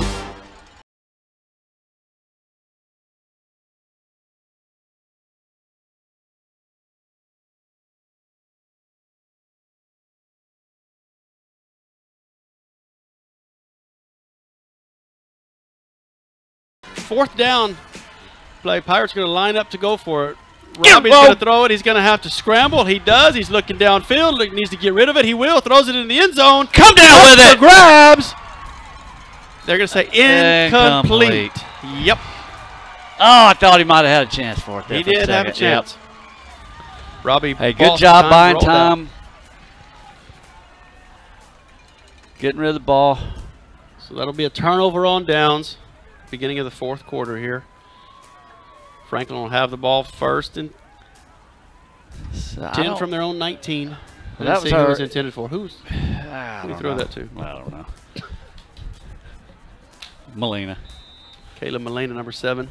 A: Fourth down play. Pirates going to line up to go for it. Robbie's going to throw it. He's going to have to scramble. He does. He's looking downfield. Needs to get rid of it. He will. Throws it in the end zone.
B: Come down with it.
A: Grabs. They're going to say incomplete. Yep.
B: Oh, I thought he might have had a chance for it there.
A: He did have a chance. Yep. Robbie,
B: hey, good job buying time.
A: Out.
B: Getting rid of the ball.
A: So that'll be a turnover on downs. Beginning of the fourth quarter here. Franklin will have the ball first and 10 from their own 19. Let's see who it was intended for. Who did he throw that to?
B: I don't know. Molina.
A: Caleb Molina, number 7.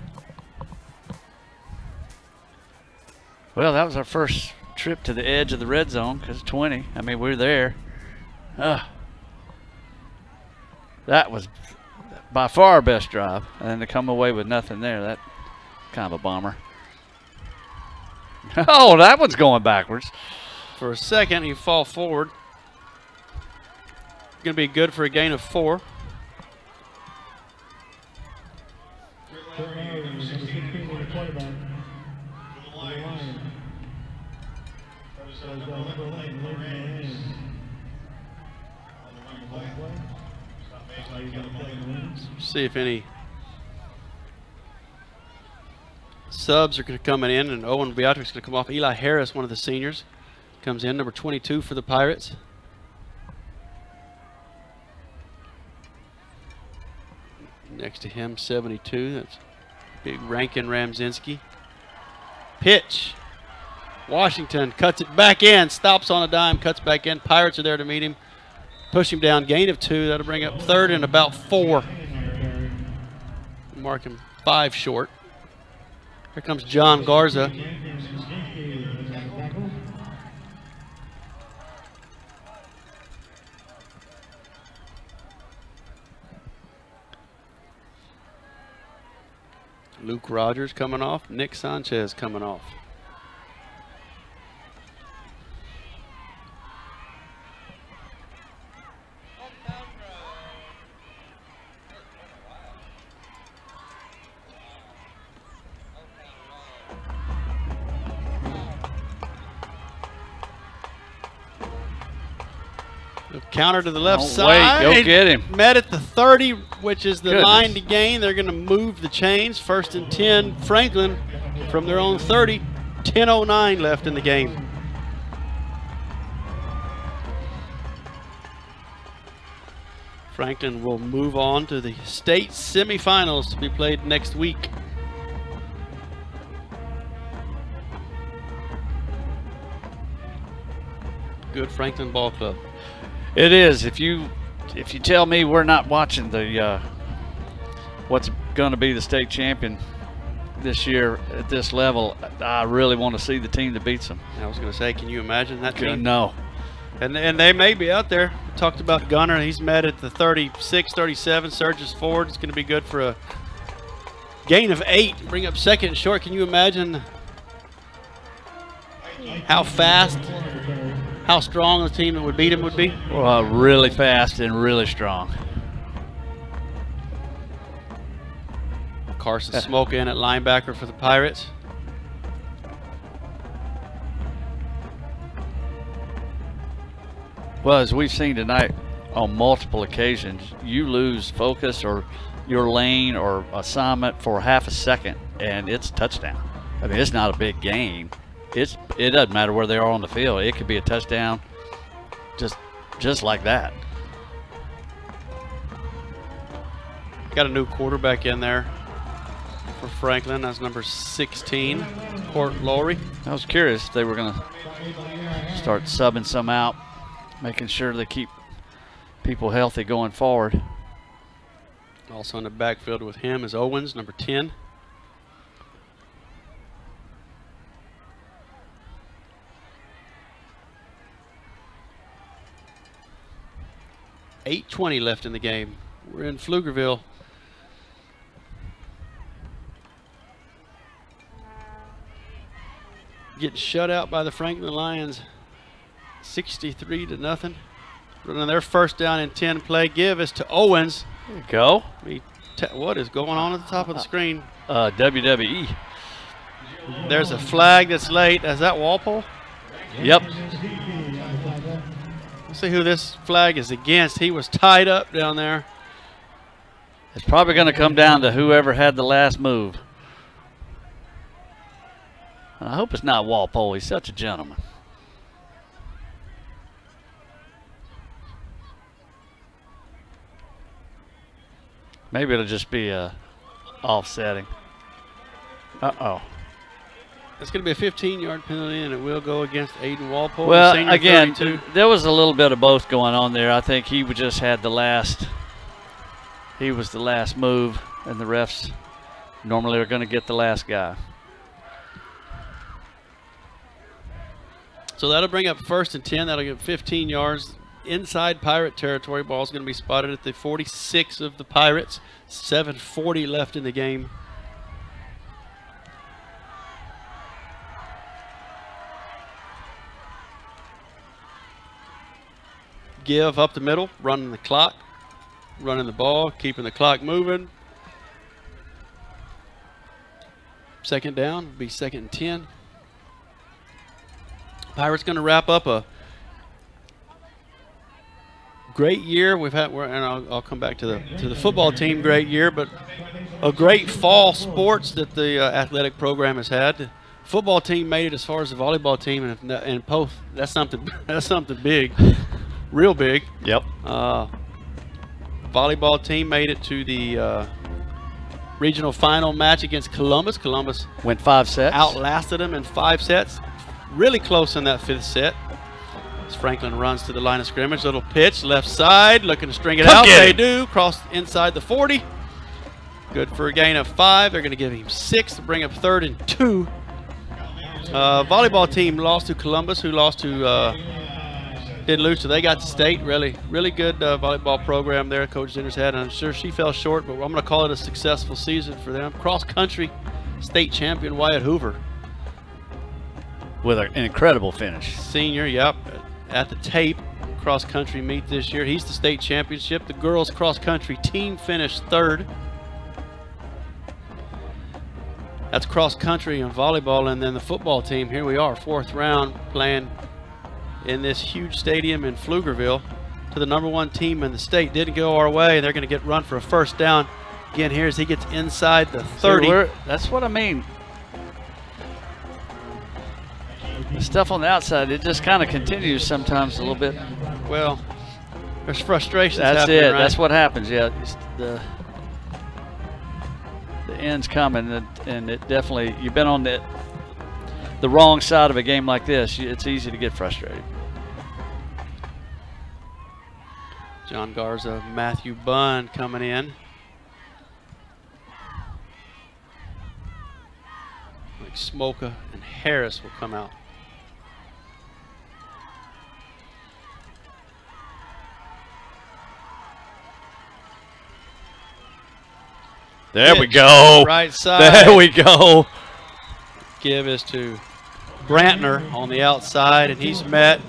B: Well, that was our first trip to the edge of the red zone because 20. I mean, we were there. That was by far our best drive. And then to come away with nothing there, that kind of a bomber. Oh, that one's going backwards.
A: For a second, he fall forward. Going to be good for a gain of 4. See if any subs are going to come in, and Owen Beatrix is going to come off. Eli Harris, one of the seniors, comes in, number 22 for the Pirates. Next to him, 72. That's big Rankin Ramzinski. Pitch. Washington cuts it back in, stops on a dime, cuts back in. Pirates are there to meet him. Push him down, gain of 2. That'll bring up 3rd and about 4. Mark him 5 short. Here comes John Garza. Luke Rogers coming off. Nick Sanchez coming off. Counter to the left side.
B: Wait, go get him.
A: Met at the 30, which is the line to gain. They're going to move the chains. 1st and 10, Franklin from their own 30. 10:09 left in the game. Franklin will move on to the state semifinals to be played next week. Good Franklin Ball Club.
B: It is. If you tell me we're not watching the what's going to be the state champion this year at this level, I really want to see the team that beats them.
A: I was going to say, can you imagine that team?
B: No.
A: And they may be out there. We talked about Gunner. He's met at the 36, 37. Surges forward. It's going to be good for a gain of 8. Bring up second and short. Can you imagine how fast, how strong the team that would beat him would be?
B: Well, really fast and really strong.
A: Carson Smoke in at linebacker for the Pirates.
B: Well, as we've seen tonight on multiple occasions, you lose focus or your lane or assignment for half a second and it's touchdown. I mean, it's not a big game. It doesn't matter where they are on the field. It could be a touchdown just like that.
A: Got a new quarterback in there for Franklin. That's number 16, Court Lowry.
B: I was curious if they were going to start subbing some out, making sure they keep people healthy going forward.
A: Also in the backfield with him is Owens, number 10. .820 left in the game. We're in Pflugerville. Getting shut out by the Franklin Lions, 63-0. Running their first down and 10 play. Give us to Owens.
B: There you go.
A: What is going on at the top of the screen?
B: WWE.
A: There's a flag that's late. Is that Walpole?
B: Yep.
A: Let's see who this flag is against. He was tied up down there.
B: It's probably going to come down to whoever had the last move. I hope it's not Walpole. He's such a gentleman. Maybe it'll just be offsetting. Uh-oh.
A: It's going to be a 15-yard penalty, and it will go against Aiden Walpole.
B: Well,
A: senior,
B: again,
A: 32.
B: there was a little bit of both going on there. I think he just had the last. He was the last move, and the refs normally are going to get the last guy.
A: So that'll bring up first and 10. That'll give 15 yards inside Pirate territory. Ball's going to be spotted at the 46 of the Pirates. 7:40 left in the game. Give up the middle, running the clock, running the ball, keeping the clock moving. Second down will be second and 10. Pirates going to wrap up a great year. We've had, and I'll come back to the football team. Great year, but a great fall sports that the athletic program has had. The football team made it as far as the volleyball team, and Poth. That's something big, real big.
B: Yep.
A: Volleyball team made it to the regional final match against Columbus. Columbus
B: went 5 sets.
A: Outlasted them in 5 sets. Really close in that 5th set. As Franklin runs to the line of scrimmage, little pitch, left side, looking to string it out. They do. Cross inside the 40. Good for a gain of 5. They're going to give him 6 to bring up 3rd and 2. Volleyball team lost to Columbus, who lost to did lose, so they got to state. Really good volleyball program there Coach Zinner's had, and I'm sure she fell short, but I'm going to call it a successful season for them. Cross country state champion Wyatt Hoover.
B: With an incredible finish.
A: Senior, yep, at the tape cross country meet this year. He's the state championship. The girls cross country team finished 3rd. That's cross country and volleyball, and then the football team. Here we are, 4th round, playing in this huge stadium in Pflugerville to the #1 team in the state. Didn't go our way. They're going to get run for a first down. Again, here as he gets inside the 30.
B: That's what I mean. The stuff on the outside, it just kind of continues sometimes a little bit.
A: Well, There's frustration.
B: That's
A: happening,
B: it.
A: right?
B: That's what happens. Yeah, it's the end's coming, and it definitely, you've been on the wrong side of a game like this. It's easy to get frustrated.
A: John Garza, Matthew Bunn coming in. Like Smoka and Harris will come out.
B: There we
A: Pitch,
B: go.
A: right side.
B: There we go.
A: Give is to Brantner on the outside, and he's met.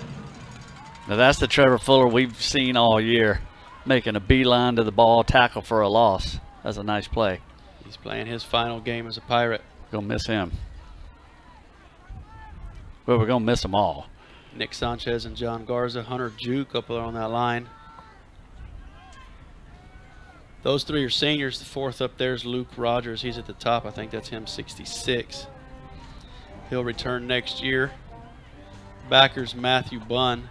B: Now that's the Trevor Fuller we've seen all year, making a beeline to the ball, tackle for a loss. That's a nice play.
A: He's playing his final game as a Pirate.
B: Gonna miss him. Well, we're gonna miss them all.
A: Nick Sanchez and John Garza, Hunter Juke up there on that line. Those three are seniors. The fourth up there is Luke Rogers. He's at the top. I think that's him, 66. He'll return next year. Backers Matthew Bunn.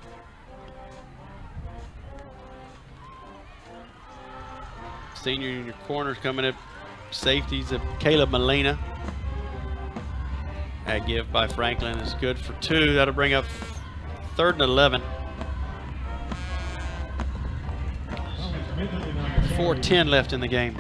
A: Senior in your corners coming up. Safeties of Caleb Molina. That give by Franklin is good for 2. That'll bring up 3rd and 11. 4:10 left in the game.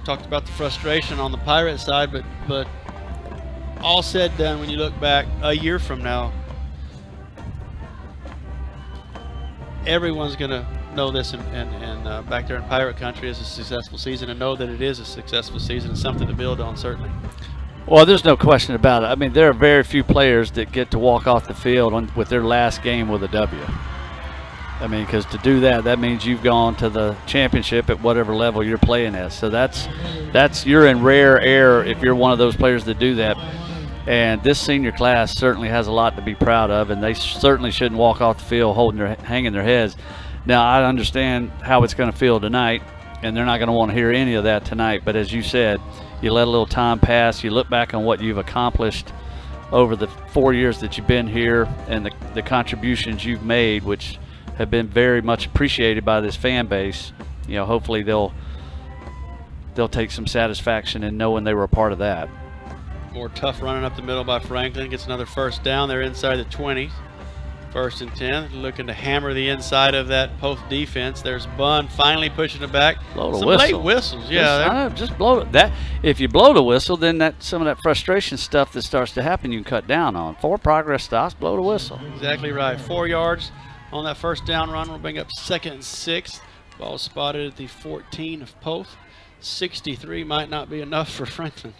A: Talked about the frustration on the Pirate side, but all said and done, when you look back a year from now, everyone's going to know this and back there in Pirate country is a successful season, and know that it is a successful season and something to build on, certainly.
B: Well, there's no question about it. I mean, there are very few players that get to walk off the field with their last game with a W. I mean, because to do that, that means you've gone to the championship at whatever level you're playing at. So that's you're in rare air if you're one of those players that do that. And this senior class certainly has a lot to be proud of, and they certainly shouldn't walk off the field hanging their heads. Now, I understand how it's going to feel tonight, and they're not going to want to hear any of that tonight. But as you said, you let a little time pass. You look back on what you've accomplished over the 4 years that you've been here and the contributions you've made, which have been very much appreciated by this fan base. You know, hopefully they'll take some satisfaction in knowing they were a part of that.
A: More tough running up the middle by Franklin. Gets another first down. They're inside the 20. 1st and 10. Looking to hammer the inside of that Poth defense. There's Bunn finally pushing it back.
B: Blow the
A: Some
B: whistle.
A: late whistles. Yeah.
B: Just blow it. That if you blow the whistle, then some of that frustration stuff that starts to happen, you can cut down on. 4 progress stops, blow the whistle.
A: Exactly right. 4 yards on that first down run. We'll bring up 2nd and 6. Ball spotted at the 14 of Poth. 63 might not be enough for Franklin.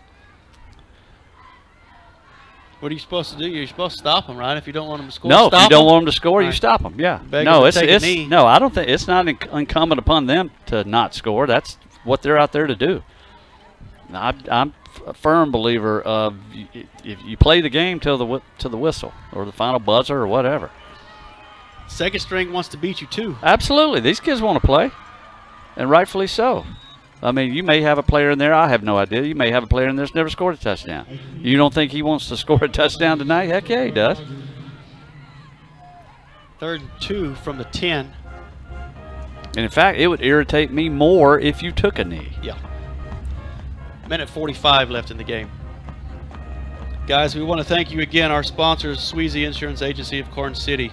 A: What are you supposed to do? You're supposed to stop them, right? If you don't want them to score,
B: no,
A: stop
B: if you don't
A: them.
B: want them to score,
A: Right.
B: you stop them. Yeah.
A: Beggars
B: No,
A: to
B: it's
A: take a knee.
B: no. I don't think it's not incumbent upon them to not score. That's what they're out there to do. I'm a firm believer of if you play the game till the whistle or the final buzzer or whatever.
A: Second string wants to beat you too.
B: Absolutely, these kids want to play, and rightfully so. I mean, you may have a player in there, I have no idea. You may have a player in there that's never scored a touchdown. You don't think he wants to score a touchdown tonight? Heck yeah, he does.
A: 3rd and 2 from the 10.
B: And in fact, it would irritate me more if you took a knee.
A: Yeah. Minute 45 left in the game. Guys, we want to thank you again. Our sponsors, Sweezy Insurance Agency of Corn City,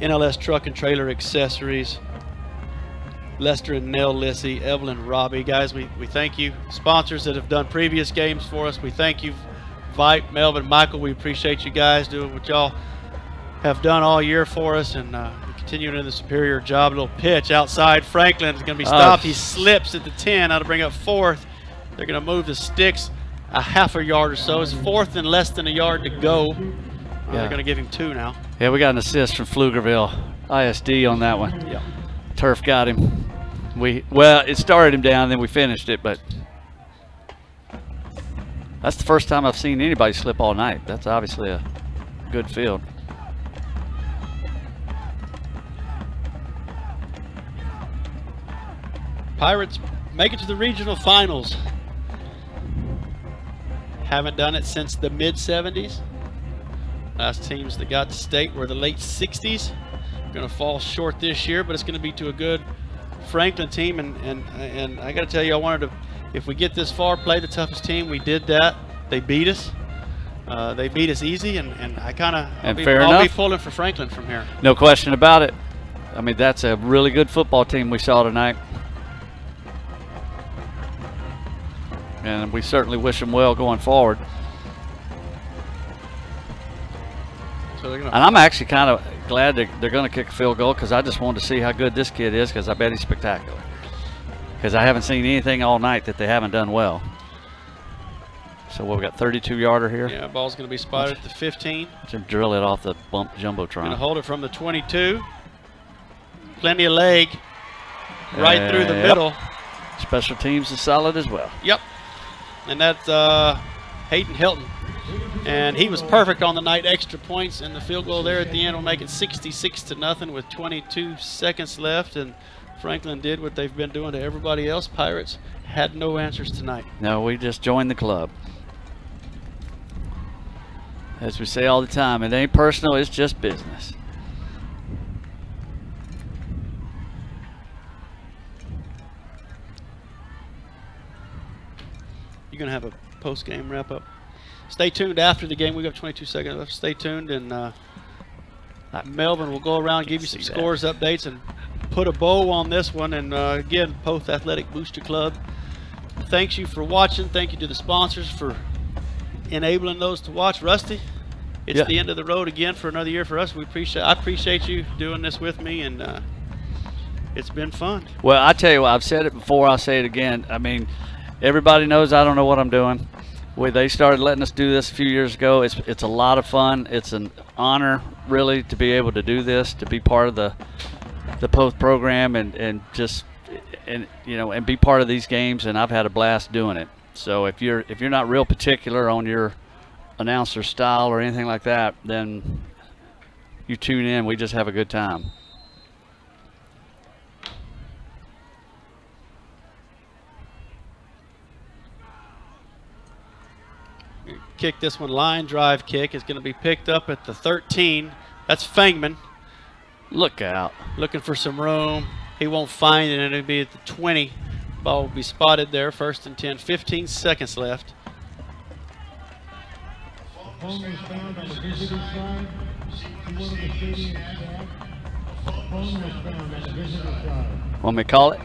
A: NLS Truck and Trailer Accessories, Lester and Nell Lissy, Evelyn Robbie. Guys, we thank you. Sponsors that have done previous games for us, we thank you. Vype, Melvin, Michael, we appreciate you guys doing what y'all have done all year for us, and continuing in the superior job. A little pitch outside. Franklin is going to be stopped. He slips at the 10. Now to bring up 4th. They're going to move the sticks a half a yard or so. It's 4th and less than a yard to go. They're going to give him 2 now.
B: Yeah, we got an assist from Pflugerville ISD on that one.
A: Yeah.
B: Turf got him. Well, it started him down, then we finished it, but that's the first time I've seen anybody slip all night. That's obviously a good field.
A: Pirates make it to the regional finals. Haven't done it since the mid-70s. Last teams that got to state were the late 60s. Going to fall short this year, but it's going to be to a good Franklin team. And I got to tell you, I wanted to, if we get this far, play the toughest team. We did that. They beat us. They beat us easy, and I kind of, I'll be pulling for Franklin from here.
B: No question about it. I mean, that's a really good football team we saw tonight. And we certainly wish them well going forward.
A: So they're gonna,
B: and I'm actually kind of glad they're going to kick a field goal, because I just wanted to see how good this kid is, because I bet he's spectacular. Because I haven't seen anything all night that they haven't done well. So we've got 32-yarder here.
A: Yeah, ball's going to be spotted at the 15.
B: Just drill it off the bump jumbotron.
A: Going to hold it from the 22. Plenty of leg right through the middle.
B: Special teams is solid as well.
A: Yep. And that's Hayden Hilton. And he was perfect on the night. Extra points, and the field goal there at the end will make it 66-0 with 22 seconds left. And Franklin did what they've been doing to everybody else. Pirates had no answers tonight.
B: No, we just joined the club. As we say all the time, it ain't personal, it's just business.
A: You're going to have a post-game wrap-up. Stay tuned after the game. We've got 22 seconds left. Stay tuned, and Melvin will go around, give you some scores, updates, and put a bow on this one. And again, Poth Athletic Booster Club, thanks you for watching. Thank you to the sponsors for enabling those to watch. Rusty, it's the end of the road again for another year for us. I appreciate you doing this with me, and it's been fun.
B: Well, I tell you what, I've said it before, I'll say it again. I mean, everybody knows I don't know what I'm doing. They started letting us do this a few years ago. It's a lot of fun. It's an honor, really, to be able to do this, to be part of the Poth program, and be part of these games. And I've had a blast doing it. So if you're not real particular on your announcer style or anything like that, then you tune in. We just have a good time.
A: Kick this one, line drive kick is going to be picked up at the 13. That's Fangman.
B: Look out.
A: Looking for some room. He won't find it, and it'll be at the 20. Ball will be spotted there, 1st and 10. 15 seconds left.
F: Home was found on the visitor side. One of the stadium staff. Home was found on the visitor side.
B: Want me to call it?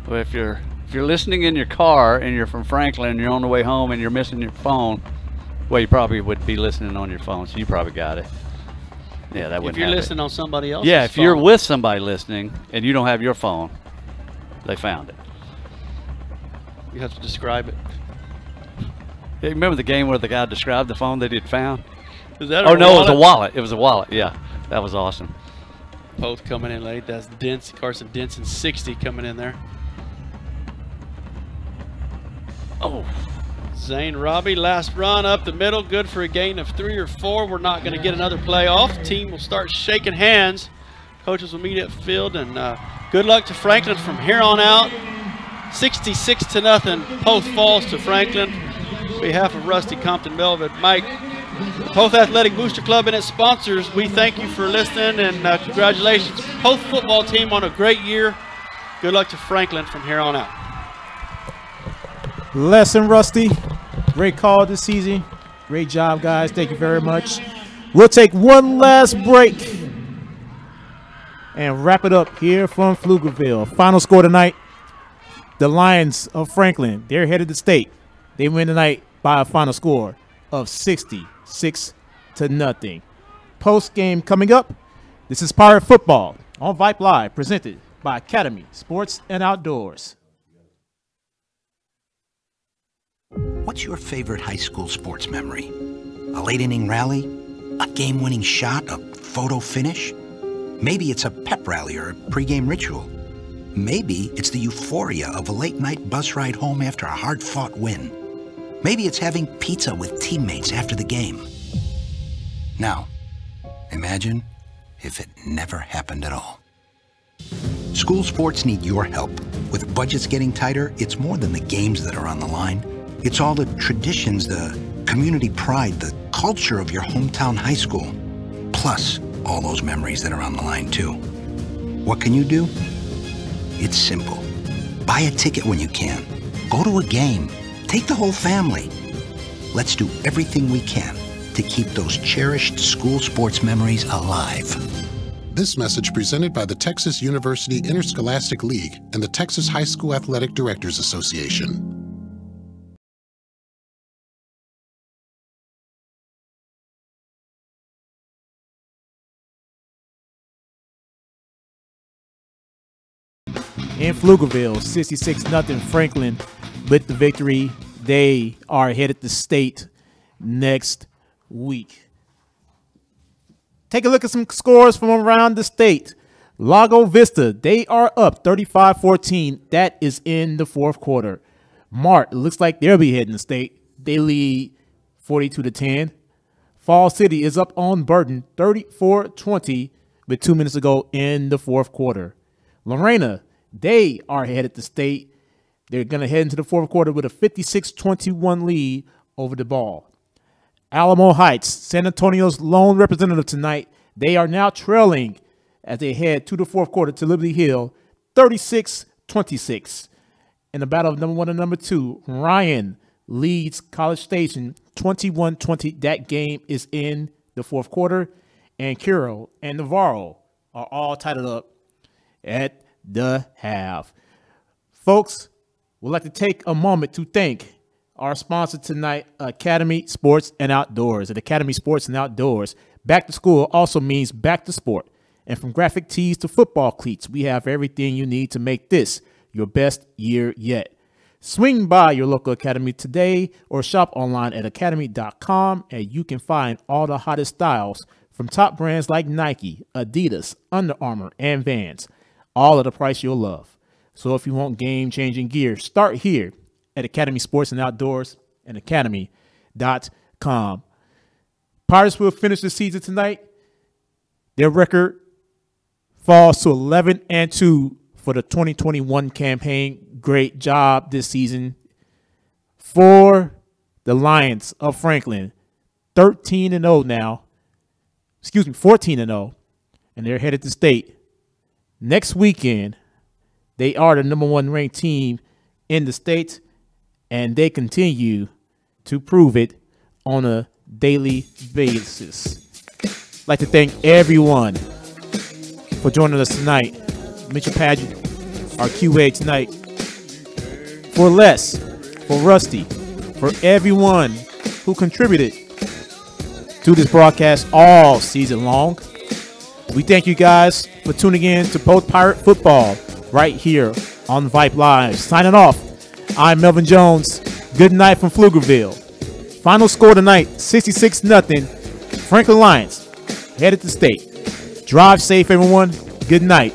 B: Well, if you're listening in your car and you're from Franklin and you're on the way home and you're missing your phone, well, you probably would be listening on your phone, so you probably got it. Yeah, that wouldn't.
A: If you're listening on somebody else's
B: yeah, if
A: phone.
B: you're with somebody listening and you don't have your phone, they found it.
A: You have to describe it.
B: Yeah, remember the game where the guy described the phone that he'd found?
A: Is that
B: no, it was a wallet. It was a wallet. Yeah, that was awesome.
A: Both coming in late. That's Carson Denson, 60 coming in there.
B: Oh,
A: Zane Robbie, last run up the middle, good for a gain of 3 or 4. We're not going to get another play off. Team will start shaking hands. Coaches will meet at field, and good luck to Franklin from here on out. 66-0. Poth falls to Franklin. On behalf of Rusty, Compton, Melvin, Mike, Poth Athletic Booster Club and its sponsors, we thank you for listening, and congratulations, Poth football team, on a great year. Good luck to Franklin from here on out.
G: Lesson, Rusty. Great call this season. Great job, guys. Thank you very much. We'll take one last break and wrap it up here from Pflugerville. Final score tonight, the Lions of Franklin, they're headed to state. They win tonight by a final score of 66-0. Post game coming up. This is Pirate Football on Vype Live, presented by Academy Sports and Outdoors.
K: What's your favorite high school sports memory? A late inning rally? A game-winning shot? A photo finish? Maybe it's a pep rally or a pregame ritual. Maybe it's the euphoria of a late-night bus ride home after a hard-fought win. Maybe it's having pizza with teammates after the game. Now, Imagine if it never happened at all. School sports need your help. With budgets getting tighter, it's more than the games that are on the line. It's all the traditions, the community pride, the culture of your hometown high school. Plus, all those memories that are on the line, too. What can you do? It's simple. Buy a ticket when you can. Go to a game. Take the whole family. Let's do everything we can to keep those cherished school sports memories alive.
J: This message presented by the Texas University Interscholastic League and the Texas High School Athletic Directors Association.
G: In Pflugerville, 66-0 Franklin with the victory. They are headed to state next week. Take a look at some scores from around the state. Lago Vista, they are up 35-14. That is in the fourth quarter. Mart, it looks like they'll be heading to state. They lead 42-10. Fall City is up on Burton 34-20 with 2 minutes to go in the fourth quarter. Lorena, they are headed to state. They're going to head into the fourth quarter with a 56-21 lead over the ball. Alamo Heights, San Antonio's lone representative tonight. They are now trailing as they head to the fourth quarter to Liberty Hill, 36-26. In the battle of number 1 and number 2, Ryan leads College Station 21-20. That game is in the fourth quarter. And Kiro and Navarro are all tied up at the half. Folks, we'd like to take a moment to thank our sponsor tonight, Academy Sports and Outdoors. At Academy Sports and Outdoors, back to school also means back to sport. And from graphic tees to football cleats, we have everything you need to make this your best year yet. Swing by your local Academy today or shop online at academy.com, and you can find all the hottest styles from top brands like Nike, Adidas, Under Armour, and Vans, all at a price you'll love. So if you want game-changing gear, start here at Academy Sports and Outdoors and academy.com. Pirates will finish the season tonight. Their record falls to 11-2 for the 2021 campaign. Great job this season for the Lions of Franklin. 13-0 now. 14-0. And they're headed to state. Next weekend, they are the number 1 ranked team in the state, and they continue to prove it on a daily basis. I'd like to thank everyone for joining us tonight. Mitchell Paget, our QA tonight. For Les, for Rusty, for everyone who contributed to this broadcast all season long. We thank you guys for tuning in to Poth Pirate Football right here on Vype Live. Signing off, I'm Melvin Jones. Good night from Pflugerville. Final score tonight, 66-0. Franklin Lions headed to state. Drive safe, everyone. Good night.